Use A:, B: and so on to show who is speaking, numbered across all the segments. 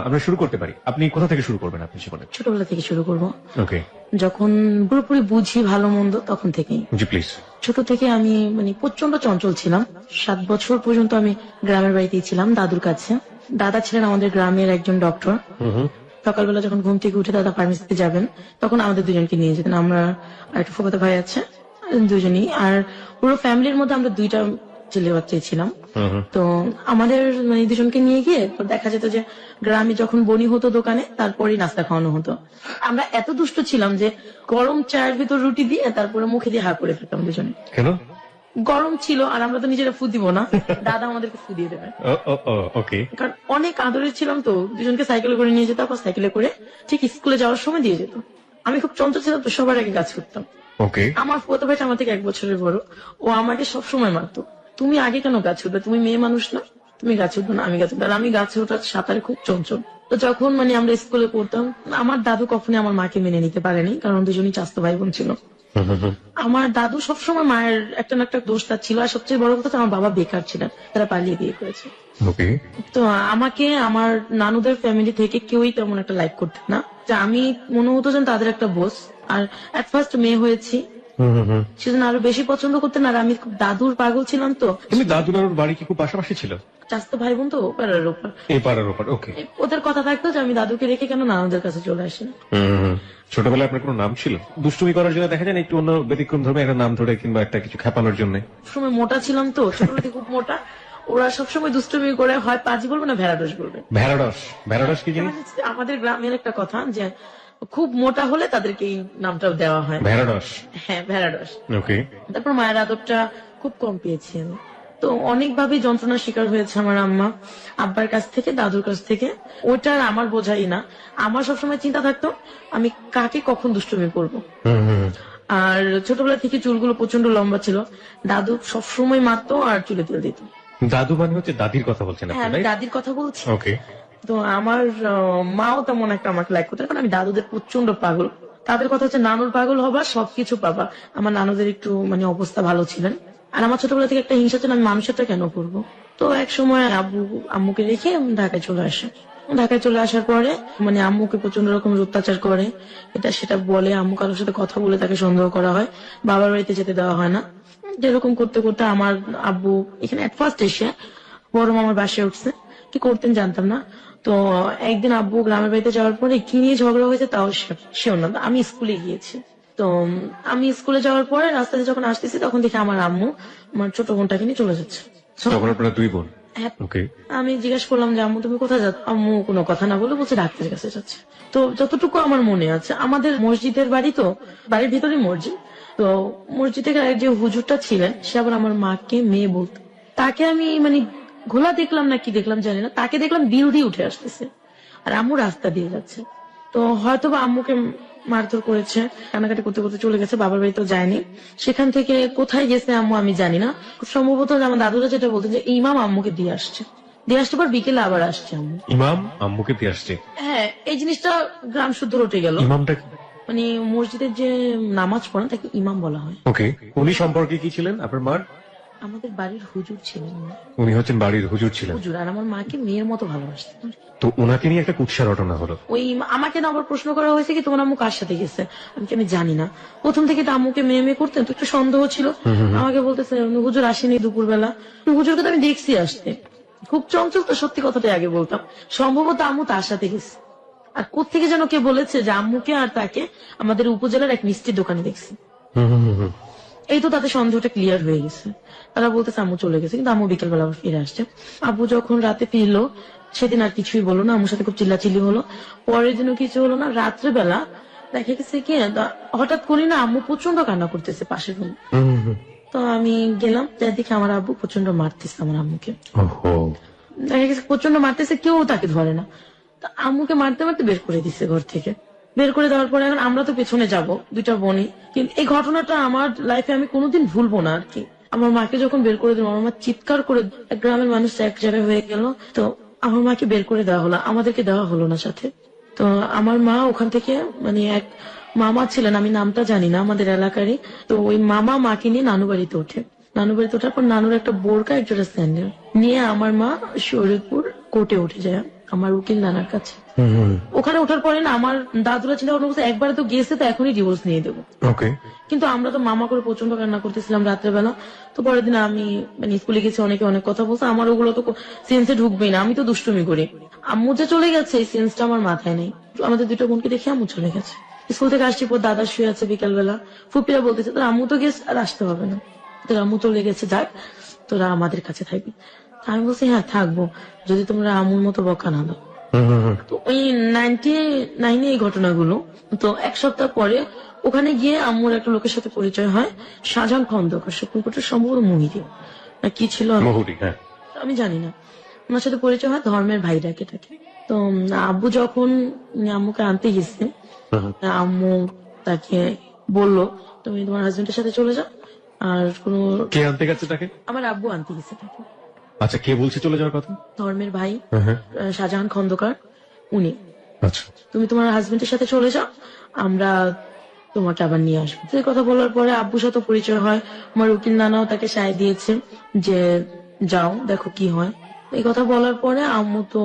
A: আমরা শুরু করতে পারি। আপনি কোথা থেকে শুরু করবেন আপনি জীবনে?
B: ছোটবেলা থেকে শুরু করব।
A: ওকে,
B: যখন পুরোপুরি বুঝি ভালো মন্দ তখন থেকেই।
A: জি প্লিজ।
B: ছোট থেকে আমি প্রচন্ড চঞ্চল ছিলাম। 7 বছর পর্যন্ত আমি গ্রামের বাড়িতেই ছিলাম দাদুর কাছে। দাদা ছিলেন আমাদের গ্রামের একজন ডক্টর। সকালবেলা যখন ঘুম থেকে উঠে দাদা ফার্মেসিতে যাবেন তখন আমাদের দুজনকে নিয়ে যেতেন। আমরা আর একটা ফুফাতো ভাই আছে, দুজনই। আর পুরো ফ্যামিলির মধ্যে আমরা 2টা ছেলে বাচ্চাই ছিলাম। তো আমাদের দুজনকে নিয়ে গিয়ে দেখা যেত যে গ্রামে যখন বনি হতো দোকানে তারপরেই নাস্তা খাওয়ানো হতো। আমরা এত দুষ্ট ছিলাম যে গরম চায়ের ভিতর রুটি দিয়ে তারপরে মুখে দিয়ে হা করে ফেলতাম দুজনে।
A: কেন?
B: গরম ছিল আর আমরা তো নিজেরা ফু দিব না, দাদা আমাদেরকে ফু দিয়ে দেবে।
A: ওকে।
B: কারণ অনেক আদরের ছিলাম তো, দুজনকে সাইকেলে করে নিয়ে যেত, আবার সাইকেলে করে ঠিক স্কুলে যাওয়ার সময় দিয়ে যেত। আমি খুব চঞ্চল ছিলাম তো সবার আগে গাছ উঠতাম।
A: ওকে।
B: আমার ফুফাতো ভাইটা আমার থেকে 1 বছরের বড়, ও আমাকে সবসময় মারতো, তুমি আগে কেন গাছ উঠবে, তুমি মেয়ে মানুষ না, তুমি গাছ উঠবে না, আমি গাছ উঠবো। আর আমি গাছে ওঠার সাঁতারে খুব চঞ্চল। তো যখন আমরা স্কুলে পড়তাম, আমার দাদু কখনোই আমার মাকে মেনে নিতে পারেনি, কারণ দুজনই চাচাতো ভাই বোন ছিল। আমার দাদু সবসময় মায়ের একটা না একটা দোষ তার ছিল, আর সবচেয়ে বড় কথা আমার বাবা বেকার ছিলেন, তারা পালিয়ে বিয়ে করেছে।
A: ওকে।
B: তো আমাকে আমার নানুদের ফ্যামিলি থেকে কেউই তেমন একটা লাইক করতেন না, যে আমি মনে হতো যেন তাদের একটা বোস। আর এট ফার্স্ট মেয়ে হয়েছি সেজন্য আরো বেশি পছন্দ করতেন। আর আমি খুব দাদুর পাগল ছিলাম তো।
A: তুমি দাদু নানুর বাড়ি কি খুব পাশাপাশি ছিল?
B: চাচাতো ভাই বোন তো পাড়ার ওপর,
A: এই পাড়ার ওপর। ওকে।
B: ওদের কথা থাকতো যে আমি দাদুকে রেখে কেন নানুদের কাছে চলে আসি।
A: ছোটবেলায় আপনার কোনো নাম ছিল? দুষ্টুমি করার জন্য দেখা যায় না একটু অন্য ব্যতিক্রম ধর্মে একটা নাম ধরে কিংবা একটা কিছু খেপানোর জন্য?
B: সময় মোটা ছিলাম তো, ছোটবেলা থেকে খুব মোটা। ওরা সবসময় দুষ্টুমি করে, হয় পাজি বলবে না ভেড়াডস বলবে।
A: ভেড়াডস? ভেড়াডস কি জিনিস?
B: আমাদের গ্রামের একটা কথা যে খুব মোটা হলে তাদেরকে এই নামটা দেওয়া হয়,
A: ভেড়াডস।
B: হ্যাঁ ভেড়াডস।
A: ওকে।
B: তারপর মায়ের আদরটা খুব কম পেয়েছি আমি। তো অনেকভাবে যন্ত্রণার শিকার হয়েছে আমার আম্মা, আব্বার কাছ থেকে, দাদুর কাছ থেকে। ওইটার আমার বোঝাই না। আমার সবসময় চিন্তা থাকতো আমি কাকে কখন দুষ্টুমি করবো। আর ছোটবেলা থেকে চুলগুলো প্রচন্ড লম্বা ছিল, দাদু সবসময় মারতো আর চুলে তেল দিত।
A: দাদু মানে হচ্ছে দাদির কথা বলছেন
B: হ্যাঁ,
A: আপনি?
B: আমি দাদির কথা বলছি।
A: ওকে।
B: তো আমার মাও তেমন একটা আমাকে লাইক করতো, কারণ আমি দাদুদের প্রচন্ড পাগল। তাদের কথা হচ্ছে নানুর পাগল হবা, সবকিছু পাবা। আমার নানুদের একটু অবস্থা ভালো ছিলেন। আর আমার ছোটবেলা থেকে একটা হিংসা ছিল, আমি মানুষেরটা কেন করবো। তো এক সময় আব্বু আম্মুকে রেখে ঢাকায় চলে আসে। ঢাকায় চলে আসার পরে আম্মুকে প্রচন্ড রকম অত্যাচার করে, এটা সেটা বলে, আম্মু কারোর সাথে কথা বলে তাকে সন্দেহ করা হয়, বাবার বাড়িতে যেতে দেওয়া হয় না। যেরকম করতে করতে আমার আব্বু এখানে এট ফার্স্ট এসে বড় মামার বাসায় উঠছে, কি করতেন জানতাম না। তো একদিন আব্বু গ্রামের বাড়িতে যাওয়ার পরে কি নিয়ে ঝগড়া হয়েছে তাও সেও না, আমি স্কুলে গিয়েছি। তো আমি স্কুলে যাওয়ার পরে রাস্তাতে যখন আসতেছি তখন দেখি আমার আম্মু আমার ছোট বোনটাকে নিয়ে চলে যাচ্ছে।
A: তখন আপনারা 2 বোন?
B: হ্যাঁ।
A: ওকে।
B: আমি জিজ্ঞাসা করলাম যে আম্মু তুমি কোথায় যাচ্ছ, আম্মু কোনো কথা না বলে বলছে ডাক্তারের কাছে যাচ্ছে। তো যতটুকু আমার মনে আছে, আমাদের মসজিদের বাড়ি, তো বাড়ির ভিতরে মসজিদ। তো মসজিদের যে হুজুরটা ছিলেন সে আবার আমার মাকে মেয়ে বলতো। তাকে আমি ঘোলা দেখলাম না কি দেখলাম জানি না, তাকে দেখলাম বিল দিয়ে উঠে আসতেছে আর আম্মু রাস্তা দিয়ে যাচ্ছে। তো হয়তো বা আম্মুকে মারধর করেছে, কান্নাকাটি করতে করতে চলে গেছে, বাবার বাড়িতেও যায়নি। সেখান থেকে কোথায় গেছে আম্মু আমি জানি না। খুব সম্ভবত আমার দাদুরা যেটা বলতেন যে ইমাম আম্মুকে দিয়ে আসছে, পর বিকেলে আবার আসছে আম্মু।
A: ইমাম আম্মুকে দিয়ে আসছে?
B: হ্যাঁ, এই জিনিসটা গ্রাম শুদ্ধ রটে গেল।
A: ইমামটা কি?
B: মসজিদের যে নামাজ পড়েন তাকে ইমাম বলা হয়।
A: ওকে। উনি সম্পর্কে কি ছিলেন আপনার মার?
B: আমাদের বাড়ির হুজুর ছিলেন।
A: উনি হচ্ছেন বাড়ির হুজুর ছিলেন?
B: হুজুর। আর আমার মাকে মেয়ের মতো ভালোবাসতেন।
A: তো ওনাকে নিয়ে একটা কুৎসা রটনা হলো।
B: ওই আমাকে না আবার প্রশ্ন করা হয়েছে কি তোমার আম্মু কার সাথে গেছে, আমি জানি না। প্রথম থেকে তো আম্মুকে মেয়ে মেয়ে করতেন, তো একটু সন্দেহ ছিল। আমাকে বলতেছে হুজুর আসেনি দুপুর বেলা। হুজুরকে তো আমি দেখছি আসতে, খুব চঞ্চল তো, সত্যি কথাটাই আগে বলতাম। সম্ভবত আম্মু তার সাথে গেছে। আর কোত্থেকে যেন কে বলেছে যে আম্মুকে আর তাকে আমাদের উপজেলার এক মিষ্টির দোকানে দেখছি। এই তো তাদের সন্দেহটা ক্লিয়ার হয়ে গেছে। তারা বলতেছে আম্মু চলে গেছে, কিন্তু আম্মু বিকেল বেলা আবার ফিরে আসছে। আব্বু যখন রাতে ফিরলো সেদিন আর কিছুই বললো না, আম্মুর সাথে খুব চিল্লাচিল্লি হলো। পরের দিনও কিছু হলো না। রাত্রে বেলা দেখা গেছে কি হঠাৎ করি না আম্মু প্রচন্ড কান্না করতেছে পাশের রুমে। তো আমি গেলাম, যাই দেখি আমার আব্বু প্রচন্ড মারতেছে আমার আম্মুকে। দেখা গেছে প্রচন্ড মারতেছে, কেউ তাকে ধরে না। তো আম্মুকে মারতে মারতে বের করে দিচ্ছে ঘর থেকে। বের করে দেওয়ার পরে এখন আমরা তো পেছনে যাব, 2টা বোনই। কিন্তু এই ঘটনাটা আমার লাইফে আমি কোনোদিন ভুলবো না আর কি। আমার মাকে যখন বের করে দিল, আমার মা চিৎকার করে, গ্রামের মানুষ এক জায়গায় হয়ে গেল। তো আমার মাকে বের করে দেওয়া হলো, আমাদেরকে দেওয়া হলো না সাথে। তো আমার মা ওখান থেকে এক মামা ছিলেন, আমি নামটা জানি না, আমাদের এলাকারই। তো ওই মামা মাকে নিয়ে নানু বাড়িতে ওঠে। নানু বাড়িতে ওঠার পর নানুর একটা বোরকা, একটা স্যান্ডেল নিয়ে আমার মা শরীরপুর কোর্টে উঠে যায়। আমার উকিল নানার কাছে। ওখানে ওঠার পরে না আমার দাদুরা চিন্তা ভাবনা করছে একবারে তো গেছে তো এখনই ডিভোর্স নিয়ে দেবো।
A: ওকে।
B: কিন্তু আমরা তো মামা করে প্রচন্ড কান্না করতেছিলাম রাত্রেবেলা। তো পরের দিন আমি মানে স্কুলে গেছি, অনেকে অনেক কথা বলছে, আমার ওগুলো তো সেন্সে ঢুকবেই না, আমি তো দুষ্টুমি করি। আম্মু যে চলে গেছে এই সেন্সটা আমার মাথায় নেই। আমাদের দুটো বোনকে দেখে আম্মু চলে গেছে। স্কুল থেকে আসছি পর দাদা শুয়ে আছে বিকালবেলা, ফুপিরা বলতেছে তোর আম্মু তো গেছে আর আসতে হবে না, তোর আম্মু চলে গেছে, যাক তোরা আমাদের কাছে থাকবি। আমি বলছি হ্যাঁ থাকবো, যদি তোমরা আম্মুর মতো বকা না দাও। তো ওই 99 এই ঘটনাগুলো। তো এক সপ্তাহ পরে ওখানে গিয়ে আম্মুর একটা লোকের সাথে পরিচয় হয়, শাহজাহান খন্দকার, সুপ্রিম কোর্টের সম্ভবত মুহিদি না কি ছিল
A: মহুরি, হ্যাঁ।
B: আমি জানি না। ওনার সাথে পরিচয় হয়, ধর্মের ভাই ডাকে তাকে। তো আব্বু যখন আম্মুকে আনতে গেছে, আম্মু তাকে বললো তুমি তোমার হাজবেন্ডের সাথে চলে যাও, আর কোনো।
A: কে আনতে গেছে তাকে?
B: আমার আব্বু আনতে গেছে তাকে।
A: আচ্ছা, কে বলছে চলে যাওয়ার কথা?
B: ধর্মের ভাই শাহজাহান খন্দকার, উনি।
A: আচ্ছা,
B: তুমি তোমার হাজবেন্ডের সাথে চলে যাও, আমরা তোমাকে আবার নিয়ে আসবো। এই কথা বলার পরে আব্বুর সাথে পরিচয় হয়, আমার উকিল নানাও তাকে সায় দিয়েছে যে যাও দেখো কি হয়। এই কথা বলার পরে আম্মু তো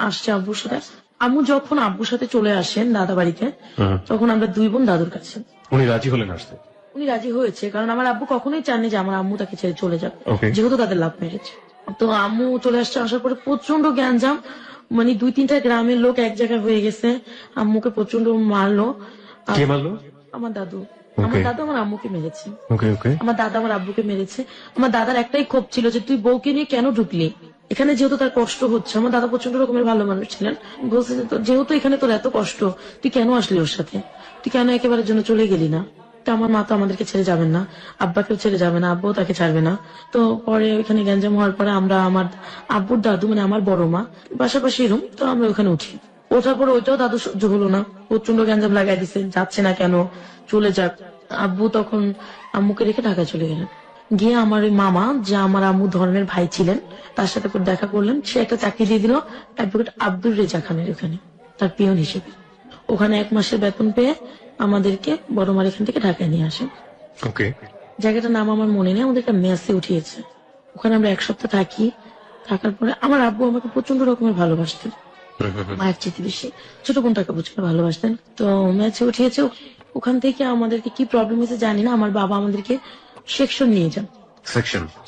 B: আসছে আব্বুর সাথে। আম্মু যখন আব্বুর সাথে চলে আসেন দাদা বাড়িতে, তখন আমরা দুই বোন দাদুর কাছে।
A: উনি রাজি হলেন আসতে?
B: উনি রাজি হয়েছে, কারণ আমার আব্বু কখনোই চাননি যে আমার আম্মু তাকে ছেড়ে চলে যাবে,
A: Okay.
B: যেহেতু তাদের লাভ ম্যারেজ। তো আম্মু চলে আসছে, আসার পরে প্রচন্ড গ্যাঞ্জাম, মানে 2-3টা গ্রামের লোক এক জায়গায় হয়ে গেছে, আম্মুকে প্রচন্ড মারলো। আর
A: কে মারলো?
B: আমার দাদু। আমার দাদু আমার আম্মুকে মেরেছে।
A: ওকে ওকে।
B: আমার দাদা আমার আব্বুকে মেরেছে। আমার দাদার একটাই ক্ষোভ ছিল যে তুই বউকে নিয়ে কেন ঢুকলি এখানে, যেহেতু তার কষ্ট হচ্ছে। আমার দাদা প্রচন্ড রকমের ভালো মানুষ ছিলেন, বলছে যে যেহেতু এখানে তোর এত কষ্ট, তুই কেন আসলি ওর সাথে, তুই কেন একেবারে জন্য চলে গেলি না। তো আমার মা তো আমাদেরকে ছেড়ে যাবেন না, আব্বাকেও ছেড়ে যাবে না, আব্বুও তাকে ছাড়বে না। তো পরে ওইখানে গ্যাঞ্জাম হওয়ার পরে আমরা আমার আব্বুর দাদু মানে আমার বড় মা পাশাপাশি রুম, তো আমরা ওখানে উঠি। ওঠার পরে ওইটাও দাদু সহ্য হলো না, প্রচন্ড গ্যাঞ্জাম লাগাই দিছে, যাচ্ছে না কেন, চলে যাক। আব্বু তখন আম্মুকে রেখে ঢাকা চলে গেলেন। গিয়ে আমার ওই মামা, যে আমার আম্মু ধর্মের ভাই ছিলেন, তার সাথে দেখা করলেন। সে একটা চাকরি দিয়ে দিল অ্যাডভোকেট আব্দুর রেজা খানের ওখানে, তার পিয়ন হিসেবে। ওখানে 1 মাসের বেতন পেয়ে আমাদেরকে বড় মার এখান থেকে ঢাকায় নিয়ে আসেন।
A: ওকে।
B: জায়গাটার নাম আমার মনে নেই, আমাদের একটা মেসে উঠিয়েছে। ওখানে আমরা 1 সপ্তাহ থাকি। থাকার পরে আমার আব্বু আমাকে প্রচন্ড রকমের ভালোবাসতেন, মায়ের চেয়ে বেশি। ছোট বোনটাকে প্রচন্ড ভালোবাসতেন। তো মেসে উঠিয়েছে। ওখান থেকে আমাদেরকে কি প্রবলেম হয়েছে জানি না, আমার বাবা আমাদেরকে সেকশন নিয়ে যান।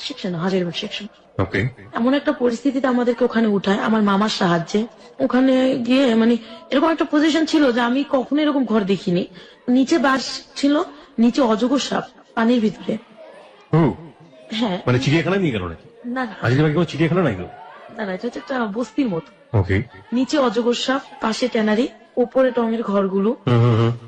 B: Section Hazaribagh section.
A: ওকে।
B: এমন একটা পরিস্থিতিতে আমাদেরকে ওখানে উঠায় আমার মামার সাহায্যে। ওখানে গিয়ে মানে এরকম একটা পজিশন ছিল যে আমি কখনো এরকম ঘর দেখিনি। নিচে বাস ছিল, নিচে অজগর সাপ পানির ভিতরে। হ্যাঁ,
A: মানে চিড়িয়াখানা নিয়ে গেল নাকি?
B: না
A: আজিবাগে কোনো চিড়িয়াখানা নাই তো?
B: না, এটা হচ্ছে একটা বস্তির মতো।
A: ওকে।
B: নিচে অজগর সাপ, পাশে ট্যানারি, উপরে টঙের ঘরগুলো,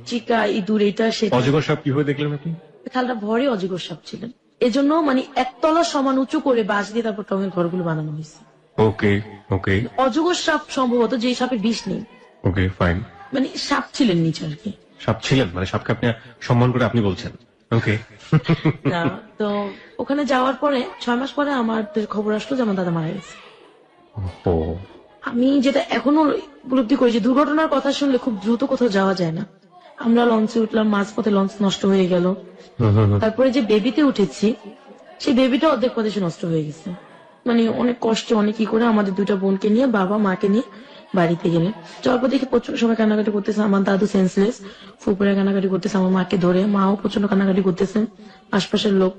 B: চিকা ইঁদুর এটা সেটা।
A: অজগর সাপ কিভাবে দেখলেন আপনি?
B: খালটা ভরে অজগর সাপ ছিলেন, এজন্য মানে 1 তলা সমান উঁচু করে বাঁশ দিয়ে তারপর টঙের ঘরগুলো বানানো হয়েছে।
A: ওকে ওকে।
B: অজগর সাপ সম্ভবত, যে সাপে বিষ নেই,
A: ওকে ফাইন।
B: মানে সাপ ছিলেন নিচে আর কি।
A: সাপ ছিলেন মানে সাপকে আপনি সম্মান করে আপনি বলছেন? ওকে।
B: না, তো ওখানে যাওয়ার পরে 6 মাস পরে আমাদের খবর আসলো যে আমার দাদা মারা গেছে।
A: ও।
B: আমি যেটা এখনো উপলব্ধি করি যে দুর্ঘটনার কথা শুনলে খুব দ্রুত কোথাও যাওয়া যায় না। আমরা লঞ্চে উঠলাম, মাঝপথে লঞ্চ নষ্ট হয়ে গেল। তারপরে যে বেবিতে উঠেছি, সেই বেবিটা অর্ধেক পথে নষ্ট হয়ে গেছে। মানে অনেক কষ্টে অনেক কি করে আমাদের 2টা বোনকে নিয়ে, বাবা মাকে নিয়ে বাড়িতে গেলেন। যাওয়ার পর দেখি প্রচন্ড সময় কান্নাকাটি করতেছে, আমার দাদু সেন্সলেস, ফুপুরা কান্নাকাটি করতেছে আমার মাকে ধরে, মাও প্রচন্ড কান্নাকাটি করতেছে, আশপাশের লোক।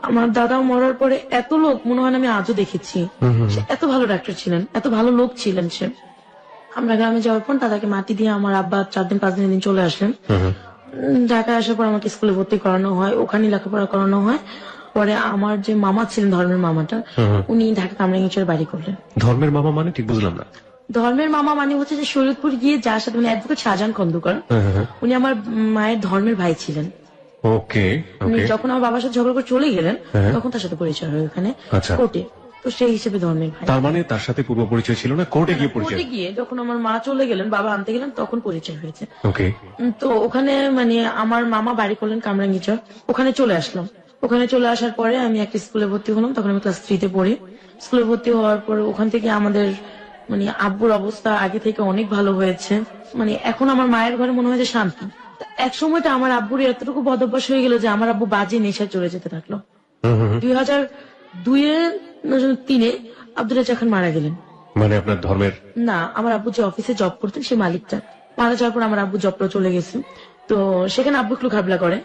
B: আমার দাদা মরার পরে এত লোক মনে হয় না আমি আজও দেখেছি। সে এত ভালো ডাক্তার ছিলেন, এত ভালো লোক ছিলেন সে। আমরা গ্রামে যাওয়ার পর দাদাকে মাটি দিয়ে আমার আব্বা 4-5 দিন চলে আসলেন। ঢাকায় আসার পর আমাকে স্কুলে ভর্তি করানো হয়, ওখানে লেখাপড়া করানো হয়। পরে আমার যে মামা ছিলেন, ধর্মের মামাটা, উনি ঢাকা কামরাঙ্গীরচরে বাড়ি করলেন।
A: ধর্মের মামা মানে ঠিক বুঝলাম না।
B: ধর্মের মামা মানে হচ্ছে যে শরীয়তপুর গিয়ে যার সাথে মানে অ্যাডভোকেট শাহজাহান খন্দকার, উনি আমার মায়ের ধর্মের ভাই ছিলেন।
A: ওকে
B: উনি
A: ওকে।
B: যখন আমার বাবার সাথে ঝগড়া করে চলে গেলেন, তখন তার সাথে পরিচয় হয় ওখানে
A: আচ্ছা।
B: কোর্টে। তো সেই হিসেবে ধর্মের ভাই।
A: তার মানে তার সাথে পূর্ব পরিচয় ছিল না, কোর্টে গিয়ে পরিচয়?
B: কোর্টে গিয়ে যখন আমার মা চলে গেলেন, বাবা আনতে গেলেন, তখন পরিচয় হয়েছে।
A: ওকে।
B: তো ওখানে মানে আমার মামা বাড়ি করলেন কামরাঙ্গীচর, ওখানে চলে আসলাম। ওখানে চলে আসার পরে আমি একটা স্কুলে ভর্তি হলাম, তখন আমি ক্লাস 3-তে পড়ি। স্কুলে ভর্তি হওয়ার পরে ওখান থেকে আমাদের মানে আব্বুর অবস্থা আগে থেকে অনেক ভালো হয়েছে। মানে এখন আমার মায়ের ঘরে মনে হয় যে শান্তি। এক সময়টা আমার আব্বুর এতটুকু বদভ্যাস হয়ে গেল যে আমার আব্বু বাজে নেশায় চলে যেতে থাকলো। 2002-3 আব্দুল রাজ্জাক খান মারা গেলেন।
A: মানে আপনার ধর্মের?
B: না, আমার আব্বু যে অফিসে জব করতেন সেই মালিকটা মারা যাওয়ার পর আমার আব্বু জবটা চলে গেছে। তো সেখানে আব্বু একটু ঘাবলা করে,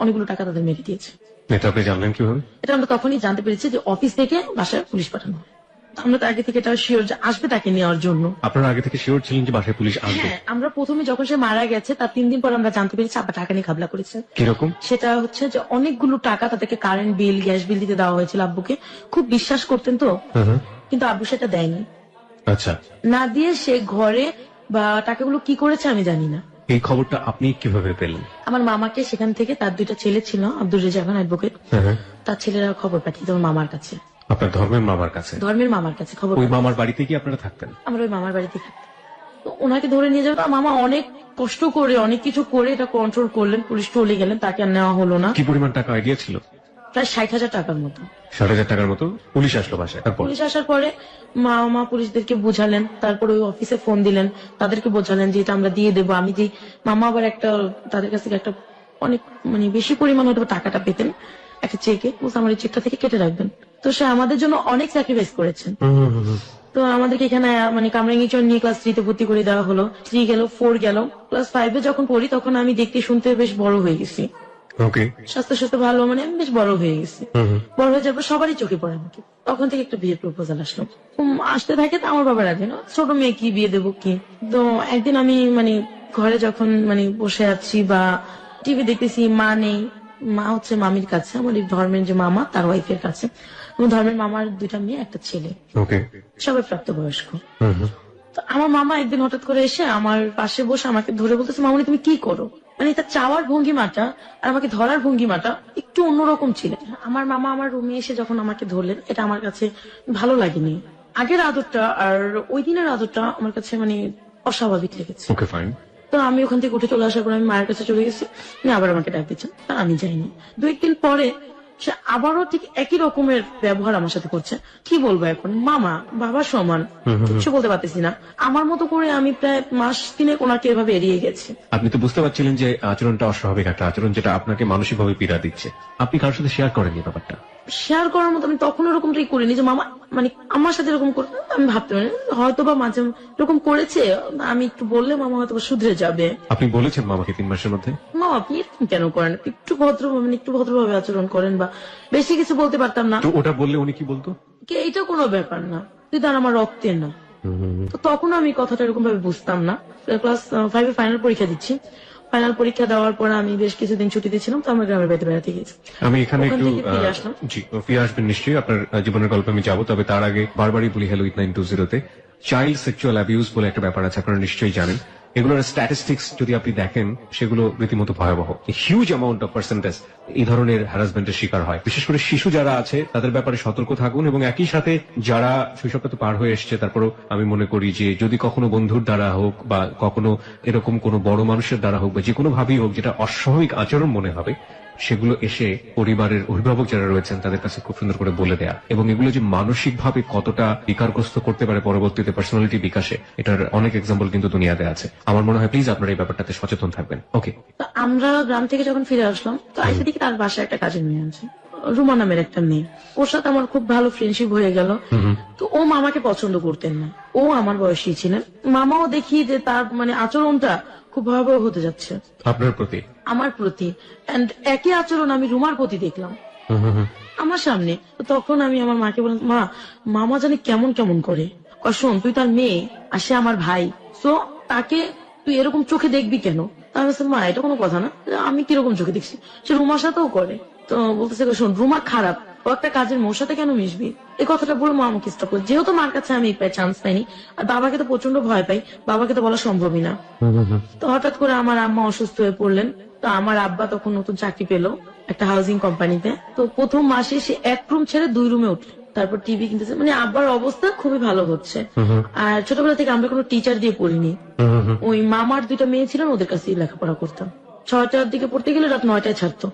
B: অনেকগুলো টাকা তাদের মেরে দিয়েছে।
A: এটা আপনি জানলেন কিভাবে?
B: এটা আমরা তখনই জানতে পেরেছি যে অফিস থেকে বাসায় পুলিশ পাঠানো হয়। তো আমরা তো আগে থেকে এটা শিওর যে আসবে তাকে নেওয়ার জন্য।
A: আপনারা আগে থেকে শিওর ছিলেন যে বাসায় পুলিশ আসবে?
B: হ্যাঁ, আমরা প্রথমে যখন সে মারা গেছে তার 3 দিন পর আমরা জানতে পেরেছি আব্বা টাকা নিয়ে ঘাবলা করেছে।
A: কিরকম?
B: সেটা হচ্ছে যে অনেকগুলো টাকা তাদেরকে কারেন্ট বিল, গ্যাস বিল দিতে দেওয়া হয়েছিল আব্বুকে। খুব বিশ্বাস করতেন তো, কিন্তু আব্বু সেটা দেয়নি।
A: আচ্ছা,
B: না দিয়ে সে ঘরে বা টাকাগুলো কি করেছে আমি জানি না।
A: এই খবরটা আপনি কিভাবে পেলেন?
B: আমার মামাকে সেখান থেকে, তার 2টা ছেলে ছিল, আব্দুল রেজা খান অ্যাডভোকেট, তার ছেলেরা খবর পাঠিয়ে আমার মামার কাছে,
A: আপনার ধর্মের মামার কাছে?
B: ধর্মের মামার কাছে খবর
A: ওই
B: পাঠিয়েছে।
A: মামার বাড়িতে কি আপনারা থাকতেন?
B: আমরা ওই মামার বাড়িতে থাকতাম। তো ওনাকে ধরে নিয়ে যাবো, মামা অনেক কষ্ট করে অনেক কিছু করে এটা কন্ট্রোল করলেন, পুলিশ চলে গেলেন, তাকে আর নেওয়া হলো না।
A: কি পরিমাণ টাকা আইডিয়া ছিল?
B: প্রায় 60,000 টাকার মতো।
A: 60,000 টাকার মতো? পুলিশ আসলো বাসায়, তারপর?
B: পুলিশ আসার পরে মামা পুলিশদেরকে বোঝালেন, তারপর ওই অফিসে ফোন দিলেন, তাদেরকে বোঝালেন যে এটা আমরা দিয়ে দেবো। আমি যে মামা আবার একটা তাদের কাছ থেকে একটা অনেক মানে বেশি পরিমাণ হয়তো টাকাটা পেতেন একটা চেকে, আমার এই চেকটা থেকে কেটে রাখবেন। তো সে আমাদের জন্য অনেক স্যাক্রিফাইস করেছেন। তো আমাদেরকে এখানে মানে কামরাঙ্গীচর নিয়ে ক্লাস 3 তে ভর্তি করে দেওয়া হলো। 3 গেল, 4 গেল, ক্লাস 5 এ যখন পড়ি তখন আমি দেখতে শুনতে বেশ বড় হয়ে গেছি।
A: ওকে।
B: স্বাস্থ্য সাথে ভালো, মানে আমি বেশ বড় হয়ে গেছি। বড় হয়ে যাওয়ার পর সবারই চোখে পড়ে আমাকে। তখন থেকে একটা বিয়ের প্রপোজাল আসলো, আসতে থাকে। তো আমার বাবা রাজি না, ছোট মেয়ে কি বিয়ে দেবো কি। তো একদিন আমি মানে ঘরে যখন মানে বসে আছি বা টিভি দেখতেছি, মা নেই, মা হচ্ছে মামির কাছে, আমার এই ধর্মের যে মামা তার ওয়াইফের কাছে। আমার ধর্মের মামার 2টা মেয়ে, একটা ছেলে,
A: ওকে।
B: সবাই প্রাপ্তবয়স্ক। তো আমার মামা একদিন হঠাৎ করে এসে আমার পাশে বসে আমাকে ধরে বলতেছে, মামনি তুমি কি করো। মানে তার চাওয়ার ভঙ্গিমাটা আর আমাকে ধরার ভঙ্গিমাটা একটু অন্যরকম ছিল। আমার মামা আমার রুমে এসে যখন আমাকে ধরলেন, এটা আমার কাছে ভালো লাগেনি। আগের আদরটা আর ওই দিনের আদরটা আমার কাছে মানে অস্বাভাবিক লেগেছে।
A: ওকে, ফাইন।
B: তো আমি ওখান থেকে উঠে চলে আসার পর আমি মায়ের কাছে চলে গেছি, উনি আবার আমাকে ডাক দিচ্ছেন, তা আমি যাইনি। 2-1 দিন পরে সে আবারও ঠিক একই রকমের ব্যবহার আমার সাথে করছে। কি বলবো এখন, মামা বাবা সমান, কিছু বলতে পারতেছি না। আমার মতো করে আমি প্রায় মাস 3 ওনাকে এভাবে এড়িয়ে গেছি।
A: আপনি তো বুঝতে পারছিলেন যে আচরণটা অস্বাভাবিক একটা আচরণ, যেটা আপনাকে মানসিকভাবে পীড়া দিচ্ছে। আপনি কারোর সাথে শেয়ার করেননি ব্যাপারটা?
B: শেয়ার করার মতো আমি তখন ওরকমটাই করিনি যে মামা মানে আমার সাথে এরকম করবে। আমি ভাবতে পারি হয়তো বা মাঝে এরকম করেছে, আমি একটু বললে মামা হয়তো বা শুধরে যাবে।
A: আপনি বলেছেন মামাকে 3 মাসের মধ্যে?
B: মামা আপনি এরকম কেন করেন, একটু মানে একটু ভদ্রভাবে আচরণ করেন, বা বেশি কিছু বলতে পারতাম না।
A: তো ওটা বললে উনি কি বলতো?
B: কি এইটা কোনো ব্যাপার না, তুই তার আমার রক্তের না। তো তখন আমি কথাটা এরকম ভাবে বুঝতাম না। ক্লাস 5 এ ফাইনাল পরীক্ষা দিচ্ছি। ফাইনাল পরীক্ষা দেওয়ার পর আমি বেশ কিছুদিন ছুটিতে ছিলাম, তো আমরা গ্রামের বাড়িতে বেড়াতে গেছি।
A: আমি এখানে
B: ওখান
A: একটু
B: থেকে ফিরে আসলাম।
A: জি, ফিরে আসবেন নিশ্চয়ই, আপনার জীবনের গল্পে আমি যাবো। তবে তার আগে বারবারই বলি হ্যালো উইথ 920-তে চাইল্ড সেক্সুয়াল অ্যাবিউজ বলে একটা ব্যাপার আছে, আপনারা নিশ্চয়ই জানেন। এগুলোর স্ট্যাটিস্টিক্স যদি আপনি দেখেন, সেগুলো রীতিমতো ভয়াবহ। হিউজ অ্যামাউন্ট অফ পার্সেন্টেজ এই ধরনের হ্যারাসমেন্টের শিকার হয়। বিশেষ করে শিশু যারা আছে তাদের ব্যাপারে সতর্ক থাকুন, এবং একই সাথে যারা শৈশবটা তো পার হয়ে এসছে, তারপরও আমি মনে করি যে যদি কখনো বন্ধুর দ্বারা হোক বা কখনো এরকম কোনো বড় মানুষের দ্বারা হোক বা যে কোনো ভাবেই হোক যেটা অস্বাভাবিক আচরণ মনে হবে, সেগুলো এসে পরিবারের অভিভাবক যারা রয়েছেন তাদের কাছে খুব সুন্দর করে বলে দেয়া, এবং এগুলো যে মানসিকভাবে কতটা বিকারগ্রস্ত করতে পারে পরবর্তীতে পার্সোনালিটি বিকাশে, এটার অনেক এক্সাম্পল কিন্তু দুনিয়াতে আছে। আমার মনে হয় প্লিজ আপনারা এই ব্যাপারটাতে সচেতন থাকবেন। ওকে।
B: তো আমরা গ্রাম থেকে যখন ফিরে আসলাম, তো আইসা দেখি তার বাসায় একটা কাজের মেয়ে আছে, রুমা নামের একটা মেয়ে। ওর সাথে আমার খুব ভালো ফ্রেন্ডশিপ হয়ে গেল। তো ও মামাকে পছন্দ করতেন না, ও আমার বয়সী ছিলেন। মামাও দেখি যে তার মানে আচরণটা খুব ভয়াবহ হতে যাচ্ছে
A: আপনার প্রতি,
B: আমার প্রতি, এন্ড একই আচরণ আমি রুমার প্রতি দেখলাম আমার সামনে। তো তখন আমি আমার মাকে বললাম, মা মামা জানি কেমন কেমন করে। শোন, তুই তার মেয়ে আর সে আমার ভাই, তো তাকে তুই এরকম চোখে দেখবি কেন। আমি বলছি, মা এটা কোনো কথা না, আমি কিরকম চোখে দেখছি, সে রুমার সাথেও করে। তো বলতেছে, শোন রুমা খারাপ, ও একটা কাজের মোর সাথে কেন মিশবি। এই কথাটা বলে মা আমাকে স্টপ করে, যেহেতু মার কাছে আমি চান্স পাইনি আর বাবাকে তো প্রচন্ড ভয় পাই, বাবাকে তো বলা সম্ভবই না। তো হঠাৎ করে আমার আম্মা অসুস্থ হয়ে পড়লেন। তো আমার আব্বা তখন নতুন চাকরি পেলো একটা হাউজিং কোম্পানিতে। তো প্রথম মাসে সে 1 রুম ছেড়ে 2 রুমে উঠলো, তারপর টিভি কিনতেছে। মানে আব্বার অবস্থা খুবই ভালো হচ্ছে। আর ছোটবেলা থেকে আমরা কোনো টিচার দিয়ে পড়িনি, ওই মামার 2টা মেয়ে ছিলেন, ওদের কাছেই লেখাপড়া করতাম। 6টার দিকে পড়তে গেলে রাত 9টায় ছাড়তো।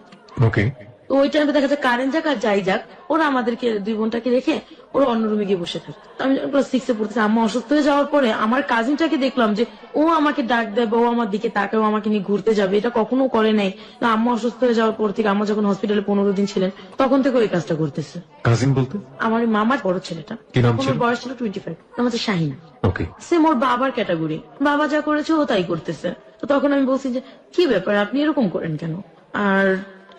A: ওকে।
B: তো ওই টাইমে দেখা যায় কারেন্ট যাক আর যাই যাক, ওরা আমাদেরকে 2 বোনটাকে রেখে ওরা অন্য রুমে গিয়ে বসে থাকতো। তো আমি যখন ক্লাস 6-এ পড়তেছি, আম্মা অসুস্থ হয়ে যাওয়ার পরে আমার কাজিনটাকে দেখলাম যে ও আমাকে ডাক দেয় বা ও আমার দিকে তাকায়, ও আমাকে নিয়ে ঘুরতে যাবে, এটা কখনো করে নাই। না, আম্মা অসুস্থ হয়ে যাওয়ার পর থেকে, আম্মা যখন হসপিটালে 15 দিন ছিলেন তখন থেকে ওই কাজটা করতেছে।
A: কাজিন বলতে?
B: আমার ওই মামার বড় ছেলেটা,
A: কি নাম
B: তখন
A: ছিল?
B: ওর বয়স ছিল 25, নাম হচ্ছে শাহিন।
A: ওকে।
B: সেম ওর বাবার ক্যাটাগরি, বাবা যা করেছে ও তাই করতেছে। তো তখন আমি বলছি যে কি ব্যাপার, আপনি এরকম করেন কেন? আর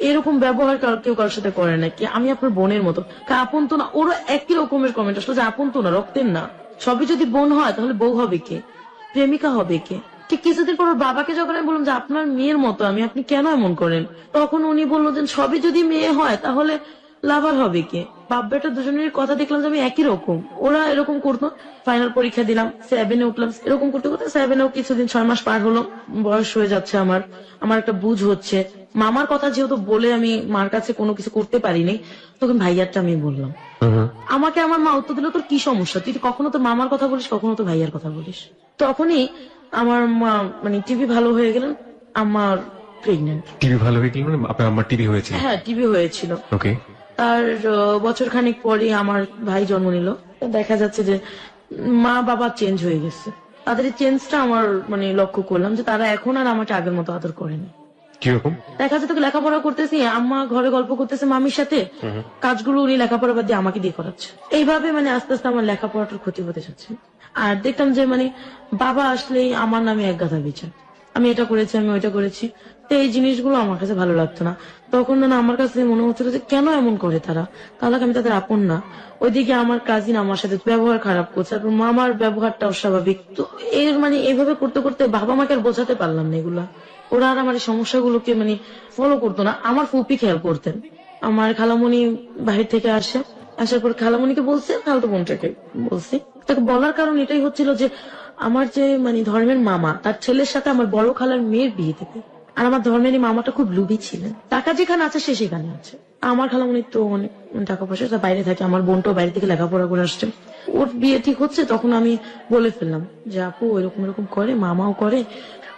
B: এরকম ব্যবহার কেউ কারোর সাথে করে নাকি? আমি আপনার বোনের মতো, আপন তো না। ওরও একই রকমের কমেন্ট আসলো যে আপন তো না, রক্তের না। সবই যদি বোন হয় তাহলে বউ হবে কে, প্রেমিকা হবে কে? ঠিক কিছুদিন পর ওর বাবাকে যখন আমি বললাম যে আপনার মেয়ের মতো আমি, আপনি কেন এমন করেন, তখন উনি বললো যে সবই যদি মেয়ে হয় তাহলে লাভার হবে কে? বাপ বেটা দুজনের কথা দেখলাম যে আমি একই রকম, ওরা এরকম করতো। ফাইনাল পরীক্ষা দিলাম, 7-এ উঠলাম, এরকম করতে করতে 7-এও কিছুদিন 6 মাস পার হলো, বয়স হয়ে যাচ্ছে আমার, আমার একটা বুঝ হচ্ছে। মামার কথা যেহেতু বলে আমি মার কাছে কোনো কিছু করতে পারিনি, তখন ভাইয়ারটা আমি বললাম। আমাকে আমার মা উত্তর দিল, তোর কি সমস্যা, তুই কখনো তোর মামার কথা বলিস, কখনো তো ভাইয়ার কথা বলিস। তখনই আমার মা মানে টিভি ভালো হয়ে গেলেন, আমার প্রেগনেন্ট।
A: টিভি ভালো হয়ে গেল মানে আপনার আমার টিভি হয়েছিল?
B: হ্যাঁ, টিভি হয়েছিল।
A: ওকে।
B: তার বছর খানিক পরে আমার ভাই জন্ম নিল। দেখা যাচ্ছে যে মা বাবা চেঞ্জ হয়ে গেছে। তাদের এই চেঞ্জটা আমার মানে লক্ষ্য করলাম যে তারা এখন আর আমাকে আগের মতো আদর করেনি।
A: কিরকম?
B: দেখা যাচ্ছে তো লেখাপড়া করতেছি, আম্মা ঘরে গল্প করতেছে মামির সাথে, কাজগুলো উনি লেখাপড়া বাদ দিয়ে আমাকে দিয়ে করাচ্ছে। এইভাবে মানে আস্তে আস্তে আমার লেখাপড়াটার ক্ষতি হতে যাচ্ছে। আর দেখতাম যে মানে বাবা আসলেই আমার নামে এক গাদা বিচার, আমি এটা করেছি, আমি ওইটা করেছি। তো এই জিনিসগুলো আমার কাছে ভালো লাগতো না। তখন না আমার কাছে মনে হচ্ছিল যে কেন এমন করে তারা, তাহলে আমি তাদের আপন না। ওইদিকে আমার কাজিন আমার সাথে ব্যবহার খারাপ করছে, তারপর মামার ব্যবহারটা অস্বাভাবিক। তো এর মানে এইভাবে করতে করতে বাবা মাকে আর বোঝাতে পারলাম না এগুলা। ওরা আর আমার এই সমস্যাগুলোকে মানে ফলো করতো না। আমার ফুপি খেয়াল করতেন। আমার খালামণি বাহির থেকে আসার পর খালামণিকে বলছে, খালাতো বোনটাকে বলছি। তাকে বলার কারণ এটাই হচ্ছিল যে আমার যে মানে ধর্মের মামা, তার ছেলের সাথে আমার বড় খালার মেয়ের বিয়ে দেবে। আর আমার ধর্মের এই মামাটা খুব লুবি ছিলেন, টাকা যেখানে আছে সে সেখানে আছে। আমার খালামণির তো অনেক টাকা পয়সা, তা বাইরে থাকে। আমার বোনটাও বাইরে থেকে লেখাপড়া করে আসছে। ওর বিয়ে ঠিক হচ্ছে, তখন আমি বলে ফেললাম যে আপু এরকম এরকম করে, মামাও করে।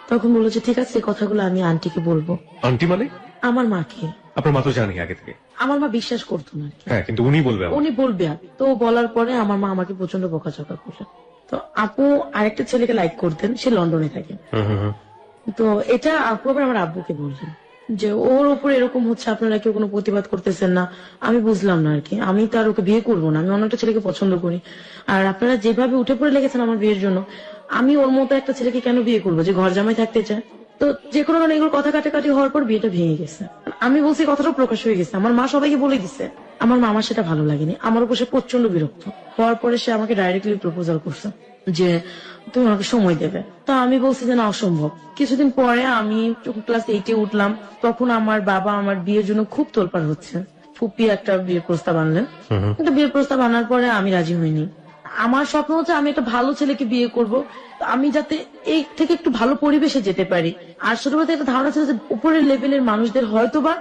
B: তখন বললো যে ঠিক আছে, এই কথাগুলো আমি আন্টিকে বলবো।
A: আন্টি মানে?
B: আমার মাকে।
A: আপনার মা তো জানি আগে থেকে?
B: আমার মা বিশ্বাস করতো না।
A: হ্যাঁ, কিন্তু উনি বলবে আমাকে।
B: উনি বলবে। তো বলার পরে আমার মা আমাকে প্রচন্ড বকাঝকা করলেন। তো আপু আরেকটা ছেলেকে লাইক করতেন, সে লন্ডনে থাকে। তো এটা আপু আবার আমার আব্বুকে বললেন যে ওর উপরে এরকম হচ্ছে, আপনারা কেউ কোনো প্রতিবাদ করতেছেন না। আমি বুঝলাম না আর কি, আমি তো আর ওকে বিয়ে করবো না, আমি অন্য একটা ছেলেকে পছন্দ করি। আর আপনারা যেভাবে উঠে পড়ে লেগেছেন আমার বিয়ের জন্য, আমি ওর মতো একটা ছেলেকে কেন বিয়ে করবো যে ঘর জামাই থাকতে চায়? তো যে কোনো কারণে এগুলো কথা কাটাকাটি হওয়ার পর বিয়েটা ভেঙে গেছে। আমি বলছি কথাটা প্রকাশ হয়ে গেছে, আমার মা সবাইকে বলে দিচ্ছে। আমার মামার সেটা ভালো লাগেনি, আমার উপর সে প্রচন্ড বিরক্ত হওয়ার পরে সে আমাকে ডাইরেক্টলি প্রপোজাল করছে যে তুমি আমাকে সময় দেবে। তা আমি বলছি যে না, অসম্ভব। কিছুদিন পরে আমি ক্লাস 8-এ উঠলাম, তখন আমার বাবা আমার বিয়ের জন্য খুব তোলপাড় হচ্ছে। ফুপি একটা বিয়ের প্রস্তাব আনলেন, একটা বিয়ের প্রস্তাব আনার পরে আমি রাজি হইনি। আমার স্বপ্ন হচ্ছে আমি একটা ভালো ছেলেকে বিয়ে করব, আমি যাতে এই থেকে একটু ভালো পরিবেশে যেতে পারি। আর ছোটবেলাতে একটা ধারণা ছিল যে উপরের লেভেলের মানুষদের হয়তো বা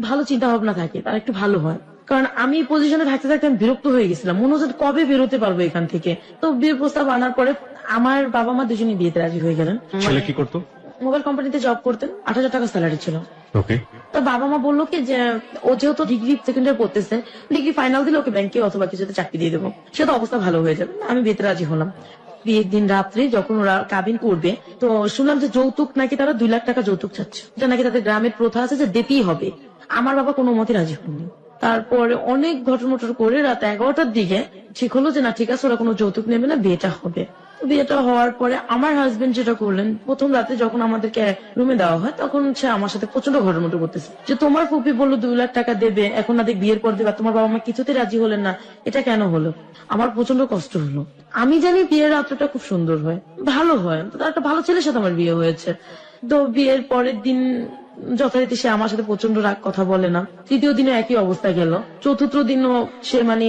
B: ভালো চিন্তা ভাবনা থাকে, তারা একটু ভালো হয়। কারণ আমি এই পজিশনে থাকতে থাকতে আমি বিরক্ত হয়ে গেছিলাম, মনে হচ্ছে কবে বেরোতে পারবো এখান থেকে। তো বিয়ের প্রস্তাব আনার পরে আমার বাবা মা দুজনেই বিয়েতে রাজি হয়ে গেলেন।
A: ছেলে কি করতো?
B: মোবাইল কোম্পানিতে জব করতেন, 8,000 টাকা স্যালারি ছিল।
A: ওকে।
B: তো বাবা মা বললো কি যে ও যেহেতু ডিগ্রি সেকেন্ড ইয়ার পড়তেছে, ডিগ্রি ফাইনাল দিলে ওকে ব্যাংকে অথবা কিছুতে চাকরি দিয়ে দেবো, সে তো অবস্থা ভালো হয়ে যাবে। আমি বিয়েতে রাজি হলাম। বিয়ের দিন রাত্রে যখন ওরা কাবিন করবে, তো শুনলাম যে যৌতুক নাকি তারা 2 লাখ টাকা যৌতুক চাচ্ছে। এটা নাকি তাদের গ্রামের প্রথা আছে যে দিতেই হবে। আমার বাবা কোনো মতে রাজি হননি। তারপরে অনেক ঘটমটর করে রাত 11টার দিকে ঠিক হলো যে না ঠিক আছে, ওরা কোনো যৌতুক নেবে না, বিয়েটা হবে। বিয়েটা হওয়ার পরে আমার হাজবেন্ড যেটা করলেন, প্রথম রাতে যখন আমাদেরকে রুমে দেওয়া হয় তখন সে আমার সাথে প্রচন্ড ঘটমট করতেছে যে তোমার ফুপি বললো 2 লাখ টাকা দেবে, এখন না দেখ বিয়ের পর দেবে, তোমার বাবা মা কিছুতে রাজি হলেন না, এটা কেন হলো? আমার প্রচন্ড কষ্ট হলো। আমি জানি বিয়ের রাত্রটা খুব সুন্দর হয়, ভালো হয়, তো তার একটা ভালো ছেলের সাথে আমার বিয়ে হয়েছে। তো বিয়ের পরের দিন যথারীতি সে আমার সাথে প্রচন্ড রাগ, কথা বলে না। তৃতীয় দিনে একই অবস্থা গেল। চতুর্থ দিনও সে মানে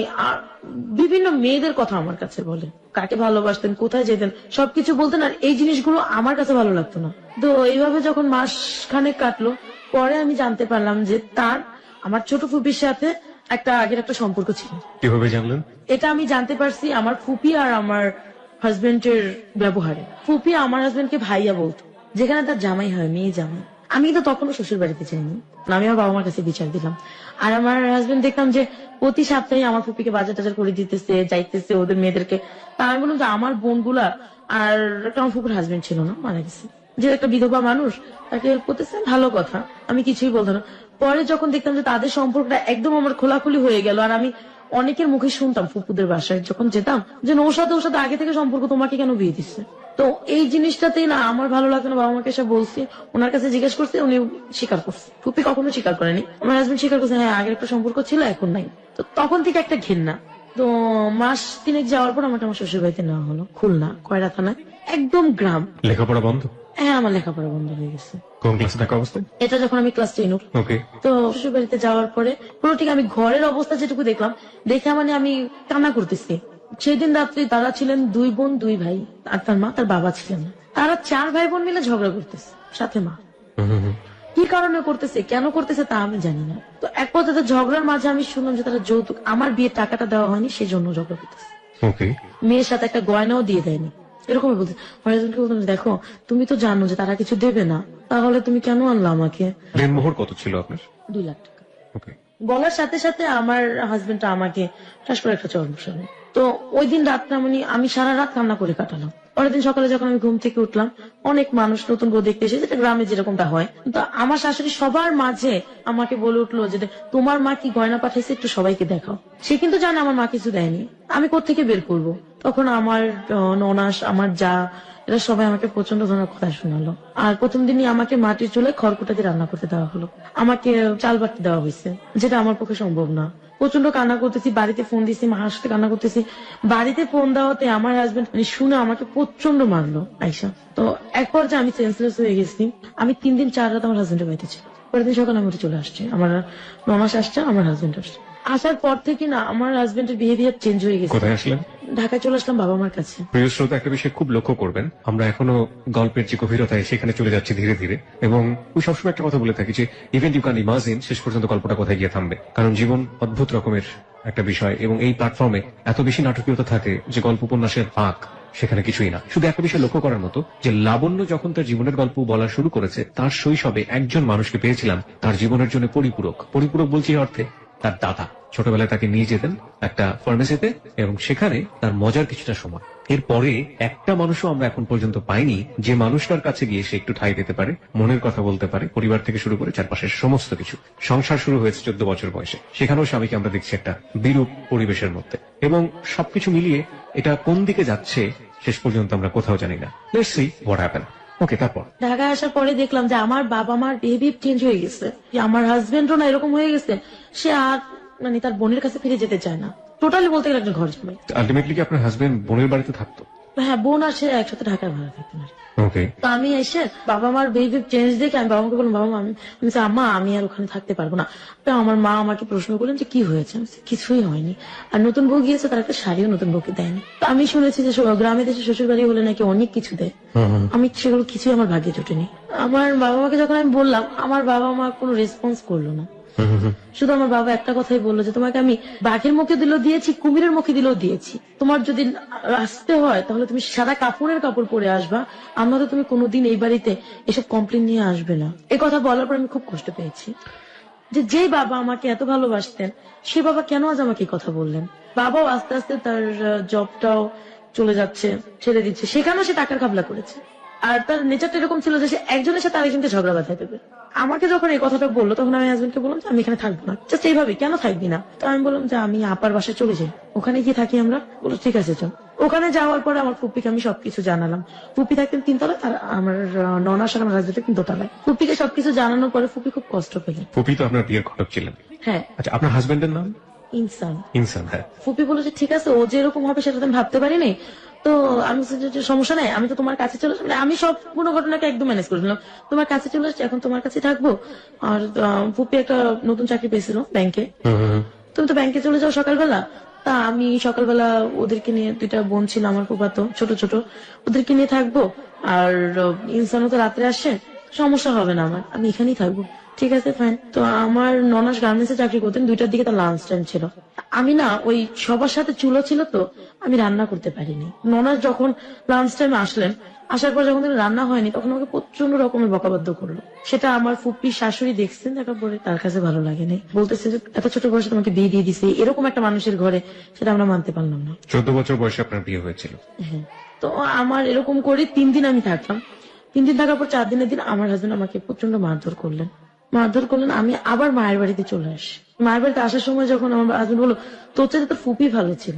B: বিভিন্ন মেয়েদের কথা আমার কাছে বলে, কাকে ভালোবাসতেন, কোথায় যেতেন, সবকিছু বলতেন। আর এই জিনিসগুলো আমার কাছে ভালো লাগতো না। তো এইভাবে যখন মাস খানেক কাটলো, পরে আমি জানতে পারলাম যে তার আমার ছোট ফুপির সাথে একটা আগের একটা সম্পর্ক ছিল।
A: কিভাবে জানলেন?
B: এটা আমি জানতে পারছি আমার ফুপি আর আমার হাজবেন্ডের ব্যবহারে। ফুপি আমার হাজবেন্ডকে ভাইয়া বলতো, যেখানে তার জামাই হয়, মেয়ে জামাই। আমি তো তখনও শ্বশুর বাড়িতে যাইনি, আমি আমার বাবা মার কাছে বিচার দিলাম। আর আমার হাজবেন্ড দেখলাম যে প্রতি সপ্তাহে আমার ফুপিকে বাজার টাজার করে দিতেছে, যাইতেছে ওদের মেয়েদেরকে। তা আমি বললাম যে আমার বোনগুলা আর একটা আমার ফুপুর হাজবেন্ড ছিল না, মারা গেছে, যে একটা বিধবা মানুষ তাকে হেল্প করতেছে, ভালো কথা, আমি কিছুই বলতাম না। পরে যখন দেখতাম যে তাদের সম্পর্কটা একদম আমার খোলাখুলি হয়ে গেল, আর আমি অনেকের মুখে শুনতাম ফুপুদের বাসায় যখন যেতাম যে ওর সাথে আগে থেকে সম্পর্ক, তোমাকে কেন বিয়ে দিচ্ছে। তো এই জিনিসটাতেই না আমার ভালো লাগতো না, বাবা মাকে এসে বলছি, ওনার কাছে জিজ্ঞেস করছে, উনি স্বীকার করছে, ফুপি কখনো স্বীকার করেনি, আমার হাজবেন্ড স্বীকার করছে হ্যাঁ আগের একটা সম্পর্ক ছিল এখন নাই। তো তখন থেকে একটা ঘৃণা। তো মাস 3 যাওয়ার পর আমাকে আমার শ্বশুর বাড়িতে নেওয়া হলো, খুলনা কয়রা থানায়, একদম গ্রাম।
A: লেখাপড়া বন্ধ?
B: হ্যাঁ আমার লেখাপড়া বন্ধ হয়ে গেছে।
A: কোন ক্লাসে থাকা অবস্থায়?
B: এটা যখন আমি ক্লাস 10 উঠি।
A: ওকে।
B: তো শ্বশুর বাড়িতে যাওয়ার পরে পুরো ঠিক আমি ঘরের অবস্থা যেটুকু দেখলাম, দেখে মানে আমি কান্না করতেছি। সেদিন রাত্রে তারা ছিলেন 2 বোন 2 ভাই, আর তার মা তার বাবা ছিলেন না। তারা 4 ভাই বোন মিলে ঝগড়া করতেছে, সাথে মা। কি কারণে করতেছে, কেন করতেছে তা আমি জানি না। তো এক পর্যায়ে ঝগড়ার মাঝে আমি শুনলাম যে তারা যৌতুক, আমার বিয়ের টাকাটা দেওয়া হয়নি সেই জন্য ঝগড়া করতেছে।
A: ওকে।
B: মেয়ের সাথে একটা গয়নাও দিয়ে দেয়নি, এরকম বলতে। বলতাম দেখো তুমি তো জানো যে তারা কিছু দেবে না, তাহলে তুমি কেন আনলা আমাকে।
A: দেনমোহর কত ছিল আপনার?
B: 2 লাখ টাকা।
A: ওকে।
B: বলার সাথে সাথে আমার হাজবেন্ডটা আমাকে ঠাস করে একটা চড় বসালো। তো ওই দিন রাতটা মানে আমি সারা রাত কান্না করে কাটালাম। পরের দিন সকালে যখন আমি ঘুম থেকে উঠলাম, অনেক মানুষ নতুন বউ দেখতে এসেছে, যেটা গ্রামে যেরকমটা হয়। তো আমার শাশুড়ি সবার মাঝে আমাকে বলে উঠলো যে তোমার মা কি গয়না পাঠাইছে একটু সবাইকে দেখাও। সে কিন্তু জানে আমার মা কিছু দেয়নি, আমি কোত্থেকে বের করবো। তখন আমার ননাস, আমার যা, এরা সবাই আমাকে প্রচন্ড ধরনের কথা শোনালো। আর প্রথম দিনই আমাকে মাটির চুলায় খড়কুটা দিয়ে রান্না করতে দেওয়া হলো, আমাকে চাল বাটতে দেওয়া হয়েছে, যেটা আমার পক্ষে সম্ভব না। প্রচন্ড কান্না করতেছি, বাড়িতে ফোন দিয়েছি, মার সাথে কান্না করতেছি। বাড়িতে ফোন দেওয়াতে আমার হাজবেন্ড শুনে আমাকে প্রচন্ড মারলো আইসা। তো এক পর্যায়ে আমি সেন্সলেস হয়ে গেছি। আমি 3 দিন 4 রাত আমার হাজবেন্ডের বাড়িতে ছিল। পরের দিন সকালে আমি উঠে চলে আসছি, আমার নমাস আসছে, আমার হাজবেন্ড আসছে। আসার পর থেকে না আমার হাজবেন্ডের বিহেভিয়ার চেঞ্জ হয়ে গেছে।
A: কোথায় আসলেন?
B: ঢাকায় চলে আসলাম বাবা মার কাছে।
A: প্রিয় শ্রোতা, একটা বিষয় খুব লক্ষ্য করবেন, আমরা এখনো গল্পের যে গভীরতায় সেখানে চলে যাচ্ছি ধীরে ধীরে। এবং ওই সবসময় একটা কথা বলে থাকি যে ইভেন্ট ইউ ক্যান ইমাজিন, শেষ পর্যন্ত গল্পটা কোথায় গিয়ে থামবে। কারণ জীবন অদ্ভুত রকমের একটা বিষয়, এবং এই প্ল্যাটফর্মে এত বেশি নাটকীয়তা থাকে যে গল্প উপন্যাসের ফাঁক সেখানে কিছুই না। শুধু একটা বিষয় লক্ষ্য করার মতো যে লাবণ্য যখন তার জীবনের গল্প বলা শুরু করেছে, তার শৈশবে একজন মানুষকে পেয়েছিলাম তার জীবনের জন্য পরিপূরক। পরিপূরক বলছি অর্থে তার দাদা ছোটবেলায় তাকে নিয়ে যেতেন একটা ফার্মেসিতে, এবং সেখানে তার মজার কিছুটা সময়। এরপরে একটা মানুষও আমরা এখন পর্যন্ত পাইনি যে মানুষটার কাছে গিয়ে সে একটু ঠাঁই দিতে পারে, মনের কথা বলতে পারে, পরিবার থেকে শুরু করে চারপাশের সমস্ত কিছু। সংসার শুরু হয়েছে 14 বছর বয়সে, সেখানেও স্বামীকে আমরা দেখছি একটা বিরূপ পরিবেশের মধ্যে। এবং সবকিছু মিলিয়ে এটা কোন দিকে যাচ্ছে শেষ পর্যন্ত আমরা কোথাও জানি না। Let's see what happen. Okay, তারপর
B: ঢাকায় আসার পরে দেখলাম যে আমার বাবা মার বিহেভিয়ার চেঞ্জ হয়ে গেছে, যে আমার হাজবেন্ডও না এরকম হয়ে গেছে, সে আর মানে তার বোনের কাছে ফিরে যেতে চায় না, টোটালি বলতে গেলে একটা ঘর জামাই।
A: আলটিমেটলি কি আপনার হাজবেন্ড বোনের বাড়িতে থাকতো?
B: হ্যাঁ, বোন আর সে একসাথে ঢাকায় ভাড়া থাকতে পারে।
A: ওকে।
B: তো আমি এসে বাবা মার বিহেভিয়ার চেঞ্জ দেখে আমি বাবা মাকে বললাম, বাবা মা আমি বলছি, আম্মা আমি আর ওখানে থাকতে পারবো না। তো আমার মা আমাকে প্রশ্ন করলেন যে কি হয়েছে, আমি বলছি, কিছুই হয়নি। আর নতুন বউ গিয়েছে, তার একটা শাড়িও নতুন বউকে দেয়নি। তো আমি শুনেছি যে গ্রামে দেশে শ্বশুর বাড়ি হলে নাকি অনেক কিছু দেয়, আমি সেগুলো কিছুই আমার ভাগ্যে জুটেনি। আমার বাবা মাকে যখন আমি বললাম, আমার বাবা মা কোনো রেসপন্স করলো না। শুধু আমার বাবা একটা কথাই বললো যে তোমাকে আমি বাঘের মুখে দিলেও দিয়েছি, কুমিরের মুখে দিলেও দিয়েছি, তোমার যদি আসতে হয় তাহলে তুমি সাদা কাপড় পরে আসবা, আমরা তো তুমি কোনোদিন এই বাড়িতে এসব কমপ্লেন নিয়ে আসবে না। এই কথা বলার পর আমি খুব কষ্ট পেয়েছি যে যেই বাবা আমাকে এত ভালোবাসতেন সে বাবা কেন আজ আমাকে এই কথা বললেন। বাবাও আস্তে আস্তে তার জবটাও চলে যাচ্ছে, ছেড়ে দিচ্ছে, সেখানেও সে টাকার ঘাবলা করেছে। আর তার নেচারটা এরকম ছিল যে সে একজনের সাথে আরেকজনকে ঝগড়া বাঁধাই দেবে। আমাকে যখন এই কথাটা বললো তখন আমি হাজবেন্ডকে বললাম যে আমি এখানে থাকবো না, জাস্ট এইভাবে কেন থাকবি না। তো আমি বললাম যে আমি আপার বাসায় চলে যাই, ওখানে গিয়ে থাকি আমরা। বলো ঠিক আছে চল। ওখানে যাওয়ার পরে আমার ফুপিকে আমি সবকিছু জানালাম। ফুপি থাকতেন 3 তলায়, আর আমার ননাস আর আমার হাজবেন্ড থাকতেন 2 তলায়। ফুপিকে সবকিছু জানানোর পরে ফুপি খুব কষ্ট পেলেন।
A: ফুপি তো আপনার বিয়ের ঘটক ছিলেন?
B: হ্যাঁ।
A: আচ্ছা, আপনার হাজবেন্ডের নাম?
B: ইনসান।
A: ইনসান, হ্যাঁ।
B: ফুপি বলে যে ঠিক আছে, ও যেরকম হবে সেটা তো আমি ভাবতে পারিনি। তো আমি সমস্যা নাই, আমি তো তোমার কাছে চলে আসলাম, আমি সব পুরো ঘটনাকে একদম ম্যানেজ করে দিলাম, তোমার কাছে চলে আসছি, এখন তোমার কাছে থাকবো। আর ফুপি একটা নতুন চাকরি পেয়েছিল ব্যাংকে, তুমি তো ব্যাংকে চলে যাও সকালবেলা। তা আমি সকালবেলা ওদেরকে নিয়ে, 2টা বোন ছিল আমার ফুফাতো ছোট ছোট, ওদেরকে নিয়ে থাকবো। আর ইনসানও তো রাত্রে আসছে, সমস্যা হবে না আমার, আমি এখানেই থাকবো। ঠিক আছে ফাইন। তো আমার ননাস গার্মেন্টসে চাকরি করতেন, 2টার দিকে তার লাঞ্চ টাইম ছিল। আমি না ওই সবার সাথে চুলো ছিল তো আমি রান্না করতে পারিনি। ননাস যখন লাঞ্চ টাইমে আসলেন, আসার পর যখন রান্না হয়নি তখন আমাকে প্রচন্ড রকমের বকাবাদ্য করলো। সেটা আমার ফুপি শাশুড়ি দেখছেন, দেখার পরে তার কাছে ভালো লাগেনি, বলতেছে যে এত ছোট বয়সে তোমাকে বিয়ে দিয়ে দিছে এরকম একটা মানুষের ঘরে, সেটা আমরা মানতে পারলাম না।
A: 14 বছর বয়সে আপনার বিয়ে হয়েছিল।
B: হ্যাঁ। তো আমার এরকম করে 3 দিন আমি থাকলাম। 3 দিন থাকার পর 4 দিনের দিন আমার হাজবেন্ড আমাকে প্রচন্ড মারধর করলেন। আমি আবার মায়ের বাড়িতে চলে আসি। মায়ের বাড়িতে আসার সময় যখন আমার হাজবেন্ড বললো তোর চাইতে তোর ফুপি ভালো ছিল,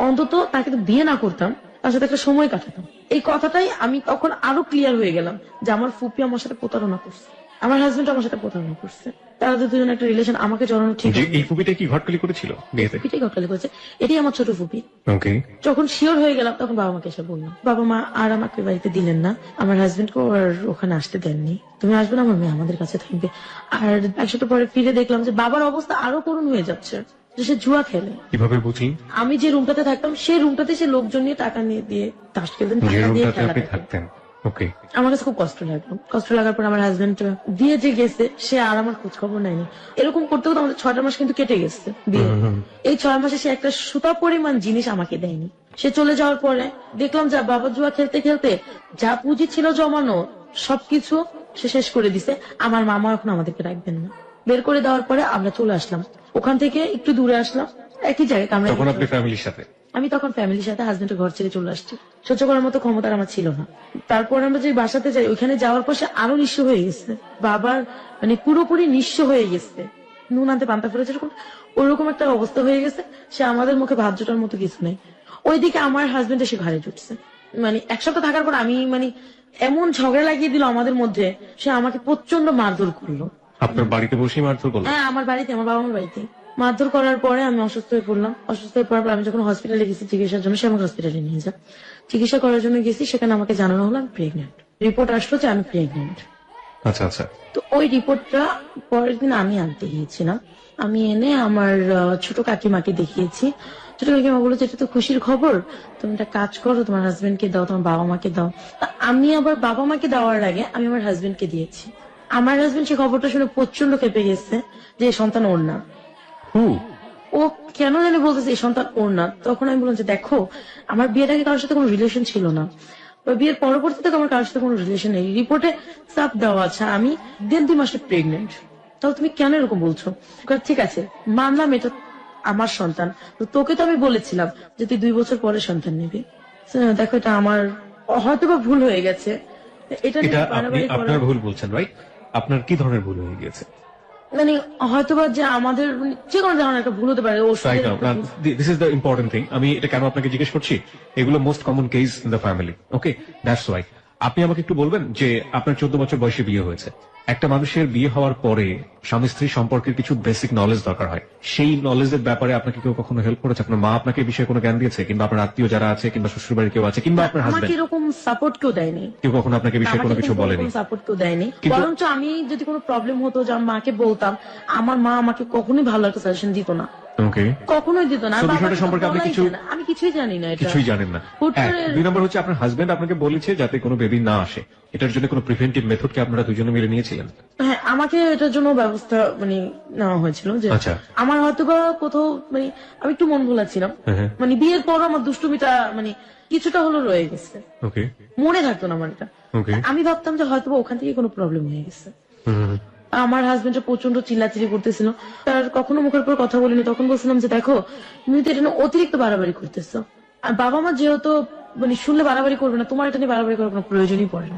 B: অন্তত তাকে তো বিয়ে না করতাম, তার সাথে একটা সময় কাটাতাম। এই কথাটাই আমি তখন আরো ক্লিয়ার হয়ে গেলাম যে আমার ফুপি আমার সাথে প্রতারণা করছে, আমার হাজবেন্ড আমার সাথে প্রতারণা করছে। তারা দুজন একটা রিলেশন আমাকে জড়ানো ঠিক
A: যে এই ফুপিটা কি ঘটকালি করেছিল বিয়েতে?
B: ফুপিটাই ঘটকালি করেছে। এটাই আমার ছোট ফুপি।
A: ওকে।
B: যখন শিওর হয়ে গেলাম তখন বাবা মাকে এসে বললাম। বাবা মা আর আমাকে বাড়িতে দিলেন না, আমার হাজবেন্ডকে আর ওখানে আসতে দেননি। তুমি আসবে না, আমার মেয়ে আমাদের কাছে থাকবে। আর 1 সপ্তাহ পরে ফিরে দেখলাম যে বাবার অবস্থা আরো করুণ হয়ে যাচ্ছে, যে সে জুয়া খেলে।
A: কিভাবে বুঝলেন?
B: আমি যে রুমটাতে থাকতাম সেই রুমটাতে সে লোকজন নিয়ে টাকা নিয়ে দিয়ে তাস খেলতেন,
A: যে
B: টাকা দিয়ে
A: রুমটাতে
B: খেলা
A: আপনি
B: দেখতেন।
A: থাকতেন। ওকে।
B: আমার কাছে খুব কষ্ট লাগলো। কষ্ট লাগার পর আমার হাজবেন্ড দিয়ে যে গেছে সে আর আমার খোঁজ খবর নেয়নি। এরকম করতে করতে আমাদের 6টা মাস কিন্তু কেটে গেছে বিয়ে। এই 6 মাসে সে একটা সুতা পরিমাণ জিনিস আমাকে দেয়নি। সে চলে যাওয়ার পরে দেখলাম যে বাবা জুয়া খেলতে খেলতে যা পুঁজি ছিল জমানো সবকিছু সে শেষ করে দিছে। আমার মামা এখন আমাদেরকে রাখবেন না, বের করে দেওয়ার পরে আমরা চলে আসলাম। ওখান থেকে একটু দূরে আসলাম, একই জায়গায়
A: তখন আপনি ফ্যামিলির সাথে?
B: আমি তখন ফ্যামিলির সাথে হাজবেন্ডের ঘর ছেড়ে চলে আসছি। সহ্য করার মতো ক্ষমতা আমার ছিল না। তারপর আমরা যে বাসাতে যাই, ওইখানে যাওয়ার পর সে আরো নিঃস্ব হয়ে গেছে। বাবার মানে পুরোপুরি নিঃস্ব হয়ে গেছে, নুন আনতে পান্তা ফেলেছে, ওইরকম একটা অবস্থা হয়ে গেছে। সে আমাদের মুখে ভাত জোটার মতো কিছু নেই। ওইদিকে আমার হাজবেন্ড এসে ঘরে জুটছে। মানে 1 সপ্তাহ থাকার পর আমি এমন ঝগড়া লাগিয়ে দিল আমাদের মধ্যে, সে আমাকে প্রচন্ড মারধর করলো।
A: আপনার বাড়িতে বসেই মারধর করলো?
B: হ্যাঁ, আমার বাড়িতে, আমার বাবা মার বাড়িতে। মারধর করার পরে আমি অসুস্থ হয়ে পড়লাম। অসুস্থ হয়ে পড়ার পর আমি যখন হসপিটালে গেছি চিকিৎসার জন্য, সে আমাকে হসপিটালে নিয়ে যায়। চিকিৎসা করার জন্য গেছি, সেখানে আমাকে জানানো হলো আমি প্রেগনেন্ট। রিপোর্ট আসলো যে আমি প্রেগনেন্ট।
A: আচ্ছা আচ্ছা।
B: তো ওই রিপোর্টটা পরের দিন আমি আনতে গিয়েছিলাম। আমি এনে আমার ছোট কাকিমাকে দেখিয়েছি। ছোট কাকিমা বলেছে এটা তো খুশির খবর, তুমি একটা কাজ করো, তোমার হাজবেন্ডকে দাও, তোমার বাবা মাকে দাও। তা আমি আবার বাবা মাকে দেওয়ার আগে আমি আমার হাজবেন্ডকে দিয়েছি। আমার হাজবেন্ড সে খবরটা শুনে প্রচন্ড কেঁপে গেছে যে এই সন্তান ওর না। ও কেন জানি বলতেছে এই সন্তান ওর না। তখন আমি বললাম যে দেখো, আমার বিয়ের আগে কারোর সাথে কোনো রিলেশন ছিল না, বিয়ের পরবর্তীতে আমার কারোর সাথে কোনো রিলেশন নেই, রিপোর্টে চাপ দেওয়া আছে আমি 1.5-2 মাসে প্রেগনেন্ট। তাহলে তুমি কেন এরকম বলছো? ঠিক আছে মানলাম এটা আমার সন্তান, তো তোকে তো আমি বলেছিলাম যে তুই 2 বছর পরে সন্তান নিবি। দেখো এটা আমার হয়তো বা ভুল হয়ে গেছে, এটা নিয়ে
A: এটা আপনি
B: বাড়াবাড়ি করা
A: আপনার ভুল বলছেন, রাইট? আপনার কি ধরনের ভুল হয়ে গেছে?
B: হয়তোবা যে আমাদের যে কোনো ধরনের একটা ভুল হতে পারে।
A: This is the important thing. আমি এটা কেন আপনাকে জিজ্ঞেস করছি, এগুলো most common case in the family. Okay, that's why. আপনি আমাকে একটু বলবেন যে আপনার 14 বছর বয়সে বিয়ে হয়েছে। একটা মানুষের বিয়ে হওয়ার পরে স্বামী স্ত্রী সম্পর্কের কিছু বেসিক নলেজ দরকার হয়। সেই নলেজের ব্যাপারে আপনাকে কেউ কখনো হেল্প করেছে? আপনার মা আপনাকে এই বিষয়ে কোনো জ্ঞান দিয়েছে, কিংবা আপনার আত্মীয় যারা আছে, কিংবা শ্বশুর বাড়ির কেউ আছে, কিংবা আপনার
B: আমাকে
A: হাজবেন্ড?
B: এরকম সাপোর্ট কেউ দেয়নি।
A: কেউ কখনো আপনাকে বিষয়ে কোনো কিছু বলেনি?
B: সাপোর্ট কেউ দেয়নি।
A: কিন্তু-
B: বরঞ্চ আমি যদি কোনো প্রবলেম হতো যে আমার মাকে বলতাম, আমার মা আমাকে কখনোই ভালো একটা সাজেশন দিত না,
A: ওকে।
B: কখনোই দিত না।
A: So,
B: বাবা
A: বিষয়টা
B: তো
A: সম্পর্কে আপনি
B: বলাই
A: কিছু-
B: যায় না। আমি কিছুই জানি না, এটা
A: কিছুই জানেন না।
B: হুট করে-
A: 2 নম্বর হচ্ছে আপনার হাজবেন্ড আপনাকে বলেছে যাতে কোনো বেবি না আসে, এটার জন্য কোনো প্রিভেন্টিভ মেথড কি আপনারা দুজনে মিলে নিয়েছিলেন?
B: হ্যাঁ, আমাকে এটার জন্য ব্যবস্থা নেওয়া হয়েছিল যে
A: আচ্ছা।
B: আমার হয়তোবা কোথাও আমি একটু মন ভোলা ছিলাম।
A: হ্যাঁ।
B: বিয়ের পর আমার দুষ্টুমিটা কিছুটা হলো রয়ে গেছে,
A: ওকে
B: মনে থাকতো না আমার এটা।
A: ওকে।
B: আমি ভাবতাম যে হয়তোবা ওখান থেকে কোনো প্রবলেম হয়ে গেছে। আমার হাজবেন্ড প্রচন্ড চিল্লাচিল্লি করতেছিল, তার কখনো মুখের উপর কথা বলিনি। তখন বলছিলাম যে দেখো, তুমি তো এটা নিয়ে অতিরিক্ত বাড়াবাড়ি করতেছো। আর বাবা মা যেহেতু শুনলে বাড়াবাড়ি করবে না, তোমার এটা নিয়ে বাড়াবাড়ি করার কোনো প্রয়োজনই পড়ে না।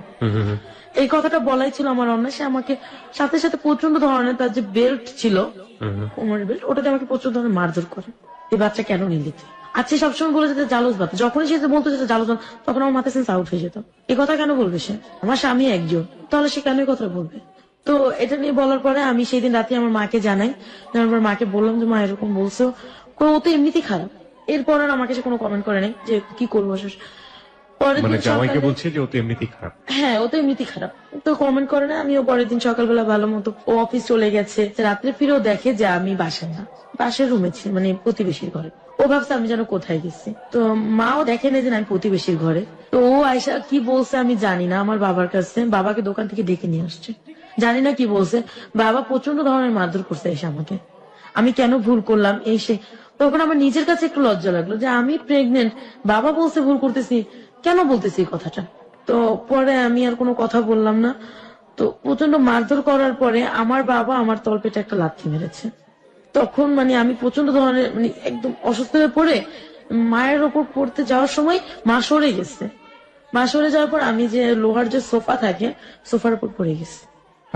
B: এই কথাটা বলাই ছিল আমার অন্য। সে আমাকে সাথে সাথে প্রচন্ড ধরনের, তার যে বেল্ট ছিল কোমরের বেল্ট, ওটাতে আমাকে প্রচন্ড ধরনের মারধর করে। এই বাচ্চা কেন নিলি তুই? আচ্ছা, সবসময় বলে যেতে জালস বাচ্চা। যখনই সে বলতো যে জালস, তখন আমার মাথা সেন্স আউট হয়ে যেত। এই কথা কেন বলবে সে? আমার স্বামী একজন, তাহলে সে কেন এই কথা বলবে? তো এটা নিয়ে বলার পরে আমি সেই দিন রাতে আমার মাকে জানাই। আমার মাকে বললাম যে মা এরকম বলছো, ও তো এমনিতেই খারাপ। এরপর আর আমাকে সে কোনো কমেন্ট করে নাই যে কি করবো। পরের
A: মানে
B: দিন
A: জামাইকে
B: সকালে-
A: বলছে যে ও তো এমনিতেই খারাপ?
B: হ্যাঁ, ও তো এমনিতেই খারাপ, তো কমেন্ট করে না। আমিও পরের দিন সকালবেলা ভালো মতো, ও অফিস চলে গেছে, রাত্রে ফিরেও দেখে যে আমি বাসায় না, পাশের রুমে ছিল, প্রতিবেশীর ঘরে। ও ভাবছে আমি যেন কোথায় গেছি। তো মাও দেখে না যে আমি প্রতিবেশীর ঘরে। তো ও আয়সা কি বলছে আমি জানি না, আমার বাবার কাছে, বাবাকে দোকান থেকে ডেকে নিয়ে আসছে। জানি না কি বলছে, বাবা প্রচন্ড ধরনের মারধর করছে এসে আমাকে। আমি কেন ভুল করলাম এই সে, তখন আমার নিজের কাছে একটু লজ্জা লাগলো যে আমি প্রেগনেন্ট, বাবা বলছে ভুল করতেছি, কেন বলতেছি এই কথাটা। তো পরে আমি আর কোনো কথা বললাম না। তো প্রচন্ড মারধর করার পরে আমার বাবা আমার তলপেটে একটা লাথি মেরেছে। তখন মানে আমি প্রচন্ড ধরনের মানে একদম অসুস্থ হয়ে পড়ে মায়ের ওপর পড়তে যাওয়ার সময় মা সরে গেছে। মা সরে যাওয়ার পর আমি যে লোহার যে সোফা থাকে সোফার উপর পড়ে গেছি।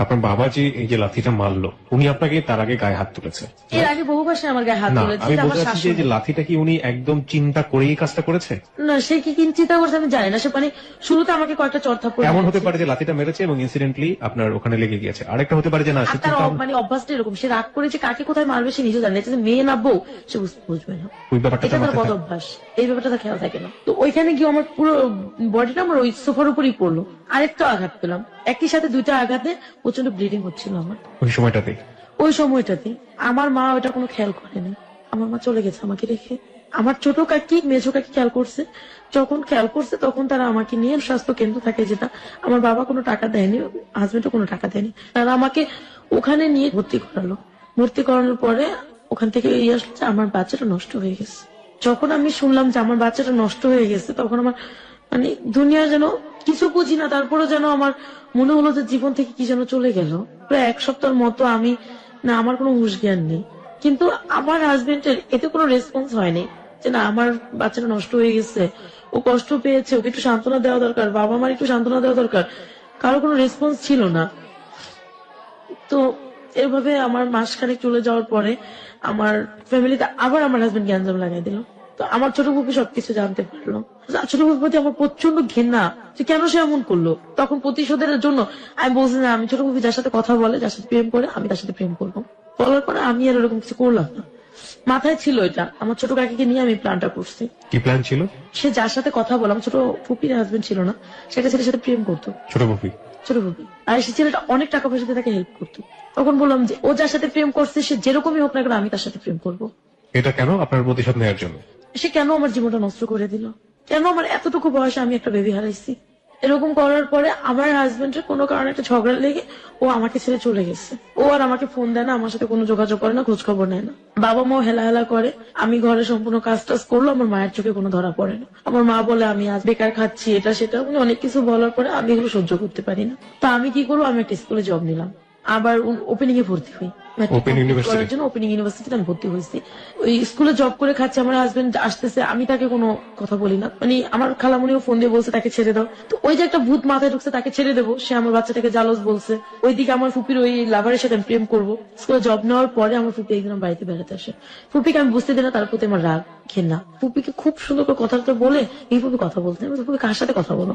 A: আপনার বাবা যে এই যে লাথিটা মারলো, উনি আপনাকে তার আগে গায়ে হাত তুলেছে?
B: এর আগে বহু বাসায় আমার গায়ে হাত
A: না,
B: তুলেছে,
A: আমি
B: এটা আমার
A: বলতে চাচ্ছি যে
B: শাশুড়ি।
A: যে লাথিটা কি উনি একদম চিন্তা করেই কাজটা করেছে?
B: না, সে কি চিন্তা করছে আমি জানি না। সে মানে শুরুতে আমাকে কয়েকটা চড়থাপ্পড়
A: এমন হতে
B: মেরেছে।
A: পারে যে লাথিটা মেরেছে এবং ইনসিডেন্টলি আপনার ওখানে লেগে গিয়েছে। আরেকটা হতে পারে যে না,
B: আর
A: সে
B: তার
A: চিন্তা
B: মানে অভ্যাসটা এরকম, সে রাগ করেছে কাকে কোথায় মারবে সে নিজে জানে না। এটা যে মেয়ে না বউ সে বুঝবে না,
A: ওই ব্যাপারটা
B: এটা
A: তার
B: তার
A: মাথায়
B: বদ
A: থাকে।
B: অভ্যাস। এই ব্যাপারটা তার খেয়াল থাকে না। তো ওইখানে গিয়ে আমার পুরো বডিটা আমার ওই সোফার উপরই পড়লো। আরেকটা আঘাত পেলাম, একই সাথে দুইটা আঘাতে প্রচন্ড ব্লিডিং হচ্ছিল আমার।
A: ওই সময়টাতে
B: ওই সময়টাতে আমার মা ওটা কোনো খেয়াল করেনি। আমার মা চলে গেছে আমাকে রেখে। আমার ছোট কাকি মেজো কাকি খেয়াল করছে, যখন খেয়াল করছে তখন তারা আমাকে নিয়ে স্বাস্থ্য কেন্দ্র থাকে যেটা, আমার বাবা কোনো টাকা দেয়নি, হাজবেন্ডও কোনো টাকা দেয়নি, তারা আমাকে ওখানে নিয়ে ভর্তি করালো। ভর্তি করানোর পরে ওখান থেকে ইয়ে আসলো যে আমার বাচ্চাটা নষ্ট হয়ে গেছে। যখন আমি শুনলাম যে আমার বাচ্চাটা নষ্ট হয়ে গেছে তখন আমার মানে দুনিয়া যেন কিছু বুঝি না, তারপরে যেন আমার মনে হলো যে জীবন থেকে কি যেন চলে গেল। প্রায় এক সপ্তাহের মতো আমি না, আমার কোনো হুঁশ জ্ঞান নেই। কিন্তু আমার হাজবেন্ডের এতে কোনো রেসপন্স হয়নি যে না আমার বাচ্চাটা নষ্ট হয়ে গেছে, ও কষ্ট পেয়েছে, ওকে একটু সান্ত্বনা দেওয়া দরকার, বাবা মার একটু সান্ত্বনা দেওয়া দরকার, কারো কোনো রেসপন্স ছিল না। তো এভাবে আমার মাসখানেক চলে যাওয়ার পরে আমার ফ্যামিলিতে আবার আমার হাজবেন্ড গ্যাঞ্জাম লাগাই দিল। তো আমার ছোট ফুপি সবকিছু জানতে পারলো। ছোট ফুপির প্রতি আমার প্রচন্ড ঘৃণা যে কেন সে এমন করলো। তখন প্রতিশোধের জন্য আমি বলছি না, আমি ছোট ফুপি যার সাথে কথা বলে, যার সাথে প্রেম করে, আমি তার সাথে প্রেম করবো। বলার পরে আমি আর এরকম কিছু করলাম না। মাথায় ছিল এটা, আমার ছোট কাকিকে নিয়ে আমি প্ল্যানটা করছি।
A: কি প্ল্যান ছিল?
B: সে যার সাথে কথা বলে, আমার ছোট ফুপির হাজবেন্ড ছিল না, সেটা ছেলের সাথে প্রেম করতো,
A: ছোট কপি।
B: ছোট ফুপি। আর সে ছেলেটা অনেক টাকা পয়সা দিয়ে তাকে হেল্প করতো। তখন বললাম যে ও যার সাথে প্রেম করছে সে যেরকমই হোক না কেন আমি তার সাথে প্রেম করবো।
A: এটা কেন? আপনার প্রতিশোধ নেওয়ার জন্য?
B: সে কেন আমার জীবনটা নষ্ট করে দিল, কেন আমার এতটুকু বয়সে আমি একটা বেবি হারাইছি। এরকম করার পরে আমার হাজবেন্ডের কোনো কারণে একটা ঝগড়া লেগে ও আমাকে ছেড়ে চলে গেছে। ও আর আমাকে ফোন দেয় না, আমার সাথে কোনো যোগাযোগ করে না, খোঁজ খবর নেয় না। বাবা মাও হেলা হেলা করে, আমি ঘরে সম্পূর্ণ কাজ টাজ করলো, আমার মায়ের চোখে কোনো ধরা পড়ে না। আমার মা বলে আমি আজ বেকার খাচ্ছি, এটা সেটা মানে অনেক কিছু বলার পরে আমি এগুলো সহ্য করতে পারি না। তা আমি কি করবো, আমি একটা স্কুলে জব নিলাম, আবার ওপেনিং এ ভর্তি হই।
A: Open University?
B: ওপেনিং ইউনিভার্সিটিতে আমি ভর্তি হয়েছি। ওই স্কুলে জব করে খাচ্ছে, আমার হাজবেন্ড আসতেছে, আমি তাকে কোনো কথা বলি না। মানে আমার খালামণিও ফোন দিয়ে বলছে তাকে ছেড়ে দাও। তো ওই যে একটা ভূত মাথায় ঢুকছে তাকে ছেড়ে দেবো, সে আমার বাচ্চাটাকে জালস বলছে। ওইদিকে আমার ফুপির ওই লাভারের সাথে আমি প্রেম করবো। স্কুলে জব নেওয়ার পরে আমার ফুপি একদিন আমার বাড়িতে বেড়াতে আসে। ফুপিকে আমি বুঝতে দিই না, তার প্রতি আমার রাগ ঘেন্না। ফুপিকে খুব সুন্দর করে কথাটা বলে এই ফুপি কথা বলতে, আমি ফুপি কার সাথে কথা বলো,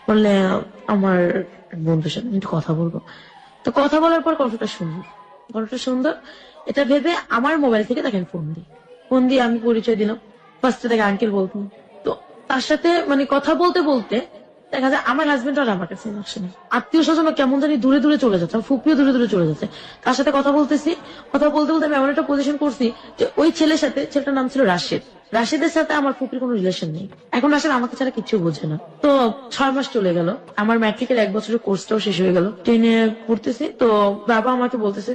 B: বললে আমার বন্ধুর সাথে একটু কথা বলবো। তো কথা বলার পর গল্পটা শুনবো, গল্পটা সুন্দর এটা ভেবে আমার মোবাইল থেকে তাকে ফোন দিই। ফোন দিয়ে আমি পরিচয় দিলাম, ফার্স্টে তাকে আঙ্কেল বলতাম। তো তার সাথে মানে কথা বলতে বলতে দেখা যায় আমার হাজবেন্ড আর আমার কাছে আসে না, আত্মীয় স্বজন কেমন জানি দূরে দূরে চলে যাচ্ছে, আমার ফুপিও দূরে দূরে চলে যাচ্ছে। তার সাথে কথা বলতেছি, কথা বলতে বলতে আমি এমন একটা পজিশন করছি যে ওই ছেলের সাথে, ছেলেটার নাম ছিল রাশেদ, রাশেদের সাথে আমার ফুপির কোনো রিলেশন নেই। এখন রাশেদ আমাকে ছাড়া কিচ্ছু বোঝে না। তো 6 মাস চলে গেল, আমার ম্যাট্রিকের 1 বছরের কোর্সটাও শেষ হয়ে গেল, 10-এ পড়তেছি। তো বাবা আমাকে বলতেছে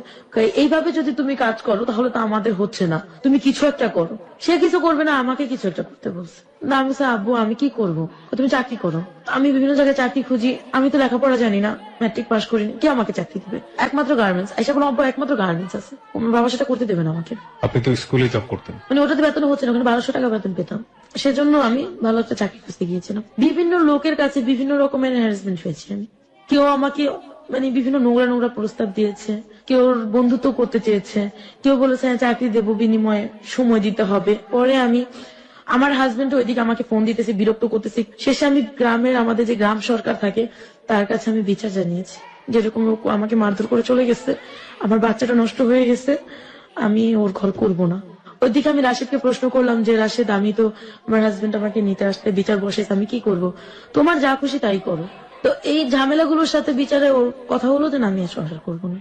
B: এইভাবে যদি তুমি কাজ করো তাহলে তো আমাদের হচ্ছে না, তুমি কিছু একটা করো। সে কিছু করবে না, আমাকে কিছু একটা করতে বলছে। না আমি বলছি, আব্বু আমি কি করবো, তুমি চাকরি করো। আমি বিভিন্ন জায়গায় চাকরি খুঁজি, আমি তো লেখাপড়া জানি না, ম্যাট্রিক পাস করিনি, কে আমাকে চাকরি দিবে? একমাত্র গার্মেন্টস, এসে কোনো আব্বু একমাত্র গার্মেন্টস আছে, আমার বাবা সেটা করতে দেবে না আমাকে।
A: আপনি তো স্কুলে জব করতেন।
B: মানে ওটাতে বেতন হচ্ছে না, ওখানে 1200 টাকা বেতন পেতাম। সেজন্য আমি ভালো একটা চাকরি খুঁজতে গিয়েছিলাম। বিভিন্ন লোকের কাছে বিভিন্ন রকমের হ্যারাসমেন্ট হয়েছে আমি। কেউ আমাকে মানে বিভিন্ন নোংরা নোংরা প্রস্তাব দিয়েছে, কেউ বন্ধুত্ব করতে চেয়েছে, কেউ বলেছে হ্যাঁ, চাকরি দেবো, বিনিময়ে সময় দিতে হবে। পরে আমি আমার হাজবেন্ড ওইদিকে আমাকে ফোন দিতেছে, বিরক্ত করতেছি। শেষে আমি গ্রামের আমাদের যে গ্রাম সরকার থাকে তার কাছে আমি বিচার জানিয়েছি, যেরকম ও আমাকে মারধর করে চলে গেছে, আমার বাচ্চাটা নষ্ট হয়ে গেছে, আমি ওর ঘর করবো না। ওইদিকে আমি রাশেদকে প্রশ্ন করলাম যে রাশেদ, আমি তো আমার হাজবেন্ড আমাকে নিতে আসলে বিচার বসেছে, আমি কি করব? তোমার যা খুশি তাই করো। তো এই ঝামেলাগুলোর সাথে বিচারে ওর কথা হলো যে না, আমি আর সংসার করবো না।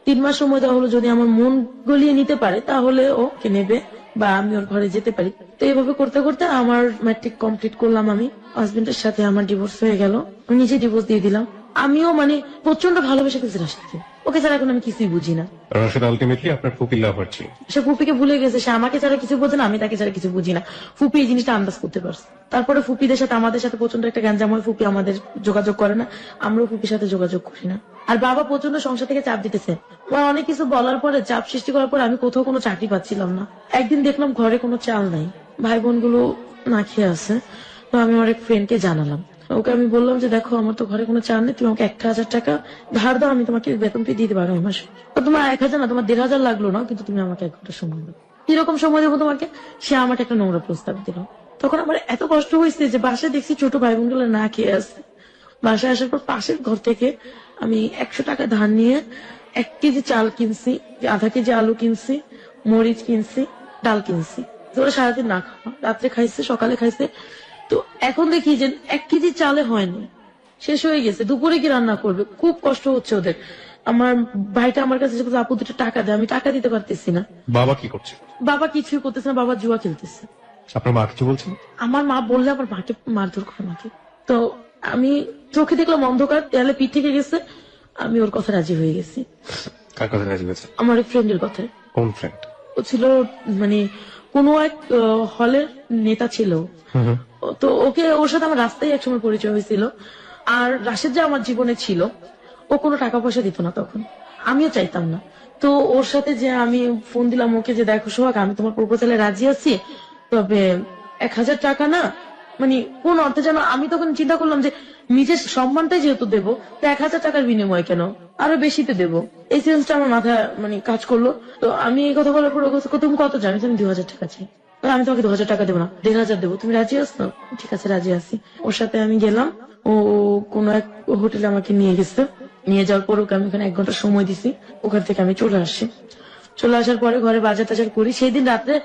B: 3 মাস সময় দেওয়া হলো, যদি আমার মন গলিয়ে নিতে পারে তাহলে ওকে নেবে বা আমি ওর ঘরে যেতে পারি। তো এইভাবে করতে করতে আমার ম্যাট্রিক কমপ্লিট করলাম। আমি হাজবেন্ডের সাথে আমার ডিভোর্স হয়ে গেল, আমি নিজে ডিভোর্স দিয়ে দিলাম। আমিও মানে প্রচন্ড ভালোবেসে ফেলছি রাশেদকে, ও ওকে ছাড়া এখন আমি কিছুই বুঝি না।
A: রাশেদ আলটিমেটলি আপনার ফুপি লাভার ছিল।
B: সে ফুপিকে ভুলে গেছে, সে আমাকে ছাড়া কিছু বোঝে না, আমি তাকে ছাড়া কিছু বুঝি না। ফুপি এই জিনিসটা আন্দাজ করতে পারছে। তারপরে ফুপিদের সাথে আমাদের সাথে প্রচন্ড একটা গ্যাঞ্জাম হয়, ফুপি আমাদের যোগাযোগ করে না, আমরাও ফুপির সাথে যোগাযোগ করি না। আর বাবা প্রচন্ড সংসার থেকে চাপ দিতেছে, আমার অনেক কিছু বলার পরে, চাপ সৃষ্টি করার পরে আমি কোথাও কোনো চাকরি পাচ্ছিলাম না। একদিন দেখলাম ঘরে কোনো চাল নাই, ভাই বোন গুলো না খেয়ে আছে। তো আমি আমার এক ফ্রেন্ডকে জানালাম, ওকে আমি বললাম যে দেখো আমার তো ঘরে কোনো চাল নেই, তুমি আমাকে 1,000 টাকা ধার দাও, আমি তোমাকে বেতন দিয়ে দিতে পারো এই মাসে। তো তোমার 1,000 না, তোমার 1,500 লাগলো না, কিন্তু তুমি আমাকে 1 ঘন্টা সময় দাও। কিরকম সময় দেবো তোমাকে? সে আমাকে একটা নোংরা প্রস্তাব দিল। তখন আমার এত কষ্ট হয়েছে যে বাসায় দেখছি ছোট ভাই বোন গুলো না খেয়ে আছে। বাসায় আসার পর পাশের ঘর থেকে আমি 100 টাকা ধার নিয়ে 1 কেজি চাল কিনছি, 1/2 কেজি আলু কিনছি, মরিচ কিনছি, ডাল কিনছি। ওরা সারাদিন না খাওয়া, রাত্রে খাইছে, সকালে খাইছে। তো এখন দেখি যে 1 কেজি চালে হয়নি, শেষ হয়ে গেছে। দুপুরে কি রান্না করবে? খুব কষ্ট হচ্ছে ওদের। আমার ভাইটা আমার কাছে এসে বলছে, আপু 2টা টাকা দেয়, আমি টাকা দিতে পারতেছি না।
A: বাবা কি করছে?
B: বাবা কিছুই করতেছে না, বাবা জুয়া খেলতেছে।
A: আপনার মা কিছু বলছেন?
B: আমার মা বললে আমার মাকে মারধর করে আমাকে। তো আমি চোখে দেখলাম অন্ধকার, দেয়ালে পিঠ থেকে গেছে, আমি ওর কথা রাজি হয়ে গেছি।
A: কার কথা রাজি হয়েছে?
B: আমার এক ফ্রেন্ডের কথা।
A: কোন ফ্রেন্ড?
B: ও ছিল মানে কোনো এক হলের নেতা ছিল। তো ওকে, ওর সাথে আমার রাস্তায় একসময় পরিচয় হয়েছিল। আর রাশেদ যে আমার জীবনে ছিল, ও কোনো টাকা পয়সা দিত না তখন, আমিও চাইতাম না। তো ওর সাথে যে আমি ফোন দিলাম ওকে যে দেখো সোহাগ, আমি তোমার প্রপোজালে রাজি আছি, তবে 1,000 টাকা না, মানে কোন অর্থে যেন। আমি তখন চিন্তা করলাম যে নিজের সম্মানটাই যেহেতু দেবো, তো 1,000 টাকার বিনিময় কেন, আরো বেশিতে দেবো। এই সেন্সটা আমার মাথায় মানে কাজ করলো। তো আমি এই কথা বলার পর তুমি কত জানি? আমি 2,000 টাকা চাই। আমি তোমাকে 2,000 টাকা দেবো না, 1,500 দেবো, তুমি রাজি আছো? ঠিক আছে, রাজি আছি। ওর সাথে আমি গেলাম, ও কোন এক হোটেলে আমাকে নিয়ে গেছে। নিয়ে যাওয়ার পর ওকে আমি ওখানে 1 ঘন্টা সময় দিছি। ওখান থেকে আমি চলে আসি। চলে আসার পরে ঘরে বাজার টাজার করি। সেই দিন রাত্রে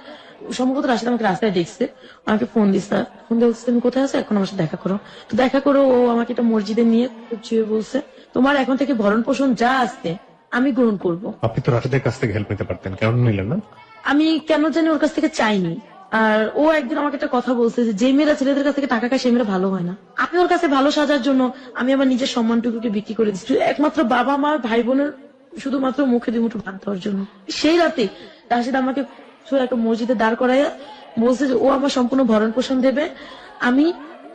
B: সম্ভবত রাশিদ আমাকে রাস্তায় দেখছে, আমাকে ফোন দিচ্ছে। ফোন দিয়ে বলছে তুমি কোথায় আছো, এখন আমার সাথে দেখা করো। তো দেখা করো, ও আমাকে একটা মসজিদে নিয়ে খুব চুয়ে বলছে, তোমার এখন থেকে ভরণ পোষণ যা আসছে আমি গ্রহণ করব।
A: আপনি তো রাশেদের কাছ থেকে হেল্প নিতে পারতেন, কেন নিলেন না?
B: আমি কেন জানি ওর কাছ থেকে চাইনি। আর ও একদিন আমাকে একটা কথা বলছে যে মেয়েরা ছেলেদের কাছ থেকে টাকা খায় সে মেয়েরা ভালো হয় না। আমি ওর কাছে ভালো সাজার জন্য আমি আমার নিজের সম্মানটুকুকে বিক্রি করে দিচ্ছি একমাত্র বাবা মা ভাই বোনের শুধুমাত্র মুখে দুমুঠো ভাত দেওয়ার জন্য। সেই রাতে রাশিদ আমাকে একটা মসজিদে দাঁড় করাইয়া বলছে যে ও আমার সম্পূর্ণ ভরণ পোষণ দেবে, আমি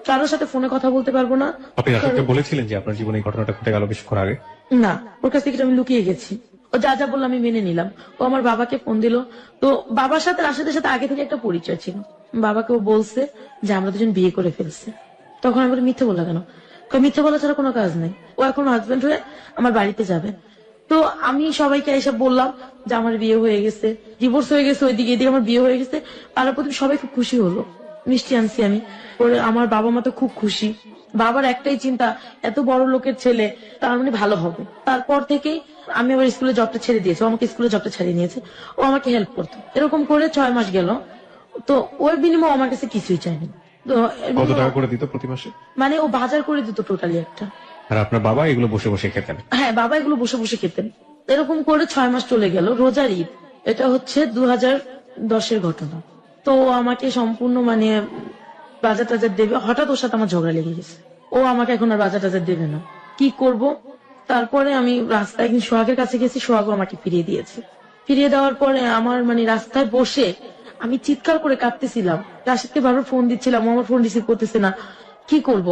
B: কারোর সাথে ফোনে কথা বলতে পারবো না।
A: আপনি রাশেদকে বলেছিলেন যে আপনার জীবনে এই ঘটনাটা ঘটে গেল কিছুক্ষণ আগে?
B: না, ওর কাছ থেকে আমি লুকিয়ে গেছি। ও যা যা বললো আমি মেনে নিলাম। ও আমার বাবাকে ফোন দিল। তো বাবার সাথে রাশেদের সাথে আগে থেকে একটা পরিচয় ছিল। বাবাকে ও বলছে যে আমরা দুজন বিয়ে করে ফেলছে। তখন আমি বলি মিথ্যে বললা কেন? মিথ্যে বলা ছাড়া কোনো কাজ নেই, ও এখন হাজবেন্ড হয়ে আমার বাড়িতে যাবে। তো আমি সবাইকে এসব বললাম যে আমার বিয়ে হয়ে গেছে, ডিভোর্স হয়ে গেছে, ওইদিকে এদিকে আমার বিয়ে হয়ে গেছে। পাড়ার প্রতি সবাই খুব খুশি হলো। মিষ্টি আনছি আমি, পরে আমার বাবা মা তো খুব খুশি। বাবার একটাই চিন্তা, এত বড় লোকের ছেলে, তার মানে ভালো হবে। তারপর থেকেই আমি আবার স্কুলে জবটা ছেড়ে দিয়েছি, ও আমাকে স্কুলে জবটা ছাড়িয়ে নিয়েছে। ও আমাকে হেল্প করতো। এরকম করে 6 মাস গেল। তো ওর বিনিময়ে আমার কাছে কিছুই চাইনি। তো
A: কত টাকা করে দিত প্রতি মাসে?
B: মানে ও বাজার করে দিত টোটালি একটা।
A: আর আপনার বাবা এগুলো বসে বসে খেতেন?
B: হ্যাঁ, বাবা এগুলো বসে বসে খেতেন। এরকম করে 6 মাস চলে গেল। রোজার ঈদ, এটা হচ্ছে 2010-এর ঘটনা। তো ও আমাকে সম্পূর্ণ মানে বাজার টাজার দেবে। হঠাৎ ওর সাথে আমার ঝগড়া লেগে গেছে, ও আমাকে এখন আর বাজার টাজার দেবে না। কি করব? তারপরে আমি রাস্তায় একদিন সোহাগের কাছে গেছি, সোহাগও আমাকে ফিরিয়ে দিয়েছে। ফিরিয়ে দেওয়ার পরে আমার মানে রাস্তায় বসে আমি চিৎকার করে কাঁদতেছিলাম। রাশিদকে বারবার ফোন দিচ্ছিলাম, ও আমার ফোন রিসিভ করতেছে না। কি করব?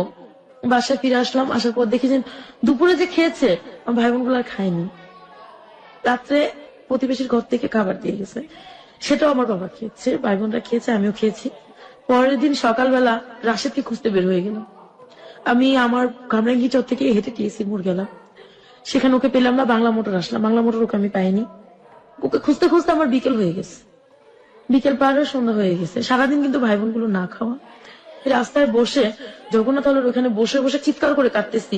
B: বাসায় ফিরে আসলাম। আসার পর দেখি যে দুপুরে যে খেয়েছে আমার ভাই বোন গুলো আর খায়নি। রাত্রে প্রতিবেশীর ঘর থেকে খাবার দিয়ে গেছে, সেটাও আমার বাবা খেয়েছে, ভাই বোনরা খেয়েছে, আমিও খেয়েছি। পরের দিন সকালবেলা রাশেদকে খুঁজতে বের হয়ে গেলাম। আমি আমার কামরাঙ্গি চর থেকে হেঁটে টিএসসি মোড় গেলাম। সেখানে ওকে পেলাম না, বাংলা মোটর আসলাম, বাংলা মোটর ওকে আমি পাইনি। ওকে খুঁজতে খুঁজতে আমার বিকেল হয়ে গেছে। বিকেল পার হয়ে সন্ধ্যা হয়ে গেছে। সারাদিন কিন্তু ভাই বোন গুলো না খাওয়া। রাস্তায় বসে জগন্নাথ হলের ওখানে বসে বসে চিৎকার করে কাঁদতেছি,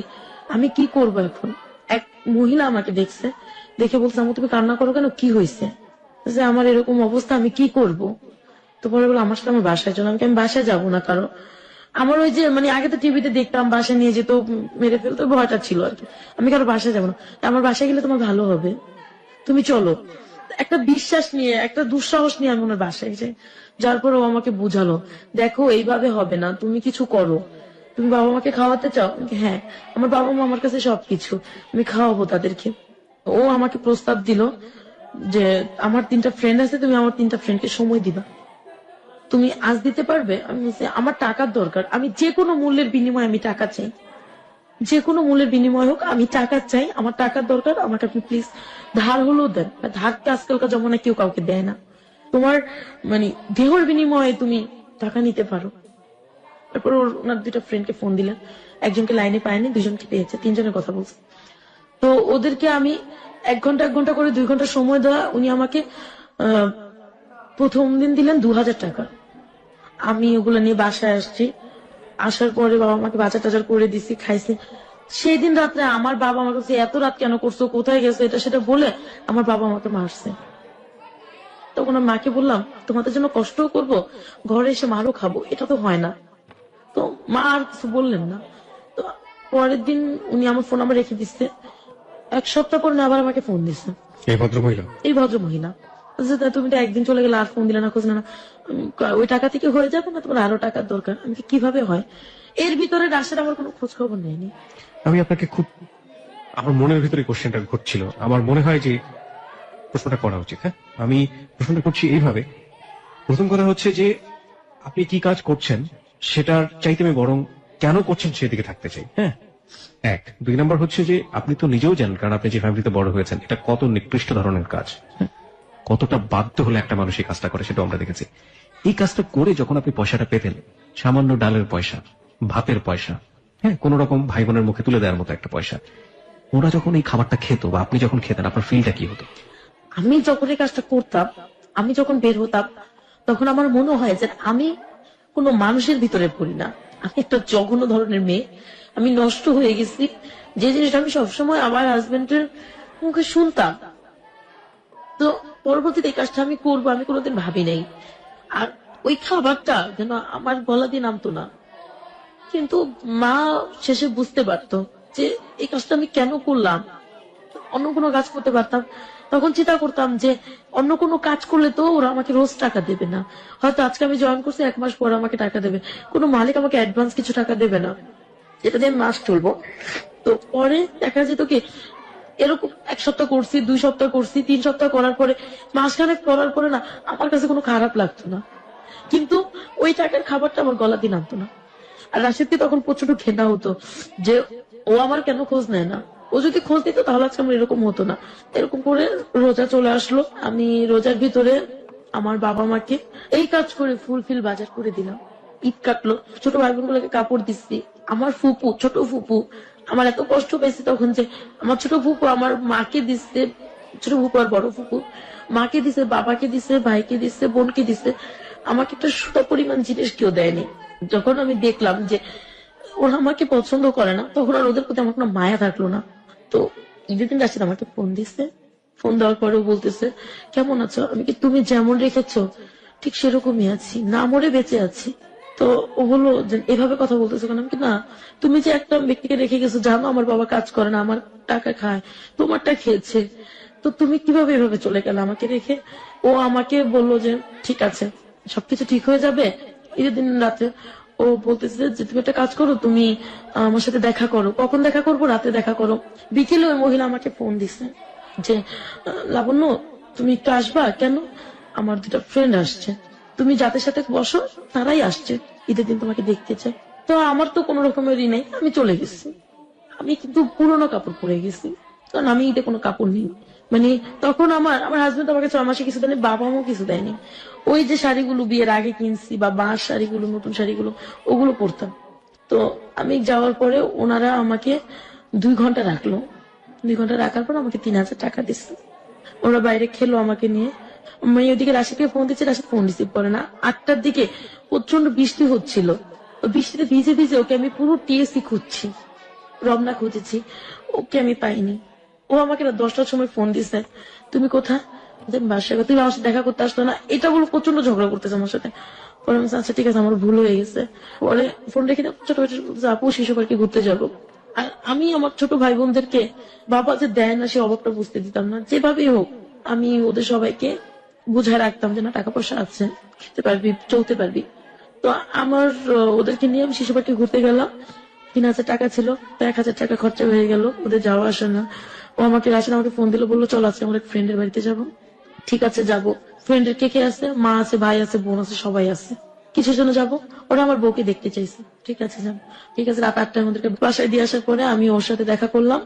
B: আমি কি করব এখন। এক মহিলা আমাকে দেখছে, দেখে বলছে আমু তুমি কান্না করো কেন, কি হয়েছে? যে আমার এরকম অবস্থা, আমি কি করব। তো পরে বলে আমার সাথে আমার বাসায় চলো। আমি বাসায় যাবো না, কারো আমার ওই যে মানে আগে তো টিভিতে দেখতাম বাসায় নিয়ে যেত, মেরে ফেলতো, ভয়টা ছিল আর কি। আমি কারো বাসায় যাবো না, আমার বাসায় গেলে তোমার ভালো হবে, তুমি চলো। একটা বিশ্বাস নিয়ে, একটা দুঃসাহস নিয়ে আমি ওনার বাসায় যাই। যার পর ও আমাকে বুঝালো, দেখো এইভাবে হবে না, তুমি কিছু করো। তুমি বাবা মাকে খাওয়াতে চাও? হ্যাঁ, আমার বাবা মা আমার কাছে সবকিছু, আমি খাওয়াবো তাদেরকে। ও আমাকে প্রস্তাব দিল যে আমার 3টা ফ্রেন্ড আছে, তুমি আমার 3টা ফ্রেন্ডকে সময় দিবা, তুমি আজ দিতে পারবে? আমি বলছি আমার টাকার দরকার, আমি যে কোনো মূল্যের বিনিময়ে আমি টাকা চাই, যে কোনো মূল্যের বিনিময় হোক আমি টাকা চাই, আমার টাকার দরকার, আমাকে আপনি প্লিজ ধার হলেও দেন। ধারকে আজকালকার জমানায় কেউ কাউকে দেয় না, তোমার মানে দেহর বিনিময়ে তুমি টাকা নিতে পারো। তারপর ওনার 2টা ফ্রেন্ডকে ফোন দিলেন, একজনকে লাইনে পায়নি, 2জনকে পেয়েছে, 3জনের কথা বলছে। তো ওদেরকে আমি 1 ঘন্টা করে 2 ঘন্টা সময় দেওয়া, উনি আমাকে আহ, প্রথম দিন দিলেন 2000 টাকা। আমি ওগুলো নিয়ে বাসায় আসছি, আসার পরে বাবা আমাকে বাজার টাজার করে দিছি, খাইছি। সেই দিন রাত্রে আমার বাবা আমার কাছে এত রাত কেন করছো, কোথায় গেছো, এটা সেটা বলে আমার বাবা আমাকে মারছে। তখন আমি মাকে বললাম তোমাদের জন্য কষ্টও করব, ঘরে এসে মারও খাবো, এটা তো হয় না। তো মা আর কিছু বললেন না। তো পরের দিন উনি আমার ফোন নাম্বার রেখে দিচ্ছে, 1 সপ্তাহ পর আবার আমাকে ফোন দিচ্ছে
A: এই ভদ্রমহিলা।
B: এই ভদ্র মহিলা, যে তা তুমি তো একদিন চলে গেলে আর ফোন দিলে না, খোঁজ না। ওই টাকা থেকে হয়ে যাবে না, তোমার আরো টাকার দরকার। আমি কি, কিভাবে হয়? এর ভিতরে রাশের আমার কোনো খোঁজ খবর নেয়নি।
A: আমি আপনাকে খুব, আমার মনের ভিতরে কোশ্চেনটা ঘুরছিল, আমার মনে হয় যে প্রশ্নটা করা উচিত। হ্যাঁ, আমি প্রশ্নটা করছি এইভাবে। প্রথম কথা হচ্ছে যে আপনি কি কাজ করছেন সেটার চাইতে আমি বরং কেন করছেন সেদিকে থাকতে চাই। হ্যাঁ, 1। 2 নম্বর হচ্ছে যে আপনি তো নিজেও জানেন, কারণ আপনি যে ফ্যামিলিতে বড় হয়েছেন, এটা কত নিকৃষ্ট ধরনের কাজ। হ্যাঁ, কতটা বাধ্য হলে একটা মানুষ এই কাজটা করে সেটা আমরা দেখেছি। এই কাজটা করে যখন আপনি পয়সাটা পেতেন, সামান্য ডালের পয়সা, ভাতের পয়সা, হ্যাঁ, কোন রকম ভাই বোনের মুখে তুলে দেওয়ার মতো একটা পয়সা, ওরা যখন এই খাবারটা খেত বা আপনি যখন খেতেন, আপনার ফিলটা কি হতো?
B: আমি যখন এই কাজটা করতাম, আমি যখন বের হতাম, তখন আমার মনে হয় যে আমি কোনো মানুষের ভিতরে পড়ি না, আমি একটা জঘন্য ধরনের মেয়ে, আমি নষ্ট হয়ে গেছি। যে জিনিসটা আমি সবসময় আমার হাজবেন্ডের মুখে শুনতাম, তো পরবর্তীতে এই কাজটা আমি করবো আমি কোনোদিন ভাবি নাই। আর ওই খাবারটা যেন আমার গলা দিয়ে নামতো না। কিন্তু মা শেষে বুঝতে পারতো যে এই কাজটা আমি কেন করলাম, অন্য কোনো কাজ করতে পারতাম। তখন চিন্তা করতাম যে অন্য কোনো কাজ করলে তো ওরা আমাকে রোজ টাকা দেবে না, হয়তো আজকে আমি জয়েন করছি 1 মাস পর আমাকে টাকা দেবে, কোনো মালিক আমাকে অ্যাডভান্স কিছু টাকা দেবে না, যেটা দিয়ে আমি মাস চলবো। তো পরে দেখা যেত কি, এরকম 1 সপ্তাহ করছি, 2 সপ্তাহ করছি, 3 সপ্তাহ করার পরে, মাসখানেক করার পরে না আমার কাছে কোনো খারাপ লাগতো না, কিন্তু ওই টাকার খাবারটা আমার গলা দিয়ে নামতো না। আর রাশিদকে তখন প্রচন্ড ঘেন্না হতো যে ও আমার কেন খোঁজ নেয় না, ও যদি খোঁজ দিত তাহলে আজকে আমার এরকম হতো না। এরকম করে রোজা চলে আসলো, আমি রোজার ভিতরে আমার বাবা মাকে এই কাজ করে ফুলফিল বাজার করে দিলাম। ঈদ কাটলো, ছোট ভাই বোন গুলোকে কাপড় দিচ্ছি। আমার ফুপু, ছোট ফুপু, আমার এত কষ্ট পেয়েছি তখন যে আমার ছোট ফুপু আমার মাকে দিচ্ছে, ছোট ফুপু আর বড় ফুপু মাকে দিছে, বাবাকে দিছে, ভাইকে দিছে, বোনকে দিছে, আমাকে একটা সুতা পরিমাণ জিনিস কেউ দেয়নি। যখন আমি দেখলাম যে ওরা আমাকে পছন্দ করে না, তখন আর ওদের প্রতি আমার কোনো মায়া থাকলো না। তো ঈদের দিন রাশিদ আমাকে ফোন দিছে, ফোন দেওয়ার পরেও বলতেছে কেমন আছো, আমি কি তুমি যেমন রেখেছো ঠিক সেরকমই আছি, না মরে বেঁচে আছি। তো ও হলো যে এভাবে কথা বলতেছে কেন, আমি কি না, তুমি যে একটা ব্যক্তিকে রেখে গেছো, জানো আমার বাবা কাজ করে না, আমার টাকা খায়, তোমারটা খেয়েছে, তো তুমি কিভাবে এভাবে চলে গেলে আমাকে রেখে? ও আমাকে বললো যে ঠিক আছে, সবকিছু ঠিক হয়ে যাবে। ঈদের দিন রাতে ও বলতেছে যে তুমি একটা কাজ করো, তুমি আমার সাথে দেখা করো। কখন দেখা করবো? রাতে দেখা করো। বিকেলে ওই মহিলা আমাকে ফোন দিছে যে লাবণ্য তুমি একটু আসবা? কেন? আমার 2টা ফ্রেন্ড আসছে, তুমি যাদের সাথে বসো তারাই আসছে, ঈদের দিন তোমাকে দেখতে চাই। তো আমার তো কোনো রকমেরই নেই, আমি চলে গেছি। আমি কিন্তু পুরোনো কাপড় পরে গেছি, কারণ আমি ঈদে কোনো কাপড় নেই। মানে তখন আমার আমার হাজবেন্ড আমাকে 6 মাসে কিছু দেয়নি, বাবা মাও কিছু দেয়নি। ওই যে শাড়িগুলো বিয়ের আগে কিনছি বা বাঁশ শাড়িগুলো, নতুন শাড়িগুলো, ওগুলো পরতাম। তো আমি যাওয়ার পরে ওনারা আমাকে 2 ঘন্টা রাখলো। 2 ঘন্টা রাখার পর আমাকে 3000 টাকা দিচ্ছে। ওরা বাইরে খেলো আমাকে নিয়ে। আমি ওইদিকে রাশিদকে ফোন দিচ্ছি, রাশিদ ফোন রিসিভ করে না। 8টার দিকে প্রচন্ড বৃষ্টি হচ্ছিল, ওই বৃষ্টিতে ভিজে ভিজে ওকে আমি পুরো টিএসসি খুঁজছি, রমনা খুঁজেছি, ওকে আমি পাইনি। ও আমাকে না 10টার সময় ফোন দিছে, তুমি কোথায়? বাসায়। তুমি আমার সাথে দেখা করতে আসতো না, এটা বলে প্রচন্ড ঝগড়া করতেছে আমার সাথে। পরে আমি বলছি, আচ্ছা ঠিক আছে আমার ভুল হয়ে গেছে। পরে ফোন রেখে ছোট বলতেছে আপু শিশু পার্কে ঘুরতে যাবো। আর আমি আমার ছোট ভাই বোনদেরকে বাবা যে দেয় না সে অভাবটা বুঝতে দিতাম না, যেভাবেই হোক আমি ওদের সবাইকে বুঝায় রাখতাম যে না টাকা পয়সা আছে, খেতে পারবি, চলতে পারবি। তো আমার ওদেরকে নিয়ে আমি শিশু পার্কে ঘুরতে গেলাম। 3,000 টাকা ছিল, তো 1,000 টাকা খরচা হয়ে গেল ওদের যাওয়া আসা না। ও আমাকে রাশিদ আমাকে ফোন দিল, বললো চল আজকে আমরা এক ফ্রেন্ডের বাড়িতে যাব। ঠিক আছে যাবো। ফ্রেন্ডের কে কে আছে? মা আছে, ভাই আছে, বোন আছে, সবাই আছে। কিছুর জন্য যাবো, ওরা আমার বউকে দেখতে চাইছে। ঠিক আছে যাবো। ঠিক আছে, রাত 8টায় আমাদেরকে বাসায় দিয়ে আসার পরে আমি ওর সাথে দেখা করলাম,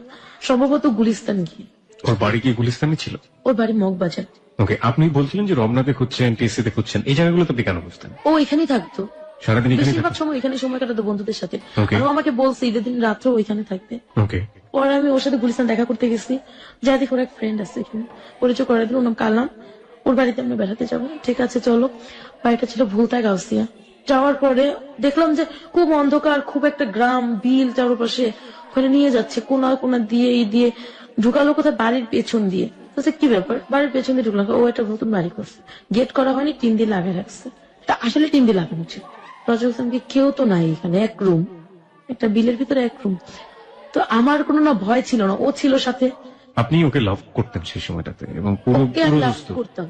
B: সম্ভবত গুলিস্তান গিয়ে।
A: ওর বাড়ি কি গুলিস্তানে ছিল?
B: ওর বাড়ি মগবাজার।
A: ওকে, আপনি বলছিলেন যে রমনাতে খুঁজছেন, টিএসসি তে খুঁজছেন, এই জায়গাগুলো তো আপনি কেন বুঝতেন?
B: ও এখানেই থাকতো,
A: সারাদিন এখানে
B: বেশিরভাগ সময় এখানে সময় কাটাতো বন্ধুদের সাথে।
A: Okay.
B: আর ও আমাকে বলছে ঈদের দিন রাত্রে ওইখানে থাকবে।
A: ওকে,
B: পরে আমি ওর সাথে গুলিস্তান দেখা করতে গেছি, যা দেখি ওর এক ফ্রেন্ড আছে এখানে, পরিচয় করে দিল, ওর নাম কালাম। ওর বাড়িতে আমরা বেড়াতে যাবো। ঠিক আছে চলো। বাড়িটা ছিল ভুলতা গাউসিয়া। যাওয়ার পরে দেখলাম যে খুব অন্ধকার, খুব একটা গ্রাম, বিল চারপাশে, ওখানে নিয়ে যাচ্ছে কোনা কোনা দিয়ে এই দিয়ে ঢুকালো কোথায় বাড়ির পেছন দিয়ে। বলছে, কি ব্যাপার? বাড়ির পেছন দিয়ে ঢুকলাম। ও একটা নতুন বাড়ি করছে, গেট করা হয়নি, টিন দিয়ে লাগিয়ে রাখছে। তা আসলে টিন দিয়ে লাগানো ছিল। রাজা হোসেনকে কেউ তো নাই এখানে, এক রুম, একটা বিলের ভিতরে এক রুম। তো আমার কোনো না ভয় ছিল না, ও ছিল সাথে।
A: আপনি ওকে লাভ করতেন সেই সময়টাতে এবং পুরো
B: ওকে আমি
A: পুরো
B: লাভ
A: বুঝতো।
B: করতাম,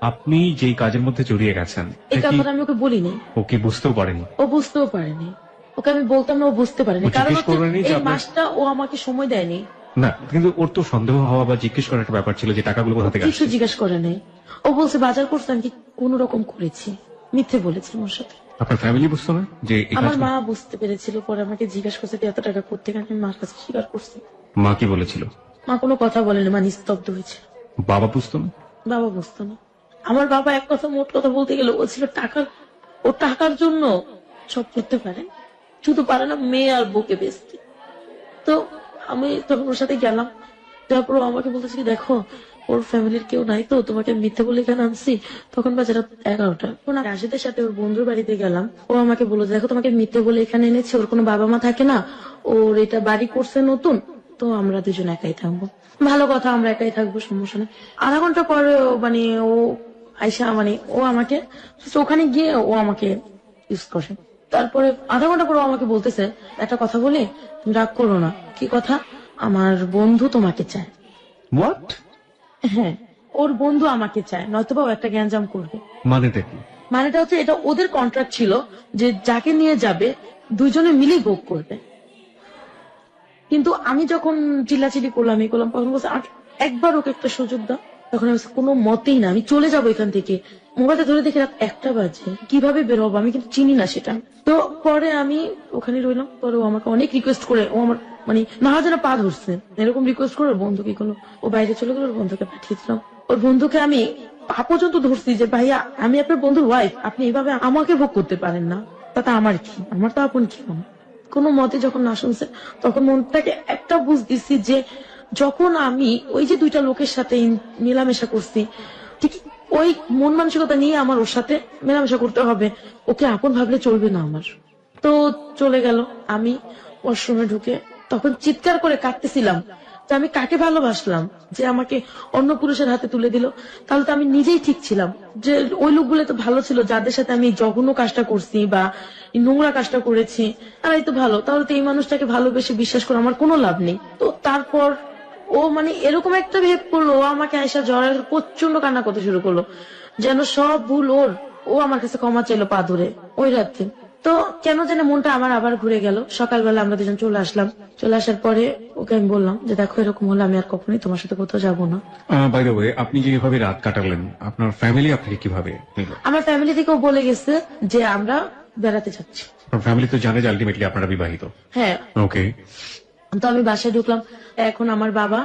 A: আপনি যেই কাজের মধ্যে জড়িয়ে গেছেন
B: এই
A: এটা কি
B: কথাটা আমি ওকে বলিনি।
A: ওকে বুঝতেও পারেনি?
B: ও বুঝতেও পারেনি, ওকে আমি বলতাম না, ও বুঝতে পারেনি।
A: ও
B: কারণ
A: জিজ্ঞেস করেনি যে
B: এই
A: আপনার-
B: মাসটা ও আমাকে সময় দেয়নি,
A: না, কিন্তু ওর তো সন্দেহ হওয়া বা জিজ্ঞেস করার একটা ব্যাপার ছিল যে টাকাগুলো কোথা থেকে
B: কিছু
A: আসছে।
B: জিজ্ঞাসা করে নাই। ও বলছে বাজার করছে, আমি কি কোন রকম করেছি, মিথ্যে বলেছি আমার সাথে।
A: আপনার ফ্যামিলি বুঝতো না যে এই
B: আমার
A: কাজটা?
B: মা বুঝতে পেরেছিল, পরে আমাকে জিজ্ঞাসা করছে তুই এত টাকা করতে, আমি মার কাছে স্বীকার করছি।
A: মা কি বলেছিল?
B: মা কোনো কথা বলেনি, মা নিস্তব্ধ হয়েছে।
A: বাবা বুঝতো না?
B: বাবা বুঝতো না। আমার বাবা এক কথা মোট কথা বলতে গেলে ও ছিল টাকার, ও টাকার জন্য সব করতে পারে, শুধু পারে না মেয়ে আর বউকে বেচতে। তো আমি তখন ওর সাথে গেলাম, তারপর ও আমাকে বলতেছে কি দেখো ওর ফ্যামিলির কেউ নাই, তো তোমাকে মিথ্যে বলে এখানে আনছি। তখন বাজে রাত 11টা। রাশিদের সাথে ওর বন্ধুর বাড়িতে গেলাম, ও আমাকে বললো দেখো তোমাকে মিথ্যে বলে এখানে এনেছি, ওর কোনো বাবা মা থাকে না, ওর এটা বাড়ি করছে নতুন, তো আমরা দুজন একাই থাকবো। ভালো কথা, আমরা একাই থাকবো, সমস্যা নেই। আধা ঘন্টা পরে মানে ও আয়সা, মানে ও আমাকে ওখানে গিয়ে ও আমাকে ইউজ করে। তারপরে আধা ঘন্টা পরে ও আমাকে বলতেছে একটা কথা বলি, তুমি রাগ করো না। কি কথা? আমার বন্ধু তোমাকে চায়।
A: হোয়াট?
B: হ্যাঁ, ওর বন্ধু আমাকে চায়, নয়তোবা ও একটা গ্যাঞ্জাম করবে।
A: মানেটা কি?
B: মানেটা হচ্ছে এটা ওদের কন্ট্রাক্ট ছিল যে যাকে নিয়ে যাবে দুইজনে মিলেই ভোগ করবে। কিন্তু আমি যখন চিল্লাচিল্লি করলাম, এই করলাম, তখন বলছে একবার ওকে একটা সুযোগ দাও। তখন আমি বলছি, কোনো মতেই না, আমি চলে যাবো এখান থেকে। মোবাইলটা ধরে দেখি রাত 1টা বাজে, কিভাবে বের হবো, আমি কিন্তু চিনি না সেটা। তো পরে আমি ওখানে রইলাম। পরে ও আমাকে অনেক রিকোয়েস্ট করে, ও আমার মানে না যেন পা ধরছে এরকম রিকোয়েস্ট করে, ওর বন্ধু কি করলো, ও বাইরে চলে গেলো, ওর বন্ধুকে পাঠিয়ে দিলাম। ওর বন্ধুকে আমি পা পর্যন্ত ধরছি যে ভাইয়া আমি আপনার বন্ধুর ওয়াইফ, আপনি এইভাবে আমাকে ভোগ করতে পারেন না। তাতে আমার কি, আমার তো আপন কি মনে। কোনো মতে যখন না শুনছে, তখন মনটাকে একটা বুঝ দিছি যে যখন আমি ওই যে দুইটা লোকের সাথে মেলামেশা করছি, ঠিক ওই মন মানসিকতা নিয়ে আমার ওর সাথে মেলামেশা করতে হবে, ওকে আপন ভাবলে চলবে না আমার। তো চলে গেল। আমি ওয়াশরুমে ঢুকে তখন চিৎকার করে কাঁদতেছিলাম যে আমি কাকে ভালোবাসলাম যে আমাকে অন্য পুরুষের হাতে তুলে দিল। তাহলে তো আমি নিজেই ঠিক ছিলাম, যে ওই লোকগুলো তো ভালো ছিল যাদের সাথে আমি জঘন্য কাজটা করছি বা এই নোংরা কাজটা করেছি, তারাই তো ভালো। তাহলে তো এই মানুষটাকে ভালোবেসে বিশ্বাস করে আমার কোনো লাভ নেই। তো তারপর ও মানে এরকম একটা ভেদ করলো, ও আমাকে আয়সা জড়ায় প্রচন্ড কান্না করতে শুরু করলো, যেন সব ভুল ওর। ও আমার কাছে ক্ষমা চাইলো পা ধরে ওই রাতে। তো কেন জানে মনটা আমার আবার ঘুরে গেল। সকালবেলা আমরা দুজন চলে আসলাম। চলে আসার পরে ওকে আমি বললাম যে দেখো এরকম হলে আমি আর কখনোই তোমার সাথে কোথাও যাবো না।
A: বাই দ্য ওয়ে, আপনি যেভাবে রাত কাটালেন, আপনার ফ্যামিলি আপনাকে কিভাবে নিল?
B: আমার ফ্যামিলি থেকেও বলে গেছে যে আমরা বেড়াতে যাচ্ছি।
A: আপনার ফ্যামিলি তো জানে যে আলটিমেটলি আপনারা বিবাহিত।
B: হ্যাঁ।
A: ওকে,
B: তো আমি বাসায় ঢুকলাম। এখন আমার বাবা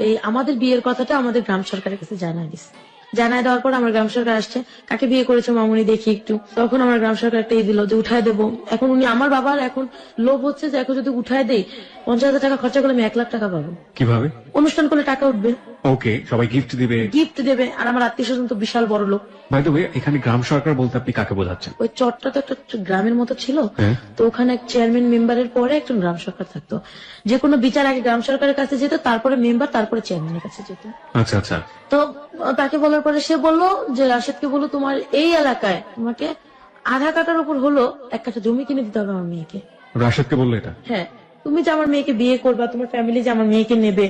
B: এই আমাদের বিয়ের কথাটা আমাদের গ্রাম সরকারের কাছে জানাই দিচ্ছে। জানাই দেওয়ার পর আমার গ্রাম সরকার আসছে, কাকে বিয়ে করেছে মামুনি দেখি একটু। তখন আমার গ্রাম সরকার একটা দিল যে উঠায় দেবো। এখন উনি আমার বাবার এখন লোভ হচ্ছে যে এখন যদি উঠায় দেই 50,000 টাকা খরচা করলে আমি 1 লাখ টাকা পাবো।
A: কিভাবে?
B: অনুষ্ঠান করলে টাকা উঠবে,
A: ওকে, সবাই গিফট দিবে।
B: গিফট দেবে, আর আমার আত্মীয় স্বজন তো বিশাল বড় লোক।
A: বাই দ্য ওয়ে, এখানে গ্রাম সরকার বলতে আপনি কাকে বোঝাচ্ছেন?
B: ওই চটটা তো একটা গ্রামের মতো ছিল,
A: হ্যাঁ।
B: তো ওখানে এক চেয়ারম্যান মেম্বারের পরে একজন গ্রাম সরকার থাকতো। যে কোনো বিচার আগে গ্রাম সরকারের কাছে যেত, তারপরে মেম্বার, তারপরে চেয়ারম্যানের কাছে যেত।
A: আচ্ছা আচ্ছা।
B: তো তাকে বলার পরে সে বললো যে রাশেদকে বলো তোমার এই এলাকায় তোমাকে আধা কাটার উপর হলো 1 কাঠা জমি কিনে দিতে হবে আমার মেয়েকে।
A: রাশেদকে বললো এটা?
B: হ্যাঁ, তুমি যে আমার মেয়েকে বিয়ে করবা, তোমার ফ্যামিলি যে আমার মেয়েকে নেবে,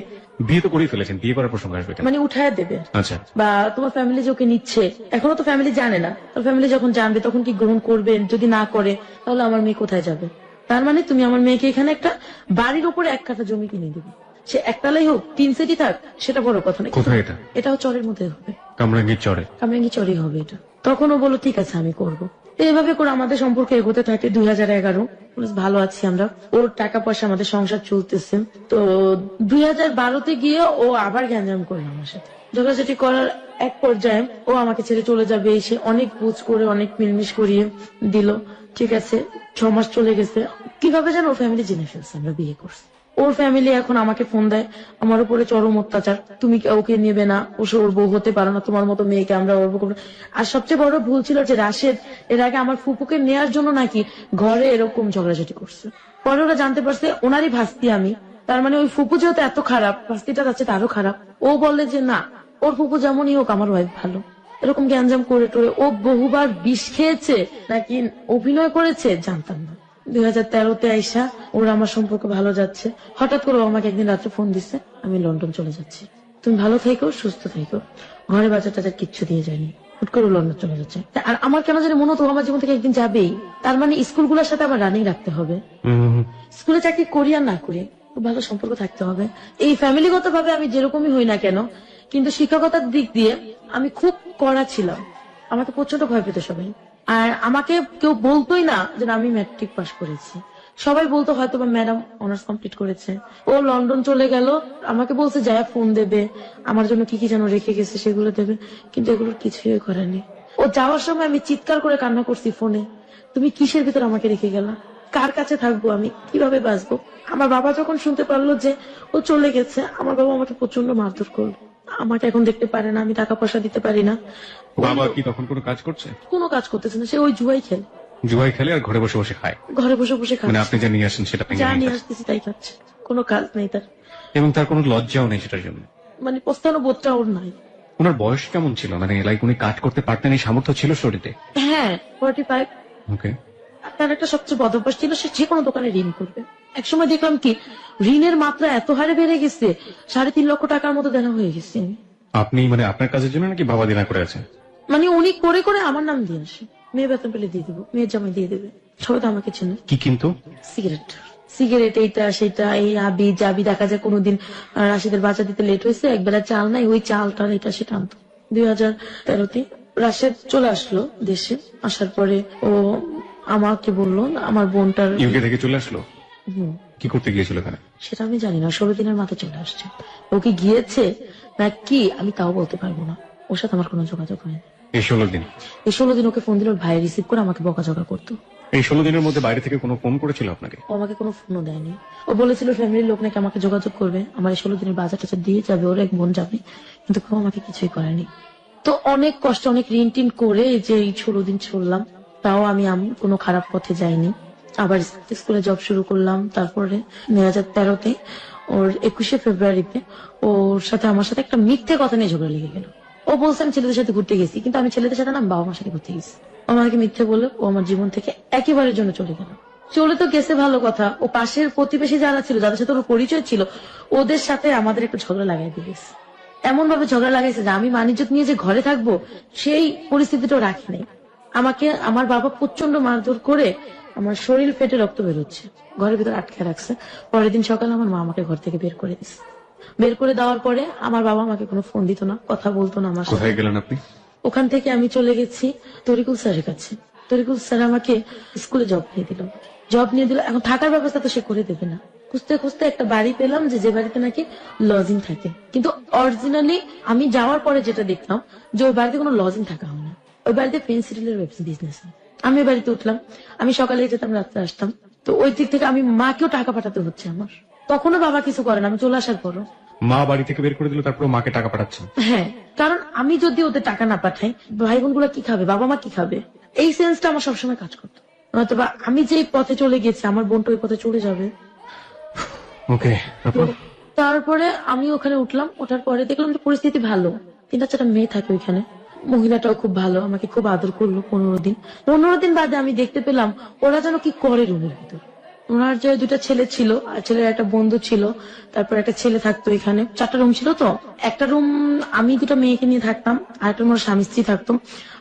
A: বিয়ে তো করেই ফেলেছেন, বিয়ে করার প্রসঙ্গ আসবে কেন?
B: মানে উঠায় দেবে।
A: আচ্ছা,
B: বা তোমার ফ্যামিলি যে ওকে নিচ্ছে, এখনো তো ফ্যামিলি জানে না, তোর ফ্যামিলি যখন জানবে তখন কি গ্রহণ করবে, যদি না করে তাহলে আমার মেয়ে কোথায় যাবে? তার মানে তুমি আমার মেয়েকে এখানে একটা বাড়ির উপরে 1 কাঠা জমি কিনে দিবে, সে একতলাই হোক 3 সেটই থাক, সেটা বড় কথা না।
A: কোথায় এটা?
B: এটাও চরের মধ্যে হবে,
A: কামরাঙ্গীর চরে।
B: কামরাঙ্গি চরই হবে এটা। তখন ও বললো ঠিক আছে আমি করবো। তো এভাবে করে আমাদের সম্পর্ক এগোতে থাকে। 2011 বেশ ভালো আছি আমরা, ওর টাকা পয়সা আমাদের সংসার চলতেছে। তো 2012-তে গিয়ে ও আবার গ্যাঞ্জাম করলো আমার সাথে, ঝগড়াঝাটি করার এক পর্যায়ে ও আমাকে ছেড়ে চলে যাবে, এসে অনেক বুঝ করে অনেক মিলমিশ করিয়ে দিল। ঠিক আছে, 6 মাস চলে গেছে। কিভাবে যেন ওর ফ্যামিলি জেনে ফেলছে আমরা বিয়ে করছি। ওর ফ্যামিলি এখন আমাকে ফোন দেয়, আমার উপরে চরম অত্যাচার, তুমি ওকে নেবে না, ও ওর বউ হতে পারো না, তোমার মতো মেয়েকে আমরা ওর বউ করবো। আর সবচেয়ে বড় ভুল ছিল যে রাশেদ এর আগে আমার ফুপুকে নেয়ার জন্য নাকি ঘরে এরকম ঝগড়াঝাটি করছে। পরে ওরা জানতে পারছে ওনারই ভাস্তি আমি, তার মানে ওই ফুপু যেহেতু এত খারাপ, ভাস্তিটা যাচ্ছে তারও খারাপ। ও বললে যে না, ওর ফুপু যেমনই হোক আমার ওয়াইফ ভালো। এরকম গ্যাঞ্জাম করে টোরে ও বহুবার বিষ খেয়েছে নাকি অভিনয় করেছে জানতাম না। 2013-তে আইসা ওরা আমার সম্পর্ক ভালো যাচ্ছে, হঠাৎ করে ও আমাকে একদিন রাত্রে ফোন দিছে, আমি লন্ডন চলে যাচ্ছি, তুমি ভালো থেকো সুস্থ থেকো। ঘরে বাজার টাজার কিচ্ছু দিয়ে যায়নি, হুট করে ও লন্ডন চলে যাচ্ছে। আর আমার কেন জানি মনে হতো ও আমার জীবন থেকে একদিন যাবেই। তার মানে স্কুলগুলোর সাথে আবার রানিং রাখতে হবে, স্কুলে চাকরি করি আর না করি খুব ভালো সম্পর্ক থাকতে হবে। এই ফ্যামিলিগত ভাবে আমি যেরকমই হই না কেন, কিন্তু শিক্ষকতার দিক দিয়ে আমি খুব কড়া ছিলাম, আমাকে প্রচন্ড ভয় পেত সবাই। আর আমাকে কেউ বলতোই না যে আমি ম্যাট্রিক পাস করেছি, সবাই বলতো হয়তো বা ম্যাডাম অনার্স কমপ্লিট করেছে। ও লন্ডন চলে গেল, আমাকে বলছে যায় ফোন দেবে, আমার জন্য কি কি যেন রেখে গেছে সেগুলো দেবে, কিন্তু এগুলোর কিছুই করেনি। ও যাওয়ার সময় আমি চিৎকার করে কান্না করছি ফোনে, তুমি কিসের ভিতর আমাকে রেখে গেলা, কার কাছে থাকবো আমি, কিভাবে বাঁচবো। আমার বাবা যখন শুনতে পারলো যে ও চলে গেছে, আমার বাবা আমাকে প্রচন্ড মারধর করলো, আমাকে এখন দেখতে পারে না, আমি টাকা পয়সা দিতে পারি না।
A: বাবা কি তখন কোনো কাজ করছে?
B: কোনো কাজ করতেছে না, সে ওই জুয়াই খেলে,
A: জুয়াই খেলে আর ঘরে বসে বসে খায়।
B: ঘরে বসে বসে
A: মানে
B: খাচ্ছে,
A: আপনি যা নিয়ে আসেন সেটা ভেঙে
B: যা
A: নিয়ে
B: নিয়ে
A: খাচ্ছে।
B: আসতেছি তাই খাচ্ছে, কোনো কাজ নেই তার।
A: এবং তার কোনো লজ্জাও নেই সেটার জন্য।
B: মানে পস্তানো বোধটা ওর নাই।
A: ওনার বয়স কেমন ছিল? মানে লাইক উনি কাজ করতে পারতেন, এই সামর্থ্য ছিল শরীরে?
B: হ্যাঁ 45।
A: ওকে।
B: তার একটা সবচেয়ে বদ অভ্যাস ছিল, সে যে কোনো দোকানে ঋণ করবে। একসময় দেখলাম কি ঋণের মাত্রা এত হারে বেড়ে গেছে, 3.5 লক্ষ টাকার মতো দেনা হয়ে গেছে।
A: আপনি মানে আপনার কাজের জন্য নাকি বাবা দিনা করে আছে?
B: মানে উনি করে করে আমার নাম দিয়ে আসে, মেয়ে বেতন পেলে দিয়ে দেবো, মেয়ের জামাই দিয়ে দেবে, সবাই তো আমাকে চেনে।
A: কি কিন্তু?
B: সিগারেট সিগারেট এইটা সেটা, এই আবি যাবি, দেখা যায় কোনোদিন রাশিদের বাচ্চা দিতে লেট হয়েছে, একবেলা চাল নাই, ওই চালটা এটা সেটা আনতো। 2013-তে রাশেদ চলে আসলো দেশে, আসার পরে ও আমাকে বললো আমার বোনটার।
A: ইউকে থেকে চলে আসলো?
B: হুম,
A: কি করতে গিয়েছিল এখানে?
B: সেটা আমি জানি না, 16 দিনের মাথায় চলে আসছে। ও কি গিয়েছে না কি আমি তাও বলতে পারবো না, ওর সাথে আমার কোনো যোগাযোগ হয়নি।
A: এই 16 দিন?
B: এই 16 দিন ওকে ফোন দিল, ওর ভাই রিসিভ করে আমাকে বকাঝকা করতো।
A: এই 16 দিনের মধ্যে বাইরে থেকে কোনো ফোন করেছিল আপনাকে?
B: ও আমাকে কোনো ফোনও দেয়নি। ও বলেছিল ফ্যামিলির লোক নাকি আমাকে যোগাযোগ করবে, আমার এই 16 দিনের বাজার টাজার দিয়ে যাবে, ওর এক বোন যাবে, কিন্তু কেউ আমাকে কিছুই করেনি। তো অনেক কষ্ট, অনেক ঋণ টিন করে এই যে এই 16 দিন চললাম, তাও আমি কোনো খারাপ পথে যাইনি। আবার স্কুলে জব শুরু করলাম। তারপরে 2013-তে ওর 21শে ফেব্রুয়ারিতে ওর সাথে আমার সাথে একটা মিথ্যে কথা নিয়ে ঝগড়া লেগে গেল। ও বলছে আমি ছেলেদের সাথে ঘুরতে গেছি, কিন্তু আমি ছেলেদের সাথে না, আমি বাবা মার সাথে ঘুরতে গেছি। ও আমাকে মিথ্যে বলে ও আমার জীবন থেকে একেবারের জন্য চলে গেল। চলে তো গেছে ভালো কথা, ও পাশের প্রতিবেশী যারা ছিল, যাদের সাথে ওর পরিচয় ছিল, ওদের সাথে আমাদের একটা ঝগড়া লাগাই দিয়েছে। এমন ভাবে ঝগড়া লাগাইছে যে আমি মানিজ্যত নিয়ে যে ঘরে থাকবো সেই পরিস্থিতিটাও রাখি নাই। আমাকে আমার বাবা প্রচন্ড মারধর করে আমার শরীর ফেটে রক্ত বেরোচ্ছে, ঘরের ভিতর আটকে রাখছে। পরের দিন সকালে আমার মা আমাকে ঘর থেকে বের করে দিচ্ছে। বের করে দেওয়ার পরে আমার বাবা আমাকে কোনো ফোন দিত না, কথা বলতো না আমার সাথে।
A: কোথায় গেলেন আপনি?
B: ওখান থেকে আমি চলে গেছি তরিকুল স্যারের কাছে। তরিকুল স্যার আমাকে স্কুলে জব নিয়ে দিল। এখন থাকার ব্যবস্থা তো সে করে দেবে না। খুঁজতে খুঁজতে একটা বাড়ি পেলাম, যে বাড়িতে নাকি লজিং থাকে, কিন্তু অরিজিনালি আমি যাওয়ার পরে যেটা দেখলাম যে ওই বাড়িতে কোনো লজিং থাকা হয় না, ওই বাড়িতে পেন্সিলের বিজনেস। আমি ওই বাড়িতে উঠলাম, আমি সকালে যেতাম রাত্রে আসতাম। তো ওই দিক থেকে আমি মাকেও টাকা পাঠাতে হচ্ছে আমার, তখনও বাবা কিছু করে না, আমি চলে আসার পরও।
A: মা বাড়ি থেকে বের করে দিল, তারপর মাকে টাকা পাঠাচ্ছেন?
B: হ্যাঁ, কারণ আমি যদি ওদের টাকা না পাঠাই, ভাই বোন গুলা কি খাবে, বাবা মা কি খাবে, এই সেন্সটা আমার সবসময় কাজ করতো। নয়তো বা আমি যে পথে চলে গেছি আমার বোনটা ওই পথে চলে যাবে।
A: ওকে,
B: তারপরে আমি ওখানে উঠলাম, ওঠার পরে দেখলাম যে পরিস্থিতি ভালো, 3-4টা মেয়ে থাকে ওইখানে, মহিলাটাও খুব ভালো, আমাকে খুব আদর করলো। 15 দিন বাদে আমি দেখতে পেলাম ওরা যেন কি করে রুমের ভিতর। ওনার যে 2টা ছেলে ছিল আর ছেলের একটা বন্ধু ছিল, তারপর একটা ছেলে থাকতো এখানে। 4টা রুম ছিল, তো একটা রুম আমি 2টা মেয়েকে নিয়ে থাকতাম, আরেকটা রুম স্বামী স্ত্রী থাকতাম,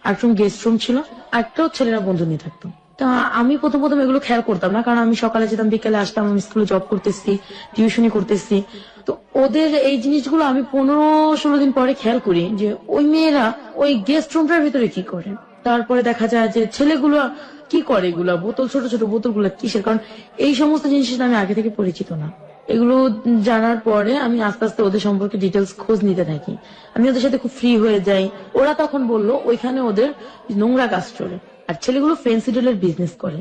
B: আরেকটা রুম গেস্ট রুম ছিল, আরেকটাও ছেলেরা বন্ধু নিয়ে থাকতাম। তা আমি প্রথম প্রথম এগুলো খেয়াল করতাম না, কারণ আমি সকালে যেতাম, বিকেলে আসতাম, আমি স্কুলে জব করতেছি, টিউশনি করতেছি। তো ওদের এই জিনিসগুলো আমি 15-16 দিন পরে খেয়াল করি যে ওই মেয়েরা ওই গেস্ট রুমটার ভিতরে কি করে। তারপরে দেখা যায় যে ছেলেগুলো কি করে, এগুলা বোতল, ছোট ছোট বোতলগুলো কিসের, কারণ এই সমস্ত জিনিসের সাথে আমি আগে থেকে পরিচিত না। এগুলো জানার পরে আমি আস্তে আস্তে ওদের সম্পর্কে ডিটেলস খোঁজ নিতে থাকি। আমি ওদের সাথে খুব ফ্রি হয়ে যাই। ওরা তখন বললো ওইখানে ওদের নোংরা কাজ চলে, আর ছেলেগুলো ফেন্সিডলের বিজনেস করে।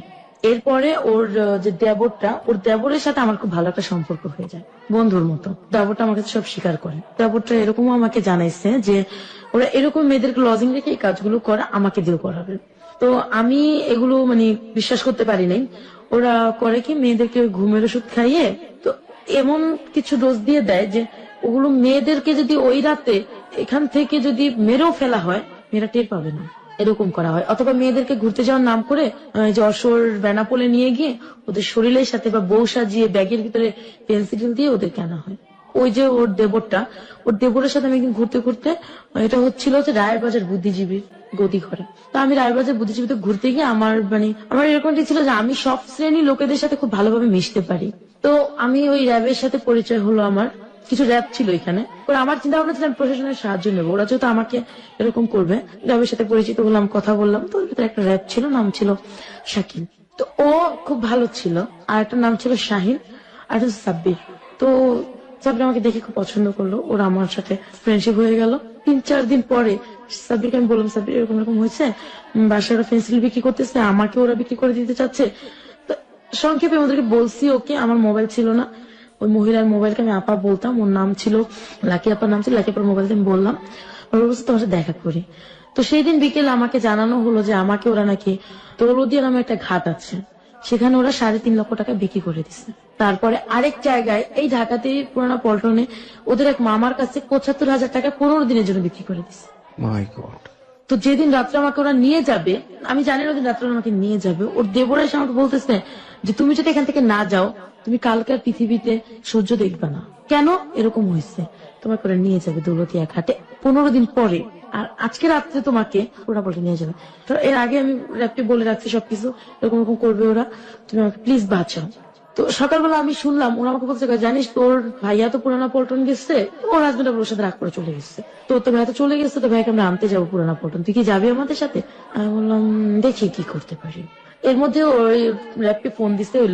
B: এরপরে ওর যে দেবরটা, ওর দেবরের সাথে আমার খুব ভালো একটা সম্পর্ক হয়ে যায়, বন্ধুর মতো। দেবরটা আমার কাছে সব স্বীকার করে। দেবরটা এরকমও আমাকে জানাইছে যে ওরা এরকম মেয়েদেরকে লজিং রেখে এই কাজগুলো করে, আমাকে দিয়েও করাবে। তো আমি এগুলো মানে বিশ্বাস করতে পারি নাই। ওরা করে কি, মেয়েদেরকে ঘুমের ওষুধ খাইয়ে তো এমন কিছু ডোজ দিয়ে দেয় যে ওগুলো মেয়েদেরকে যদি ওই রাতে এখান থেকে যদি মেরেও ফেলা হয়, মেয়েরা টের পাবে না, এরকম করা হয়। অথবা মেয়েদেরকে ঘুরতে যাওয়ার নাম করে যশোর বেনাপোলে নিয়ে গিয়ে ওদের শরীরের সাথে বা বউ সাজিয়ে ব্যাগের ভিতরে পেন্সিল দিয়ে ওদেরকে আনা হয়। ওই যে ওর দেবরটা, ওর দেবরের সাথে আমি একদিন ঘুরতে ঘুরতে, এটা হচ্ছিল যে রায়েরবাজার বুদ্ধিজীবীর গদি ঘরে। তো আমি রায়েরবাজার বুদ্ধিজীবীতে ঘুরতে গিয়ে আমার এরকমটি ছিল যে আমি সব শ্রেণীর লোকেদের সাথে খুব ভালোভাবে মিশতে পারি। তো আমি ওই র্যাবের সাথে পরিচয় হলো আমার। কিছু র্যাব ছিল এখানে, আমার চিন্তা ভাবনা ছিল আমি প্রশাসনের সাহায্য নেবো, ওরা যেহেতু আমাকে এরকম করবে। র্যাবের সাথে পরিচিত হলাম, কথা বললাম। তো ওর ভিতরে একটা র্যাব ছিল, নাম ছিল শাকিল। তো ও খুব ভালো ছিল। আর একটা নাম ছিল শাহিন, আর একটা সাব্বির। তো সাব্বির আমাকে দেখে খুব পছন্দ করলো, ওরা আমার সাথে ফ্রেন্ডশিপ হয়ে গেল। 3-4 দিন পরে সাব্বিরকে আমি বললাম, সাব্বির এরকম এরকম হয়েছে, বাসায় ওরা পেন্সিল বিক্রি করতেছে, আমাকে ওরা বিক্রি করে দিতে চাচ্ছে। তো সংক্ষেপে ওদেরকে বলছি। ওকে, আমার মোবাইল ছিল না, ওই মহিলার মোবাইলকে আমি আপা বলতাম, ওর নাম ছিল লাকি আপার, নাম ছিল লাকি আপার মোবাইলকে আমি বললাম, ওরা বলছে তোমার সাথে দেখা করি। তো সেই দিন বিকেলে আমাকে জানানো হলো যে আমাকে ওরা নাকি দৌলদিয়া নামে একটা ঘাট আছে, সেখানে ওরা 3.5 লক্ষ টাকা বিক্রি করে দিচ্ছে। তারপরে আরেক জায়গায় এই ঢাকাতে পুরানা পল্টনে ওদের এক মামার কাছে 75,000 টাকা 15 দিনের জন্য বিক্রি করে দিচ্ছে।
A: মাই গড।
B: তো যেদিন রাত্রে আমাকে ওরা নিয়ে যাবে, আমি জানি না ওদিন রাত্রে ওরা আমাকে নিয়ে যাবে, ওর দেবরা এসে আমাকে বলতেছে যে তুমি যদি এখান থেকে না যাও, তুমি কালকের পৃথিবীতে সহ্য দেখবে না। কেন এরকম হয়েছে, তোমাকে ওরা নিয়ে যাবে দৌলতিয়া ঘাটে 15 দিন পরে, আর আজকে রাত্রে তোমাকে ওরা বলে নিয়ে যাবে। তো এর আগে আমি র্যাপকে বলে রাখছি সবকিছু, এরকম এরকম করবে ওরা, তুমি আমাকে প্লিজ বাঁচাও। তো সকালবেলা আমি শুনলাম ওরা আমাকে বলছে, জানিস তোর ভাইয়া তো পুরানা পল্টন গেছে, ওর হাজবেন্ড ওর সাথে রাগ করে চলে গেছে। তো তোর ভাই তো চলে গেছে, তো ভাইকে আমরা আনতে যাবো পুরানা পল্টন, তুই কি যাবি আমাদের সাথে? আমি বললাম দেখি কি করতে পারি। এর মধ্যে ওই র্যাপকে ফোন দিছে ওই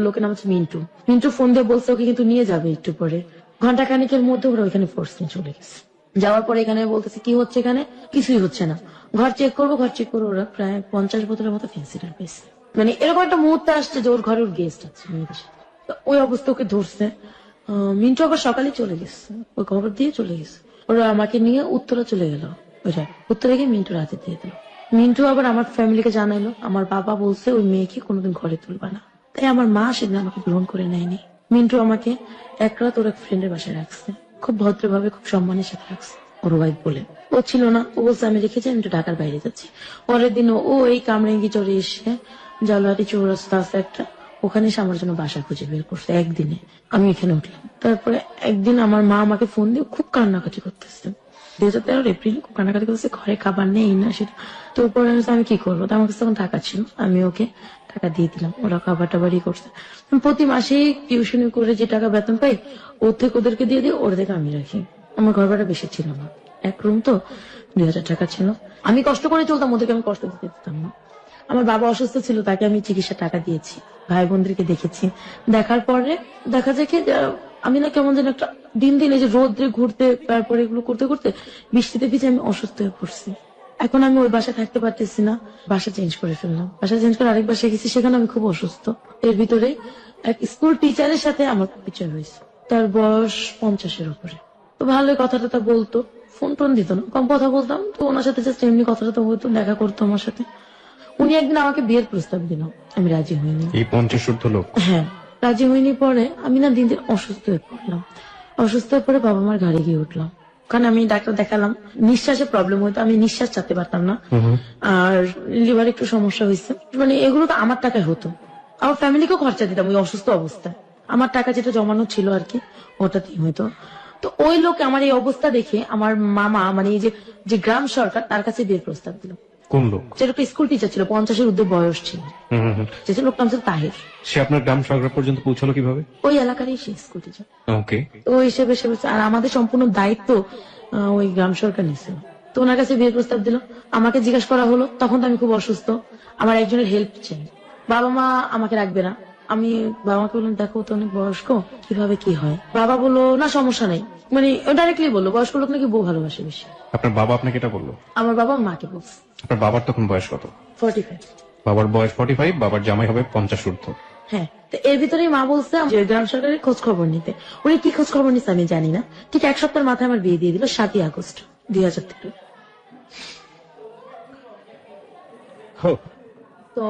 B: লোকের নাম হচ্ছে মিন্টু। মিন্টু ফোন দিয়ে বলছে ওকে কিন্তু নিয়ে যাবে একটু পরে। ঘন্টা খানিকের মধ্যে ওরা ওইখানে ফোর্স নিয়ে চলে গেছে। যাওয়ার পরে এখানে বলতেছে কি হচ্ছে, এখানে কিছুই হচ্ছে না, ঘর চেক করবো। ওরা প্রায় 50 বোতলের মতো ফেন্সিডল পেয়েছে। মানে এরকম একটা মুহূর্তে আসছে যে ওর ঘরে ওর গেস্ট আছে মেয়েদের সাথে। তো ওই অবস্থা ওকে ধরছে। মিন্টু আবার সকালে চলে গেছে, ওই খবর দিয়ে চলে গেছে। ওরা আমাকে নিয়ে উত্তরা চলে গেল, ওইটা উত্তরে গিয়ে মিন্টুর হাতে দিয়ে দিল। মিন্টু আবার আমার ফ্যামিলিকে জানাইলো, আমার বাবা বলছে ওই মেয়েকে কোনোদিন ঘরে তুলবা না। তাই আমার মা সেদিন আমাকে গ্রহণ করে নেয়নি। মিন্টু আমাকে এক রাত ওর এক ফ্রেন্ডের বাসায় রাখছে, খুব ভদ্রভাবে খুব সম্মানের সাথে রাখছে। ওর ওয়াইফ বলে ও ছিল না, ও বলছে আমি রেখেছি, আমি একটু ঢাকার বাইরে যাচ্ছি। পরের দিন ও এই কামরেঙ্গি চড়ে এসে জালুয়াটি চৌরাস্তা আছে একটা, ওখানে এসে আমার জন্য বাসা খুঁজে বের করছে একদিনে। আমি এখানে উঠলাম। তারপরে একদিন আমার মা আমাকে ফোন দিয়ে খুব কান্নাকাটি করতেছে, 2013 এপ্রিল খুব কান্নাকাটি করতেছে, ঘরে খাবার নেই না সেটা। তো পরে আমি কি করবো, আমার কাছে তখন টাকা ছিল, আমি ওকে টাকা দিয়ে দিলাম, ওরা খাবার টাবারই করছে। প্রতি মাসেই টিউশনি করে যে টাকা বেতন পাই ওর থেকে ওদেরকে দিয়ে দিই, ওর থেকে আমি রাখি। আমার ঘর ভাড়া বেশি ছিল না, এক রুম তো 2,000 টাকা ছিল। আমি কষ্ট করে চলতাম, ওদেরকে আমি কষ্ট দিতে দিতাম না। আমার বাবা অসুস্থ ছিল, তাকে আমি চিকিৎসা টাকা দিয়েছি, ভাই বোনদেরকে দেখেছি। দেখার পরে দেখা যায় কি আমি না কেমন যেন একটা দিন দিন এই যে রোদ্রে ঘুরতে, তারপরে এগুলো করতে করতে বৃষ্টিতে ভিজে আমি অসুস্থ হয়ে পড়ছি। এখন আমি ওই বাসায় থাকতে পারতেছি না, বাসা চেঞ্জ করে ফেললাম। বাসা চেঞ্জ করে আরেক বাসায় গেছি, সেখানে আমি খুব অসুস্থ। এর ভিতরে এক স্কুল টিচারের সাথে আমার পরিচয় হয়েছে, তার বয়স 50-এর উপরে। তো ভালোই কথাটা বলতো, ফোন টোন দিত না, কম কথা বলতাম। তো ওনার সাথে জাস্ট এমনি কথাটা বলতো, দেখা করতো আমার সাথে। উনি একদিন আমাকে বিয়ের প্রস্তাব দিল, আমি রাজি হইনি।
A: এই 50 লোক?
B: হ্যাঁ, রাজি হইনি। পরে আমি না দিন দিন অসুস্থ হয়ে পড়লাম। অসুস্থ হয়ে পরে বাবা মার গাড়ি গিয়ে উঠলাম। ওখানে আমি ডাক্তার দেখালাম, নিঃশ্বাসে প্রবলেম হইতো, আমি নিঃশ্বাস চাতে পারতাম না, আর লিভার একটু সমস্যা হয়েছে। মানে এগুলো তো আমার টাকায় হতো, আমার ফ্যামিলিকেও খরচা দিতাম ওই অসুস্থ অবস্থায়। আমার টাকা যেটা জমানো ছিল আর কি, ওটাতেই হইতো। তো ওই লোক আমার এই অবস্থা দেখে আমার মামা, মানে এই যে গ্রাম সরকার, তার কাছে বিয়ের প্রস্তাব দিল।
A: কোন লোক?
B: যে লোকটা স্কুল টিচার ছিল, 50-এর ঊর্ধ্বে বয়স ছিল, যে লোকটা নাম ছিল তাহের।
A: সে আপনার গ্রাম সরকার পর্যন্ত পৌঁছালো কিভাবে?
B: ওই এলাকারই সে স্কুল টিচার।
A: ওকে।
B: তো ওই হিসেবে সে বলছে, আর আমাদের সম্পূর্ণ দায়িত্ব ওই গ্রাম সরকার নিছিল। তো ওনার কাছে বিয়ের প্রস্তাব দিল, আমাকে জিজ্ঞাসা করা হলো, তখন তো আমি খুব অসুস্থ, আমার একজনের হেল্প চাই, বাবা মা আমাকে রাখবে না। আমি বাবা মাকে বললাম, দেখো তো অনেক বয়স্ক, কিভাবে কি হয়। বাবা বললো না সমস্যা নেই, মানে ডাইরেক্টলি বললো বয়স্ক লোক নাকি বউ ভালোবাসে বেশি।
A: আপনার বাবা আপনাকে এটা বললো?
B: আমার বাবা মাকে বলছে।
A: আপনার বাবার তখন বয়স কত?
B: 45।
A: বাবার বয়স 45, বাবার জামাই হবে 50 ঊর্ধ্ব।
B: হ্যাঁ, তো এর ভিতরেই মা বলছে যে গ্রাম সরকারের খোঁজ খবর নিতে। উনি কি খোঁজ খবর নিচ্ছে আমি জানি না। ঠিক এক সপ্তাহের মাথায় আমার বিয়ে দিয়ে দিল, 7ই আগস্ট 2003। তো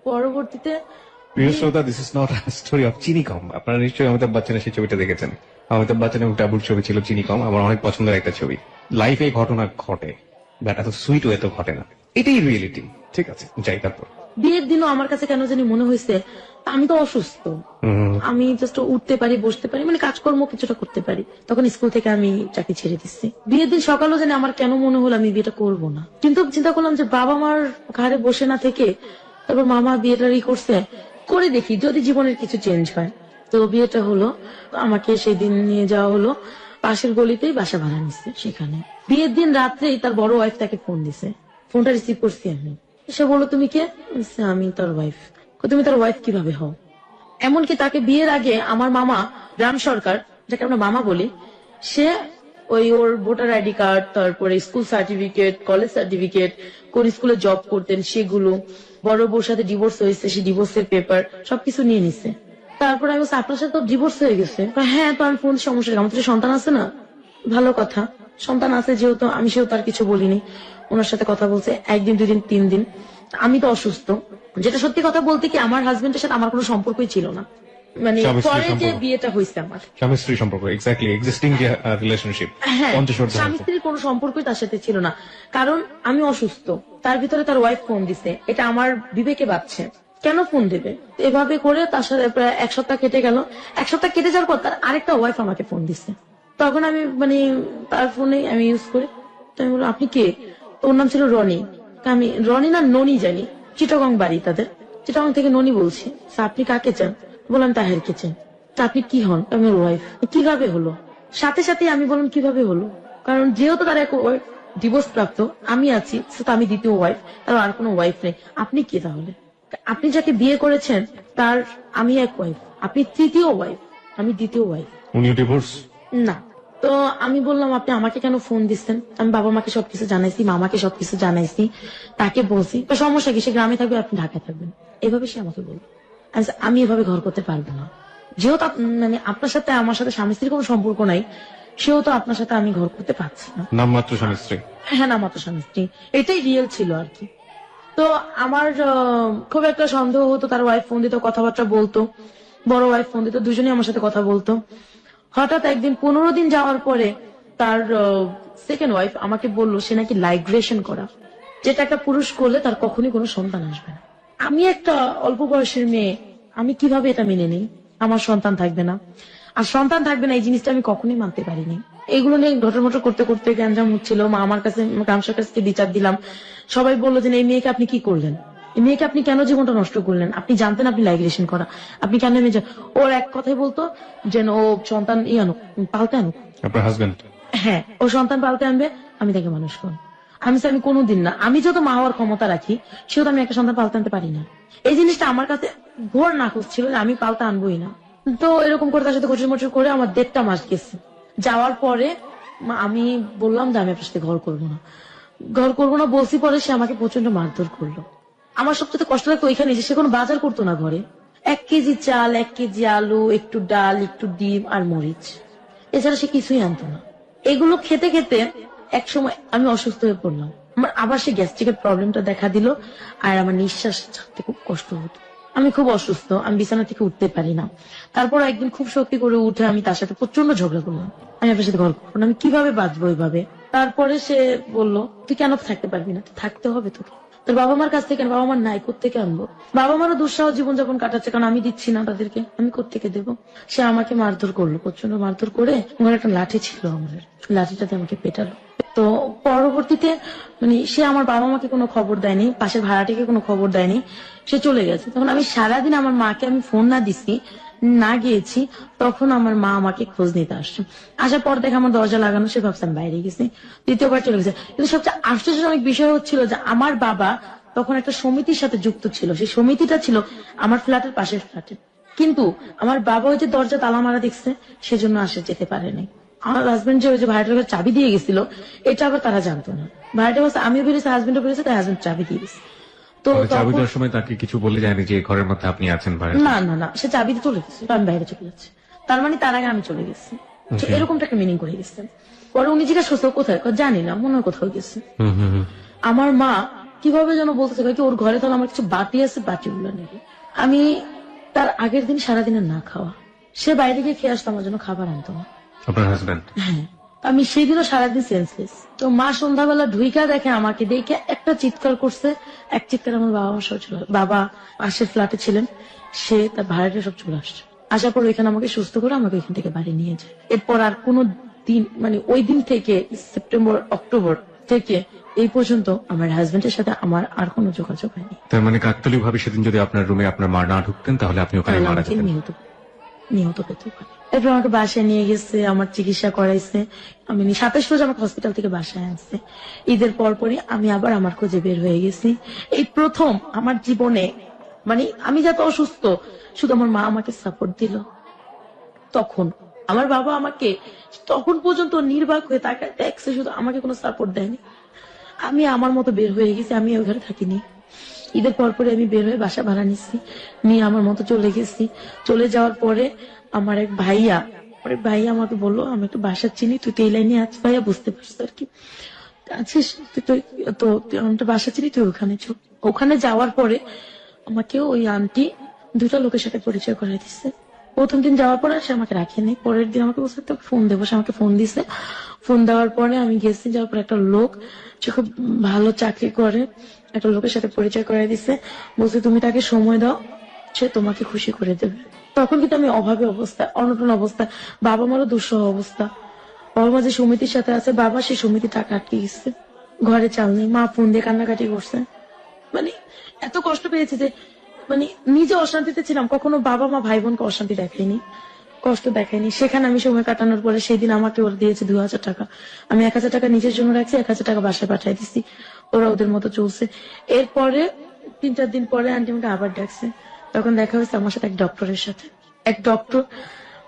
B: পরবর্তীতে
A: প্রিয় শ্রোতা, this is not story of চিনি কম। আপনারা নিশ্চয়ই অমিতাভ বচ্চনের সেই ছবিটা দেখেছেন। অমিতাভ বচ্চন এবং টাবুর ছবি ছিল চিনি কম, আমার অনেক পছন্দের একটা ছবি। লাইফে এই ঘটনা ঘটে, বাট এত সুইট ওয়ে তো ঘটে না। এটাই রিয়েলিটি। ঠিক আছে, যাই তারপর।
B: বিয়ের দিনও আমার কাছে কেন জানি মনে হয়েছে আমি তো অসুস্থ, আমি জাস্ট উঠতে পারি, বসতে পারি, মানে কাজকর্ম কিছুটা করতে পারি। তখন স্কুল থেকে আমি চাকরি ছেড়ে দিচ্ছি। বিয়ের দিন সকালেও জানি আমার কেন মনে হলো আমি বিয়েটা করব না, কিন্তু চিন্তা করলাম যে বাবা মার ঘাড়ে বসে না থেকে তারপর মামা বিয়েটারই করছে, করে দেখি যদি জীবনের কিছু চেঞ্জ হয়। তো বিয়েটা হলো, আমাকে সেই দিন নিয়ে যাওয়া হলো পাশের গলিতেই বাসা ভাড়া নিচ্ছে সেখানে। বিয়ের দিন রাত্রেই তার বড় ওয়াইফ তাকে ফোন দিছে, ফোনটা রিসিভ করছি আমি। সে বললো, তুমি কে? বলছি, আমি তার ওয়াইফ। তুমি তার ওয়াইফ কিভাবে হও? এমনকি তাকে বিয়ের আগে আমার মামা গ্রাম সরকার, যাকে আমরা মামা বলি, সে ওর ভোটার আইডি কার্ড, তারপরে স্কুল সার্টিফিকেট, কলেজ সার্টিফিকেট, কোন স্কুলে জব করতেন সেগুলো, বড় বউর সাথে ডিভোর্স হয়েছে সেই ডিভোর্সের পেপার সবকিছু নিয়ে নিছে। তারপরে আমি বলছি, আপনার সাথে তো ডিভোর্স হয়ে গেছে। হ্যাঁ, তো আমি ফোন সমস্যা, আমার তো সন্তান আছে না। ভালো কথা, সন্তান আছে যেহেতু আমি সেও তার কিছু বলিনি। ওনার সাথে কথা বলছে 1 দিন 2 দিন 3 দিন। আমি তো অসুস্থ, যেটা সত্যি কথা বলতে কি আমার হাজবেন্ডের সাথে আমার কোনো সম্পর্কই ছিল না, মানে পরে যে বিয়েটা হয়েছে আমার
A: স্বামী স্ত্রী সম্পর্ক, এক্স্যাক্টলি এক্সিস্টিং যে রিলেশনশিপ।
B: হ্যাঁ, স্বামী স্ত্রীর কোনো সম্পর্কই তার সাথে ছিল না, কারণ আমি অসুস্থ। তার ভিতরে তার ওয়াইফ ফোন দিছে, এটা আমার বিবেকে বাজছে, কেন ফোন দেবে? এভাবে করে তার সাথে প্রায় 1 সপ্তাহ কেটে গেল। 1 সপ্তাহ কেটে যাওয়ার পর তার আরেকটা ওয়াইফ আমাকে ফোন দিছে। তখন আমি মানে তার ফোনে আমি ইউজ করি, তো আমি বললাম, আপনি কে? ওর নাম ছিল রনি। আমি রনি না ননি জানি, চিটাগং বাড়ি তাদের, চিটাগং থেকে ননি বলছি। আপনি কাকে চান? বললাম তাহেরকে চান। তা আপনি কি হন? আমি ওর ওয়াইফ। কিভাবে হলো? সাথে সাথে আমি বললাম কিভাবে হলো, কারণ যেহেতু তার এক ডিভোর্স প্রাপ্ত, আমি আছি, তো আমি দ্বিতীয় ওয়াইফ, তার আর কোনো ওয়াইফ নেই। আপনি কে তাহলে? আপনি যাকে বিয়ে করেছেন তার আমি এক ওয়াইফ, আপনি তৃতীয় ওয়াইফ, আমি দ্বিতীয় ওয়াইফ।
A: উনি ডিভোর্স
B: না। তো আমি বললাম, আপনি আমাকে কেন ফোন দিচ্ছেন? আমি বাবা মাকে সবকিছু জানাইছি, মামাকে সবকিছু জানাইছি, তাকে বলছি তো সমস্যা কি, সে গ্রামে থাকবে, আপনি ঢাকায় থাকবেন, এভাবে সে আমাকে বলল। আমি এভাবে ঘর করতে পারবো না, যেহেতু মানে আপনার সাথে আমার সাথে স্বামী স্ত্রীর কোনো সম্পর্ক নাই, সেও তো আপনার সাথে আমি ঘর করতে পারছি না।
A: নামমাত্র স্বামী স্ত্রী।
B: হ্যাঁ, নামমাত্র স্বামী স্ত্রী, এটাই রিয়েল ছিল আর কি। তো আমার খুব একটা সন্দেহ হতো, তার ওয়াইফ ফোন দিত, কথাবার্তা বলতো, বড় ওয়াইফ ফোন দিত, দুজনেই আমার সাথে কথা বলতো। হঠাৎ একদিন 15 দিন যাওয়ার পরে তার সেকেন্ড ওয়াইফ আমাকে বললো সে নাকি লাইগ্রেশন করা, যেটা একটা পুরুষ করলে তার কখনই কোনো সন্তান আসবে না। আমি একটা অল্প বয়সের মেয়ে, আমি কিভাবে এটা মেনে নিই? আমার সন্তান থাকবে না, আর সন্তান থাকবে না এই জিনিসটা আমি কখনোই মানতে পারিনি। এগুলো নিয়ে ঘটমট করতে করতে গ্যাঞ্জাম হচ্ছিল, মা আমার কাছে, গ্রাম সরকার কাছে বিচার দিলাম। সবাই বললো যে এই মেয়েকে আপনি কি করলেন, এই মেয়েকে আপনি কেন জীবনটা নষ্ট করলেন? আপনি জানতেন আপনি লাইগ্রেশন করা, আপনি কেন মেয়ে? ওর এক কথাই বলতো যেন ও সন্তান আনুক, পালতে আনুক।
A: আপনার হাজবেন্ড?
B: হ্যাঁ, ও সন্তান পালতে আনবে, আমি তাকে মানুষ করব। আমি কোনোদিন না, আমি যত মা হওয়ার ক্ষমতা রাখি সেও তো আমি একটা সন্তান পালতে আনতে পারি না। এই জিনিসটা আমার কাছে ঘোর নাকচ ছিল যে আমি পালতে আনবোই না। তো এরকম করে তার সাথে ঘটর করে আমার 1.5 মাস গেছে। যাওয়ার পরে আমি বললাম যে আমি আপনার সাথে ঘর করবো না বলছি। পরে সে আমাকে প্রচন্ড মারধর করলো। আমার সবচেয়ে কষ্ট লাগতো ওইখানে যে সে কোনো বাজার করতো না ঘরে। 1 কেজি চাল, 1 কেজি আলু, একটু ডাল, একটু ডিম আর মরিচ, এছাড়া সে কিছুই আনতো না। এগুলো খেতে খেতে এক সময় আমি অসুস্থ হয়ে পড়লাম। আমার আবার সে গ্যাস্ট্রিকের প্রবলেমটা দেখা দিল, আর আমার নিঃশ্বাস ছাড়তে খুব কষ্ট হতো। আমি খুব অসুস্থ, আমি বিছানা থেকে উঠতে পারি না। তারপর একদিন খুব শক্তি করে উঠে আমি তার সাথে প্রচন্ড ঝগড়া করলাম, আমি আপনার সাথে ঘর করবো না, আমি কিভাবে বাঁচবো এইভাবে। তারপরে সে বলল, তুই কেন থাকতে পারবি না? থাকতে হবে তোকে। তোর বাবা মার কাছ থেকে বাবা মার নাই, কোত্থেকে আনবো? বাবা মারও দুঃসাহ জীবনযাপন কাটাচ্ছে, কারণ আমি দিচ্ছি না তাদেরকে, আমি কোত্থেকে দেবো? সে আমাকে মারধর করলো, প্রচন্ড মারধর করে। ওখানে একটা লাঠি ছিল আমাদের, লাঠিটাতে আমাকে পেটালো। তো পরবর্তীতে মানে সে আমার বাবা মাকে কোনো খবর দেয়নি, পাশের ভাড়াটিকে কোনো খবর দেয়নি, সে চলে গেছে। তখন আমি সারাদিন আমার মাকে আমি ফোন না দিছি, না গিয়েছি, তখন আমার মা আমাকে খোঁজ নিতে আসছে। আসার পর দেখে আমার দরজা লাগানো, সে ভাবছে আমি বাইরে গেছি, দ্বিতীয়বার চলে গেছে। কিন্তু সবচেয়ে আশ্চর্যজনক বিষয় হচ্ছিল যে আমার বাবা তখন একটা সমিতির সাথে যুক্ত ছিল, সেই সমিতিটা ছিল আমার ফ্ল্যাটের পাশের ফ্ল্যাটে। কিন্তু আমার বাবা ওই যে দরজা তালা মারা দেখছে, সেজন্য আসে যেতে পারেনি। আমার হাজবেন্ড যে ওই যে ভাড়াটার ঘরে চাবি দিয়ে গেছিল, এটা আবার তারা জানতো না। ভাড়াটা বলছে আমিও বেরিয়েছি, হাজবেন্ডও বেরিয়েছে, তাই হাজবেন্ড চাবি দিয়ে গেছে। তো
A: চাবি
B: তখন
A: দেওয়ার সময় তাকে কিছু বলে যায়নি যে ঘরের মধ্যে আপনি আছেন ভাড়া?
B: না না না, সে চাবি দিয়ে চলে গেছে, আমি বাইরে চলে যাচ্ছি, তার মানে তার আগে আমি চলে গেছি। তো এরকমটা একটা মিনিং করে গেছে। পরে উনি জিজ্ঞাসা করছে কোথায়, জানি না, মনে হয় কোথাও গেছে। আমার মা কিভাবে যেন বলতেছে কি ওর ঘরে তাহলে আমার কিছু বাটি আছে, বাটিগুলো নেবে। আমি তার আগের দিন সারাদিনের না খাওয়া, সে বাইরে গিয়ে খেয়ে আসতো, আমার জন্য খাবার আনতো না।
A: আপনার হাজবেন্ড?
B: হ্যাঁ, আমি সেদিনও সারাদিন সেন্সলেস। তো মা সন্ধ্যাবেলা ঢুইকা দেখে আমাকে, দেখে একটা চিৎকার করছে, এক চিৎকার আমার বাবা আমার সব চলে, বাবা পাশের ফ্ল্যাটে ছিলেন, সে তার ভাড়াটা সব চলে আসছে। আসার পর ওইখানে আমাকে সুস্থ করে আমাকে ওইখান থেকে বাড়ি নিয়ে যায়। এরপর আর কোনো দিন মানে ওই দিন থেকে সেপ্টেম্বর অক্টোবর থেকে এই পর্যন্ত আমার হাজবেন্ডের সাথে আমার আর কোনো যোগাযোগ হয়নি।
A: তার মানে কাকতালীয় ভাবে সেদিন যদি আপনার রুমে আপনার মা না ঢুকতেন তাহলে আপনি ওখানে
B: তাহলে
A: মারা
B: আমাকে
A: যেতেন।
B: নিহত পেতে পারে। এরপর আমাকে বাসায় নিয়ে গেছে, আমার চিকিৎসা করাইছে। আমি 27 রোজ আমাকে হসপিটাল থেকে বাসায় আনছে। ঈদের পরপরই আমি আবার আমার খোঁজে বের হয়ে গেছি। এই প্রথম আমার জীবনে মানে আমি যাতে অসুস্থ, শুধু আমার মা আমাকে সাপোর্ট দিল। তখন আমার বাবা আমাকে তখন পর্যন্ত নির্বাক হয়ে তাকে দেখছে, শুধু আমাকে কোনো সাপোর্ট দেয়নি। আমি আমার মতো বের হয়ে গেছি, আমি ওই ঘরে থাকিনি। ঈদের পরপরে আমি বের হয়ে বাসা ভাড়া নিচ্ছি, নিয়ে আমার মতো চলে গেছি। চলে যাওয়ার পরে আমার এক ভাইয়া আমাকে বললো আমি একটু বাসা চিনি, তুই তো এই লাইনে আছিস ভাইয়া, বুঝতে পারছিস আর কি, আছিস তুই তো তুই আমি একটা বাসা চিনি, তুই ওখানে চল। ওখানে যাওয়ার পরে আমাকে ওই আন্টি দুটা লোকের সাথে পরিচয় করাই দিচ্ছে। প্রথম দিন যাওয়ার পরে সে আমাকে রাখেনি, পরের দিন আমাকে বলছে তোকে ফোন দেবো, সে আমাকে ফোন দিছে। ফোন দেওয়ার পরে আমি গেছি, যাওয়ার পর একটা লোক সে খুব ভালো চাকরি করে, একটা লোকের সাথে পরিচয় করাই দিছে, বলছে তুমি তাকে সময় দাও, সে তোমাকে খুশি করে দেবে। তখন কিন্তু আমি অভাবে অবস্থা, অনটন অবস্থা, বাবা মারও দুঃসহ অবস্থা। বাবা মা যে সমিতির সাথে আছে, বাবা সেই সমিতি টাকা আটকে গেছে, ঘরে চাল নেই, মা ফোন দিয়ে কান্নাকাটি করছে। মানে এত কষ্ট পেয়েছে যে মানে নিজে অশান্তিতে ছিলাম, কখনো বাবা মা ভাই বোনকে অশান্তি দেখায়নি, কষ্ট দেখায়নি। সেখানে আমি সময় কাটানোর পরে সেই দিন আমাকে ওরা দিয়েছে 2000 টাকা, আমি 1000 টাকা নিজের জন্য রাখছি, 1000 টাকা বাসায় পাঠিয়ে দিচ্ছি, ওরা ওদের মতো চলছে। এরপরে 3-4 দিন পরে আন্টি আমাকে আবার ডাকছে, তখন দেখা হয়েছে আমার সাথে এক ডক্টরের সাথে। এক ডক্টর,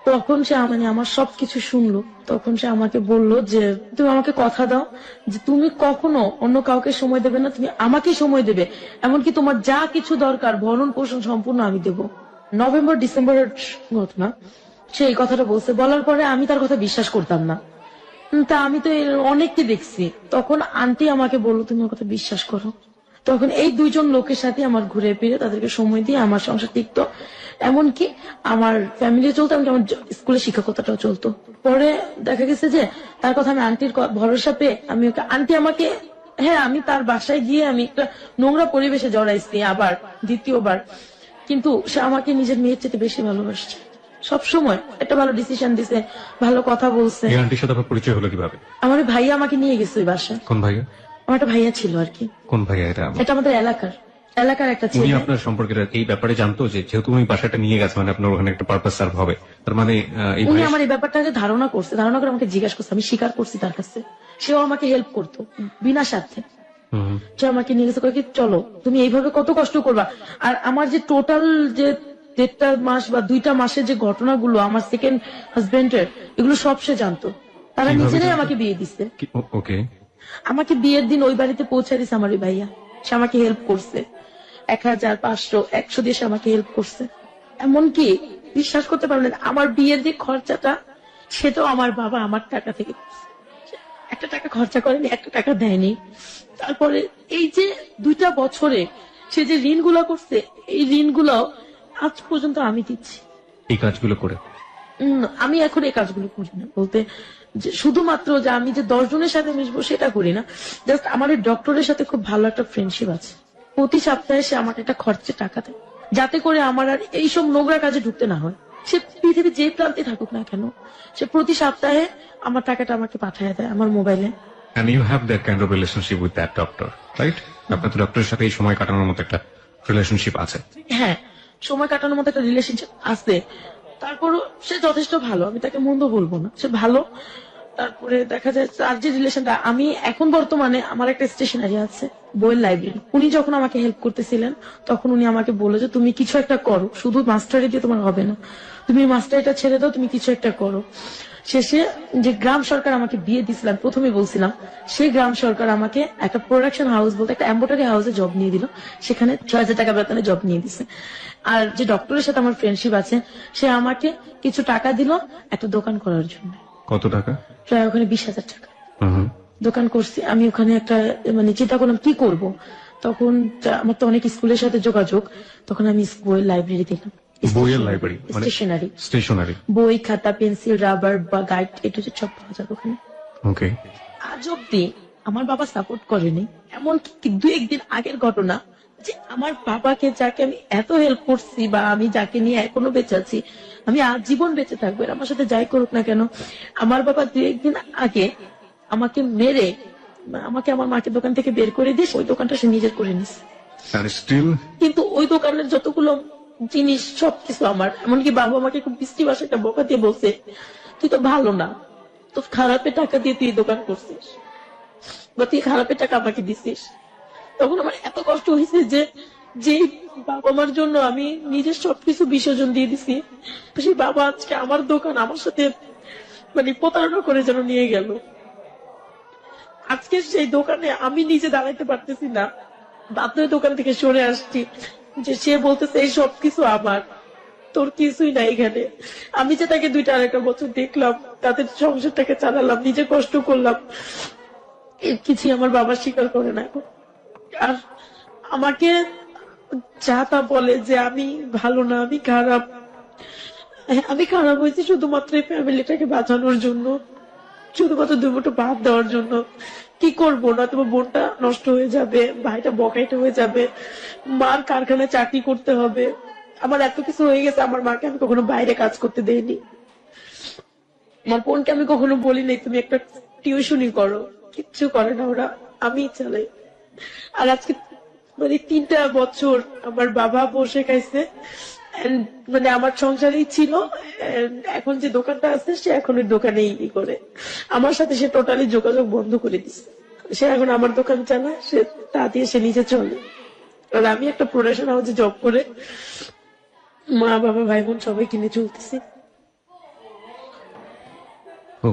B: তখন সে মানে আমার সবকিছু শুনলো। তখন সে আমাকে বলল যে তুমি আমাকে কথা দাও যে তুমি কখনো অন্য কাউকে সময় দেবে না, তুমি আমাকে সময় দেবে, এমনকি তোমার যা কিছু দরকার ভরণ পোষণ সম্পূর্ণ আমি দেব। নভেম্বর ডিসেম্বরের ঘটনা, সে এই কথাটা বলছে। বলার পরে আমি তার কথা বিশ্বাস করতাম না, তা আমি তো এর অনেককে দেখছি। তখন আন্টি আমাকে বললো তুমি ওর কথা বিশ্বাস করো। তখন এই দুইজন লোকের সাথে আমার ঘুরে ফিরে তাদেরকে সময় দিয়ে আমার সংসার টিকতো, এমনকি আমার ফ্যামিলি চলতো, এমনকি আমার স্কুলে শিক্ষকতাটাও চলতো। পরে দেখা গেছে যে তার কথা আমি আন্টির ভরসা পেয়ে আমি ওকে, আন্টি আমাকে, হ্যাঁ আমি তার বাসায় গিয়ে আমি একটা নোংরা পরিবেশে জড়াইছি আবার দ্বিতীয়বার, কিন্তু সে আমাকে নিজের মেয়ের চেয়ে বেশি ভালোবাসছে। সব সময় একটা ভালো ডিসিশন দিছে, ভালো কথা বলছে।
A: এই আন্টির সাথে আপনার পরিচয় হলো কিভাবে?
B: আমার ওই ভাইয়া আমাকে নিয়ে গেছে ওই বাসায়।
A: কোন ভাইয়া?
B: আমার একটা ভাইয়া ছিল আর কি।
A: কোন ভাইয়া এটা?
B: এটা আমাদের এলাকার একটা
A: উনি
B: ছেলে।
A: আপনার সম্পর্কে এই ব্যাপারে জানতো যে যেহেতু উনি বাসাটা নিয়ে গেছে মানে আপনার ওখানে একটা পারপাস সার্ভ হবে, তার মানে এই
B: উনি
A: ভাই
B: আমার এই ব্যাপারটাকে ধারণা করে আমাকে জিজ্ঞাসা করছে, আমি স্বীকার করছি তার কাছে। সেও আমাকে হেল্প করতো বিনা স্বার্থে। সে আমাকে নিয়ে গেছে, কয়ে কি চলো তুমি এইভাবে কত কষ্ট করবা। আর আমার যে টোটাল যে 1.5 মাস বা 2টা মাসের যে ঘটনাগুলো আমার সেকেন্ড হাজবেন্ডের, এগুলো সব সে জানতো। তারা
A: কিভাবে
B: নিজেরাই
A: জানতো?
B: আমাকে বিয়ে দিচ্ছে।
A: ওকে।
B: আমাকে বিয়ের দিন ওই বাড়িতে পৌঁছে দিছে আমার ওই ভাইয়া, সে আমাকে হেল্প করছে 1000, 500, 100 দিয়ে সে আমাকে হেল্প করছে। এমনকি বিশ্বাস করতে পারবেন আমার বিয়ের যে খরচাটা, সেটাও আমার বাবা আমার টাকা থেকে দিচ্ছে। একটা টাকা খরচা করেনি, একটা টাকা দেয়নি। তারপরে এই যে 2টা বছরে সে যে ঋণগুলো করছে, এই ঋণগুলো আজ পর্যন্ত আমি দিচ্ছি।
A: এই কাজগুলো করে
B: আমি এখন এই কাজগুলো করি না, বলতে যে শুধুমাত্র যে আমি যে 10 জনের সাথে মিশবো সেটা করি না, জাস্ট আমার এই ডক্টরের সাথে খুব ভালো একটা ফ্রেন্ডশিপ আছে। প্রতি সপ্তাহে সে আমাকে একটা খরচে টাকা দেয়, যাতে করে আমার আর এইসব নোংরা কাজে ঢুকতে না হয়। সে পৃথিবীর যে প্রান্তে থাকুক না কেন, সে প্রতি সপ্তাহে আমার টাকাটা আমাকে পাঠিয়ে দেয় আমার মোবাইলে।
A: And you have that kind of relationship with that doctor, right? আপনার তো ডক্টরের সাথে এই সময় কাটানোর মতো একটা রিলেশনশিপ আছে।
B: হ্যাঁ, সময় কাটানোর মতো একটা রিলেশনশিপ আছে। তারপরও সে যথেষ্ট ভালো, আমি তাকে মন্দ বলবো না, সে ভালো। তারপরে দেখা যায় তার যে রিলেশনটা, আমি এখন বর্তমানে আমার একটা স্টেশনারি আছে, বইয়ের লাইব্রেরি। উনি যখন আমাকে হেল্প করতেছিলেন তখন উনি আমাকে বললো যে তুমি কিছু একটা করো, শুধু মাস্টারি দিয়ে তোমার হবে না, তুমি মাস্টারিটা ছেড়ে দাও, তুমি কিছু একটা করো। শেষে যে গ্রাম সরকার আমাকে বিয়ে দিয়েছিলাম, প্রথমে বলছিলাম, সেই গ্রাম সরকার আমাকে একটা প্রোডাকশন হাউস বলতে একটা এম্ব্রয়ডারি হাউসে জব নিয়ে দিল। সেখানে 6,000 টাকা বেতনে জব নিয়ে দিছে। আর যে ডক্টরের সাথে আমার ফ্রেন্ডশিপ আছে, সে আমাকে কিছু টাকা দিল একটা দোকান করার জন্য।
A: কত টাকা?
B: প্রায় ওখানে 20,000 টাকা
A: হুম।
B: দোকান করছি আমি ওখানে। একটা মানে চিন্তা করলাম কি করব, তখন আমার তো অনেক স্কুলের সাথে যোগাযোগ, তখন আমি বইয়ের লাইব্রেরি দিলাম।
A: বইয়ের লাইব্রেরি মানে
B: স্টেশনারি,
A: স্টেশনারি,
B: বই, খাতা, পেন্সিল, রাবার বা গাইড, এটা সব পাওয়া যাবে ওখানে।
A: ওকে।
B: আজ অব্দি আমার বাবা সাপোর্ট করেনি। এমনকি 2-1 দিন আগের ঘটনা, যে আমার বাবাকে, যাকে আমি এত হেল্প করছি বা আমি যাকে নিয়ে এখনো বেঁচে আছি, আমি আজীবন বেঁচে থাকবো, এর আমার সাথে যাই করুক না কেন, আমার বাবা 2-1 দিন আগে আমাকে মেরে আমাকে আমার মাকে দোকান থেকে বের করে দিয়ে ওই দোকানটা সে নিজের করে নিছে।
A: আর স্টিল
B: কিন্তু ওই দোকানের যতগুলো জিনিস সবকিছু আমার। এমনকি বাবা আমাকে খুব বৃষ্টি ভাষায় একটা বকা দিয়ে বলছে, তুই তো ভালো না, তো খারাপের টাকা দিয়ে তুই দোকান করছিস বা তুই খারাপের টাকা আমাকে দিছিস। তখন আমার এত কষ্ট হয়েছে যে যেই বাবা মার জন্য আমি নিজের সবকিছু বিসর্জন দিয়ে দিছি, সেই বাবা আজকে আমার দোকান আমার সাথে মানে প্রতারণা করে যেন নিয়ে গেল। আজকে সেই দোকানে আমি নিজে দাঁড়াইতে পারতেছি না, বাধ্য হয়ে দোকান থেকে সরে আসছি। যে সে বলতেছে এই সবকিছু আমার, তোর কিছুই নাই এখানে। আমি যে তাকে 2-2.5 বছর দেখলাম, তাদের সংসারটাকে চালালাম, নিজে কষ্ট করলাম, এর কিছুই আমার বাবা স্বীকার করে না এখন। আর আমাকে যা তা বলে যে আমি ভালো না, আমি খারাপ। আমি খারাপ হয়েছি শুধুমাত্র এই ফ্যামিলিটাকে বাঁচানোর জন্য, শুধুমাত্র 2 মুঠো ভাত দেওয়ার জন্য। কি করবো না, তোমার বোনটা নষ্ট হয়ে যাবে, ভাইটা বকাইটা হয়ে যাবে, মার কারখানায় চাকরি করতে হবে, আমার এত কিছু হয়ে গেছে। আমার মাকে আমি কখনো বাইরে কাজ করতে দেইনি, আমার বোনকে আমি কখনো বলি নাই তুমি একটা টিউশনই করো, কিচ্ছু করে না ওরা, আমি চালাই। আর আজকে মানে 3টা বছর আমার বাবা বসে খাইছে, And মানে আমার সংসারেই ছিল। And এখন যে দোকানটা আছে সে এখন ওই দোকানেই করে, আমার সাথে সে টোটালি যোগাযোগ বন্ধ করে দিচ্ছে। সে এখন আমার দোকান চালায়, সে তা দিয়ে সে নিজে চলে। আর আমি একটা প্রোডাকশন হাউসে জব করে মা বাবা ভাই বোন সবাই কিনে চলতেছি।
A: ও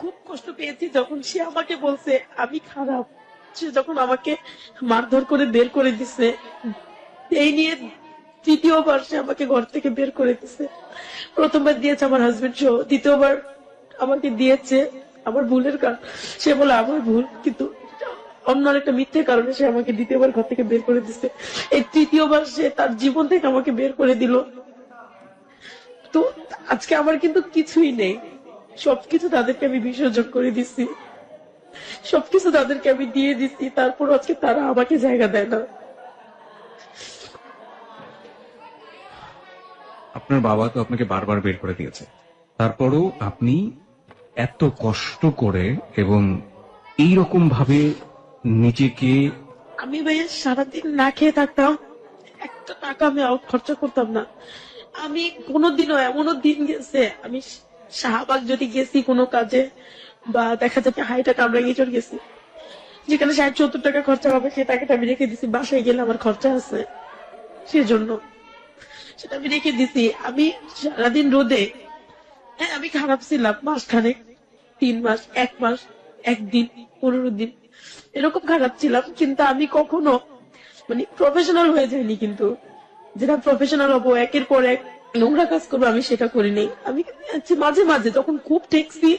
B: খুব কষ্ট পেয়েছি যখন সে আমাকে বলছে আমি খারাপ। সে যখন আমাকে মারধর করে বের করে দিছে, এই নিয়ে 3য় বার সে আমাকে ঘর থেকে বের করে দিছে। প্রথমবার দিয়েছে আমার হাজবেন্ড সহ, 2য় বার আমাকে দিয়েছে আমার ভুলের কারণ। সে বলে আমার ভুল, কিন্তু অন্য একটা মিথ্যে কারণে সে আমাকে 2য় বার ঘর থেকে বের করে দিছে। এই 3য় বার সে তার জীবন থেকে আমাকে বের করে দিল। তো আজকে আমার কিন্তু কিছুই নেই, সবকিছু তাদেরকে আমি বিসর্জন করে দিচ্ছি, সবকিছু তাদেরকে আমি দিয়ে দিচ্ছি, তারপর আজকে তারা আমাকে জায়গা দেয় না।
A: আপনার বাবা তো আপনাকে বারবার বের করে দিয়েছে, তারপরও আপনি এত কষ্ট করে এবং এইরকম ভাবে নিজেকে,
B: আমি ভাইয়া সারাদিন না খেয়ে থাকতাম, একটা টাকা আমি খরচা করতাম না। আমি কোনোদিনও, এমনও দিন গেছে আমি শাহবাগ যদি গেছি কোনো কাজে, বা দেখা যাচ্ছে হাইটা কামরাঙ্গিচর গেছি, যেখানে 60-70 টাকা খরচা হবে, সে টাকাটা আমি রেখে দিছি, বাসায় গেলে আমার খরচা আছে সেজন্য সেটা আমি রেখে দিছি। আমি সারাদিন রোদে, হ্যাঁ আমি খারাপ ছিলাম, মাসখানেক, 3 মাস, 1 মাস, 1 দিন, 15 দিন এরকম খারাপ ছিলাম, কিন্তু আমি কখনো মানে প্রফেশনাল হয়ে যায়নি। কিন্তু যেটা প্রফেশনাল হবো, একের পর এক নোংরা কাজ করবো, আমি সেটা করিনি। আমি মাঝে মাঝে যখন খুব ঠেকছি,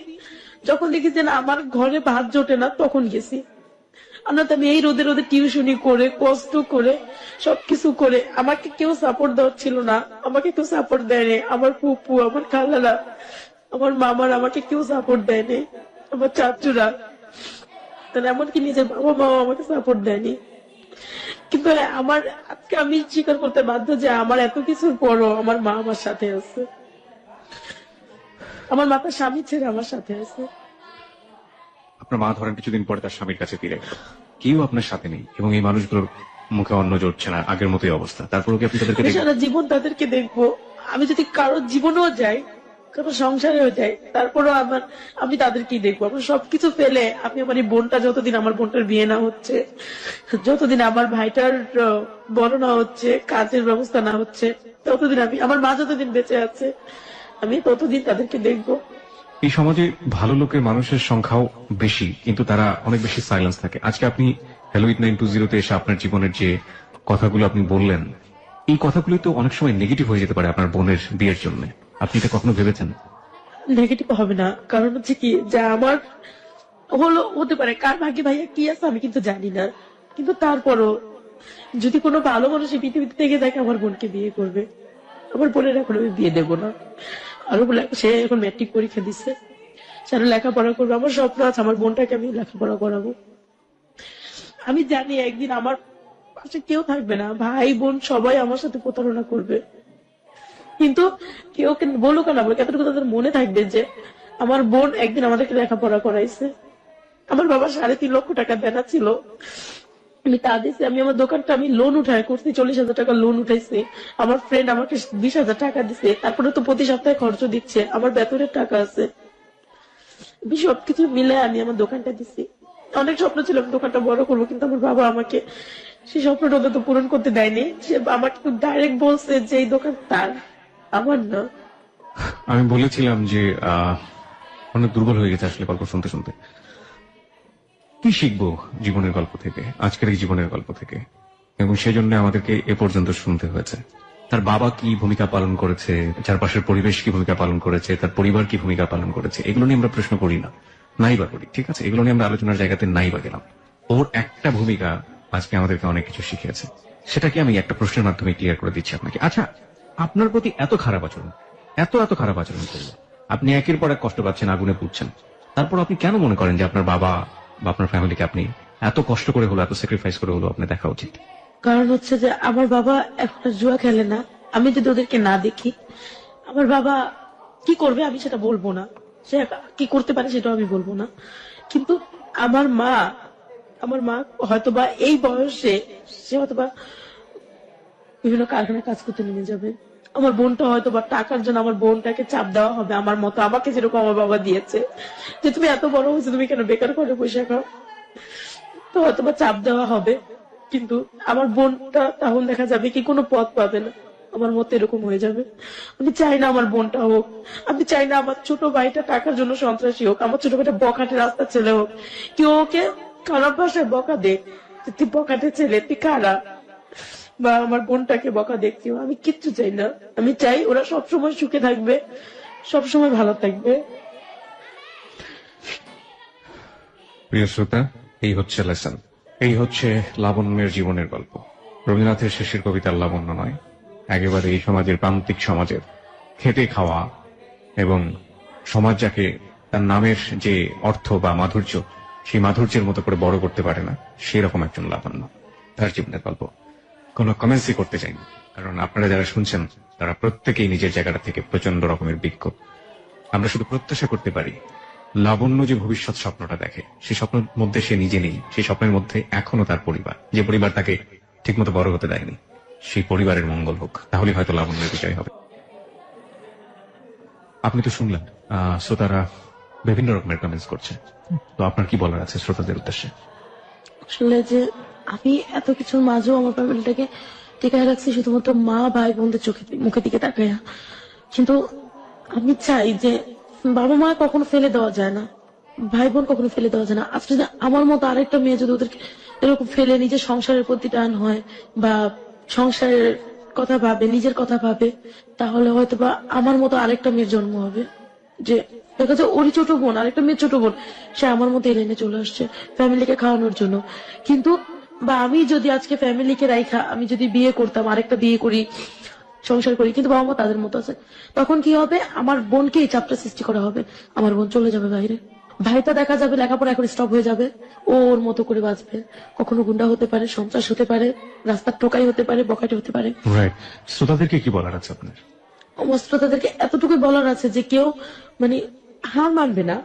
B: যখন দেখি যে না আমার ঘরে ভাত জোটে না, তখন গেছি। আমরা তো আমি এই রোদে রোদে টিউশনি করে কষ্ট করে সবকিছু করে, আমাকে কেউ সাপোর্ট দেওয়ার ছিল না, আমাকে কেউ সাপোর্ট দেয়নি। আমার ফুপু, আমার খালারা, আমার মামার আমাকে কেউ সাপোর্ট দেয়নি, আমার চাচুরা। তাহলে এমনকি নিজের বাবা মাও আমাকে সাপোর্ট দেয়নি। কিন্তু আমার আজকে আমি স্বীকার করতে বাধ্য যে আমার এত কিছুর পরও আমার মা আমার সাথে আছে, আমার মা তার স্বামী ছেড়ে আমার সাথে আছে।
A: আপনার মা ধরেন কিছুদিন পরে তার স্বামীর কাছে ফিরে গেল, কেউ আপনার সাথে নেই এবং এই মানুষগুলোর মুখে অন্ন জড়ছে না, আগের মতোই অবস্থা, তারপরেও কি আপনি তাদেরকে
B: আমি
A: দেখবেন?
B: সারা জীবন তাদেরকে দেখবো। আমি যদি কারোর জীবনেও যাই, কারো সংসারেও যাই, তারপরেও আমি তাদেরকেই দেখবো। আমার সবকিছু ফেলে আমি আমার এই বোনটা, যতদিন আমার বোনটার বিয়ে না হচ্ছে, যতদিন আমার ভাইটার বড় না হচ্ছে, কাজের ব্যবস্থা না হচ্ছে, ততদিন আমার মা যতদিন বেঁচে আছে, আমি ততদিন তাদেরকে দেখবো।
A: এই সমাজে ভালো লোকের মানুষের সংখ্যাও বেশি, কিন্তু তারা অনেক বেশি সাইলেন্স থাকে। আজকে আপনি হ্যালো উইথ 920 তে এসে আপনার জীবনের যে কথাগুলো আপনি বললেন, এই কথাগুলো তো অনেক সময় নেগেটিভ হয়ে যেতে পারে আপনার বোনের বিয়ের জন্য। আপনি এটা কখনো ভেবেছেন?
B: নেগেটিভ হবে না, কারণ হচ্ছে কি, যা আমার হলো হতে পারে, কার ভাগ্যে ভাইয়া কি আছে আমি কিন্তু জানি না, কিন্তু তারপরও যদি কোনো ভালো মানুষ এই পৃথিবীতে থেকে থাকে, আমার বোনকে বিয়ে করবে। আমার বোনের এখন আমি বিয়ে দেবো না। আরো বলে সে এখন ম্যাট্রিক পরীক্ষা দিচ্ছে, সে আরো লেখাপড়া করবে। আমার স্বপ্ন আছে আমার বোনটাকে আমি লেখাপড়া করাবো। আমি জানি একদিন আমার পাশে কেউ থাকবে না, ভাই বোন সবাই আমার সাথে প্রতারণা করবে, কিন্তু কেউ বলুক না বলুক, এতটুকু তাদের মনে থাকবে যে আমার বোন একদিন আমাদেরকে লেখাপড়া করাইছে। আমার বাবা 3.5 লক্ষ টাকা দেনা ছিল, আমি তা দিছি। আমি আমার দোকানটা আমি লোন উঠাই করছি, 40,000 টাকা লোন উঠাইছি। আমার ফ্রেন্ড আমাকে 20,000 টাকা দিছে, তারপরে তো প্রতি সপ্তাহে খরচ দিচ্ছে, আমার বেতনের টাকা আছে। সবকিছু মিলে আমি আমার দোকানটা দিছি। অনেক স্বপ্ন ছিল আমি দোকানটা বড় করবো, কিন্তু আমার বাবা আমাকে সেই স্বপ্নটা অন্তত পূরণ করতে দেয়নি। সে আমাকে ডাইরেক্ট বলছে যে এই দোকান তার, আমার না।
A: আমি বলেছিলাম যে অনেক দুর্বল হয়ে গেছে আসলে গল্প শুনতে শুনতে। কি শিখবো জীবনের গল্প থেকে, আজকের এই জীবনের গল্প থেকে, এবং সেজন্য আমাদেরকে এ পর্যন্ত শুনতে হয়েছে। তার বাবা কি ভূমিকা পালন করেছে, চারপাশের পরিবেশ কি ভূমিকা পালন করেছে, তার পরিবার কি ভূমিকা পালন করেছে, এগুলো নিয়ে আমরা প্রশ্ন করি না, নাই বা করি, ঠিক আছে, এগুলো নিয়ে আমরা আলোচনার জায়গাতে নাই বা গেলাম। ওর একটা ভূমিকা আজকে আমাদেরকে অনেক কিছু শিখিয়েছে, সেটাকে আমি একটা প্রশ্নের মাধ্যমে ক্লিয়ার করে দিচ্ছি আপনাকে। আচ্ছা, আপনার প্রতি এত খারাপ আচরণ, এত খারাপ আচরণ করলো, আপনি একের পর এক কষ্ট পাচ্ছেন, আগুনে পুড়ছেন, তারপর আপনি কেন মনে করেন যে আপনার বাবা বা আপনার ফ্যামিলিকে আপনি এত কষ্ট করে হলো, এত স্যাক্রিফাইস করে হলো আপনার দেখা উচিত?
B: কারণ হচ্ছে যে আমার বাবা এখন আর জুয়া খেলে না। আমি যদি ওদেরকে না দেখি, আমার বাবা কি করবে আমি সেটা বলবো না, সে কি করতে পারে সেটাও আমি বলবো না। কিন্তু আমার মা হয়তোবা এই বয়সে সে হয়তোবা বিভিন্ন কারখানায় কাজ করতে নেমে যাবে। আমার বোনটা হয়তোবা টাকার জন্য আমার বোনটাকে চাপ দেওয়া হবে, আমার মতো আমাকে যেরকম আমার বাবা দিয়েছে, যে তুমি এত বড় হয়েছে তুমি কেন বেকার করে বসে খাও, তো হয়তোবা চাপ দেওয়া হবে। কিন্তু আমার বোনটা তখন দেখা যাবে কি কোনো পথ পাবে না, আমার মতো এরকম হয়ে যাবে। আমি চাই না আমার বোনটা হোক, আমি চাই না আমার ছোট ভাইটা টাকার জন্য সন্ত্রাসী হোক, আমার ছোট ভাইটা বখাটে রাস্তার ছেলে হোক, কেউ ওকে খারাপ ভাষায় বকা দে, তুই বখাটে ছেলে, তুই খারাপ, বা আমার বোনটাকে বকা দেখতেও আমি কিচ্ছু চাই না। আমি চাই ওরা সবসময় সুখে থাকবে, সবসময় ভালো থাকবে।
A: প্রিয় শ্রোতা, এই হচ্ছে লেসন, এই হচ্ছে লাবণ্যের জীবনের গল্প। রবীন্দ্রনাথের শেষের কবিতার লাবণ্য নয়, একেবারে এই সমাজের প্রান্তিক সমাজের খেটে খাওয়া এবং সমাজ যাকে তার নামের যে অর্থ বা মাধুর্য, সেই মাধুর্যের মতো করে বড় করতে পারে না, সেরকম একজন লাবণ্য, তার জীবনের গল্প। কোনো কমেন্টসই করতে চাইনি, কারণ আপনারা যারা শুনছেন তারা প্রত্যেকেই নিজের জায়গাটা থেকে প্রচন্ড রকমের বিজ্ঞ। আমরা শুধু প্রত্যাশা করতে পারি লাবণ্য যে ভবিষ্যৎ স্বপ্নটা দেখে, সেই স্বপ্নের মধ্যে সে নিজে নেই, সেই স্বপ্নের মধ্যে এখনো তার পরিবার, যে পরিবার তাকে ঠিকমতো বড় হতে দেয়নি, সেই পরিবারের মঙ্গল হোক, তাহলে হয়তো লাবণ্যের বিজয় হবে। আপনি তো শুনলেন শ্রোতারা বিভিন্ন রকমের কমেন্টস করছে, তো আপনার কি বলার আছে শ্রোতাদের উদ্দেশ্যে?
B: আসলে যে আমি এত কিছুর মাঝেও আমার ফ্যামিলিটাকে টিকায় রাখছি শুধুমাত্র মা ভাই বোনদের মুখের দিকে তাকাইয়া। কিন্তু আমি চাই যে বাবা মা কখনো ফেলে দেওয়া যায় না, ভাই বোন কখনো ফেলে দেওয়া যায় না। আজকে যদি আমার মতো আরেকটা মেয়ে যদি ওদেরকে এরকম ফেলে নিজের সংসারের প্রতি টান হয়, বা সংসারের কথা ভাবে, নিজের কথা ভাবে, তাহলে হয়তো বা আমার মতো আরেকটা মেয়ের জন্ম হবে। যে দেখা যায় ওরই ছোট বোন, আরেকটা মেয়ের ছোট বোন, সে আমার মতো এলেনে চলে আসছে ফ্যামিলিকে খাওয়ানোর জন্য। কিন্তু বা আমি যদি আজকে ফ্যামিলিকে রাইখা আমি যদি বিয়ে করতাম, আরেকটা বিয়ে করি, সংসার করি, কিন্তু বাবা মা তাদের মতো আছে, তখন কি হবে, আমার বোনকে এই চাপটা সৃষ্টি করা হবে, আমার বোন চলে যাবে বাইরে, ভাইটা দেখা যাবে লেখাপড়া এখন স্টপ হয়ে যাবে, ও ওর মতো করে বাঁচবে। কখনো গুন্ডা হতে পারে, সন্ত্রাস হতে পারে, রাস্তার টোকাই হতে পারে, বকাটে হতে পারে।
A: রাইট। শ্রোতাদেরকে কি বলার আছে আপনার?
B: অবস্থা তাদেরকে এতটুকু বলার আছে যে কেউ মানে হার মানবে না,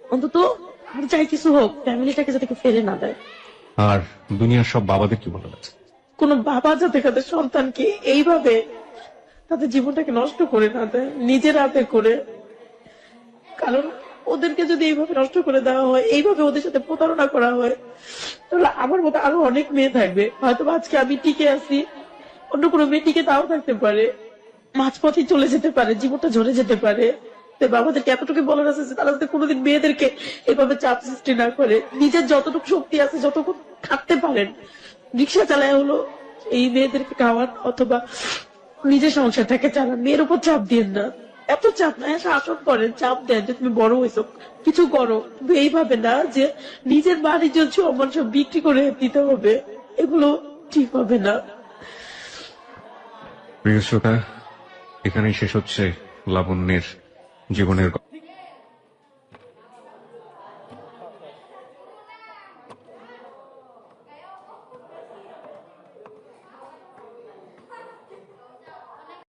B: অন্তত আর যাই কিছু হোক ফ্যামিলিটাকে যাতে কেউ ফেলে না দেয়।
A: আর দুনিয়ার সব বাবাদের কি বলার আছে?
B: কোন বাবা যাতে তাদের সন্তানকে এইভাবে তাদের জীবনটাকে নষ্ট করে না দেয় নিজের হাতে করে। কারণ ওদেরকে যদি এইভাবে নষ্ট করে দেওয়া হয়, এইভাবে ওদের সাথে প্রতারণা করা হয়, তাহলে আমার মতো আরো অনেক মেয়ে থাকবে। হয়তো আজকে আমি টিকে আছি, অন্য কোনো মেয়ে টিকে তাও থাকতে পারে, মাঝপথে চলে যেতে পারে, জীবনটা ঝরে যেতে পারে। তো বাবাদেরকে এতটুকু বলার আছে যে তারা যাতে কোনোদিন মেয়েদেরকে এভাবে চাপ সৃষ্টি না করে, নিজের যতটুকু শক্তি আছে যতটুকু খাটতে পারেন, রিক্সা চালায় হলো এই মেয়েদেরকে খাওয়ান অথবা নিজের সংসারটাকে চালান। মেয়ের উপর চাপ দিন না, এত চাপ না, শাসন করেন, চাপ দেন যে তুমি বড় হয়েছো কিছু করো, কিন্তু এইভাবে না যে নিজের বাড়ির সম্মান সব বিক্রি করে দিতে হবে, এগুলো ঠিক হবে না।
A: প্রিয় শ্রোতা, এখানেই শেষ হচ্ছে লাবণ্যের জীবনের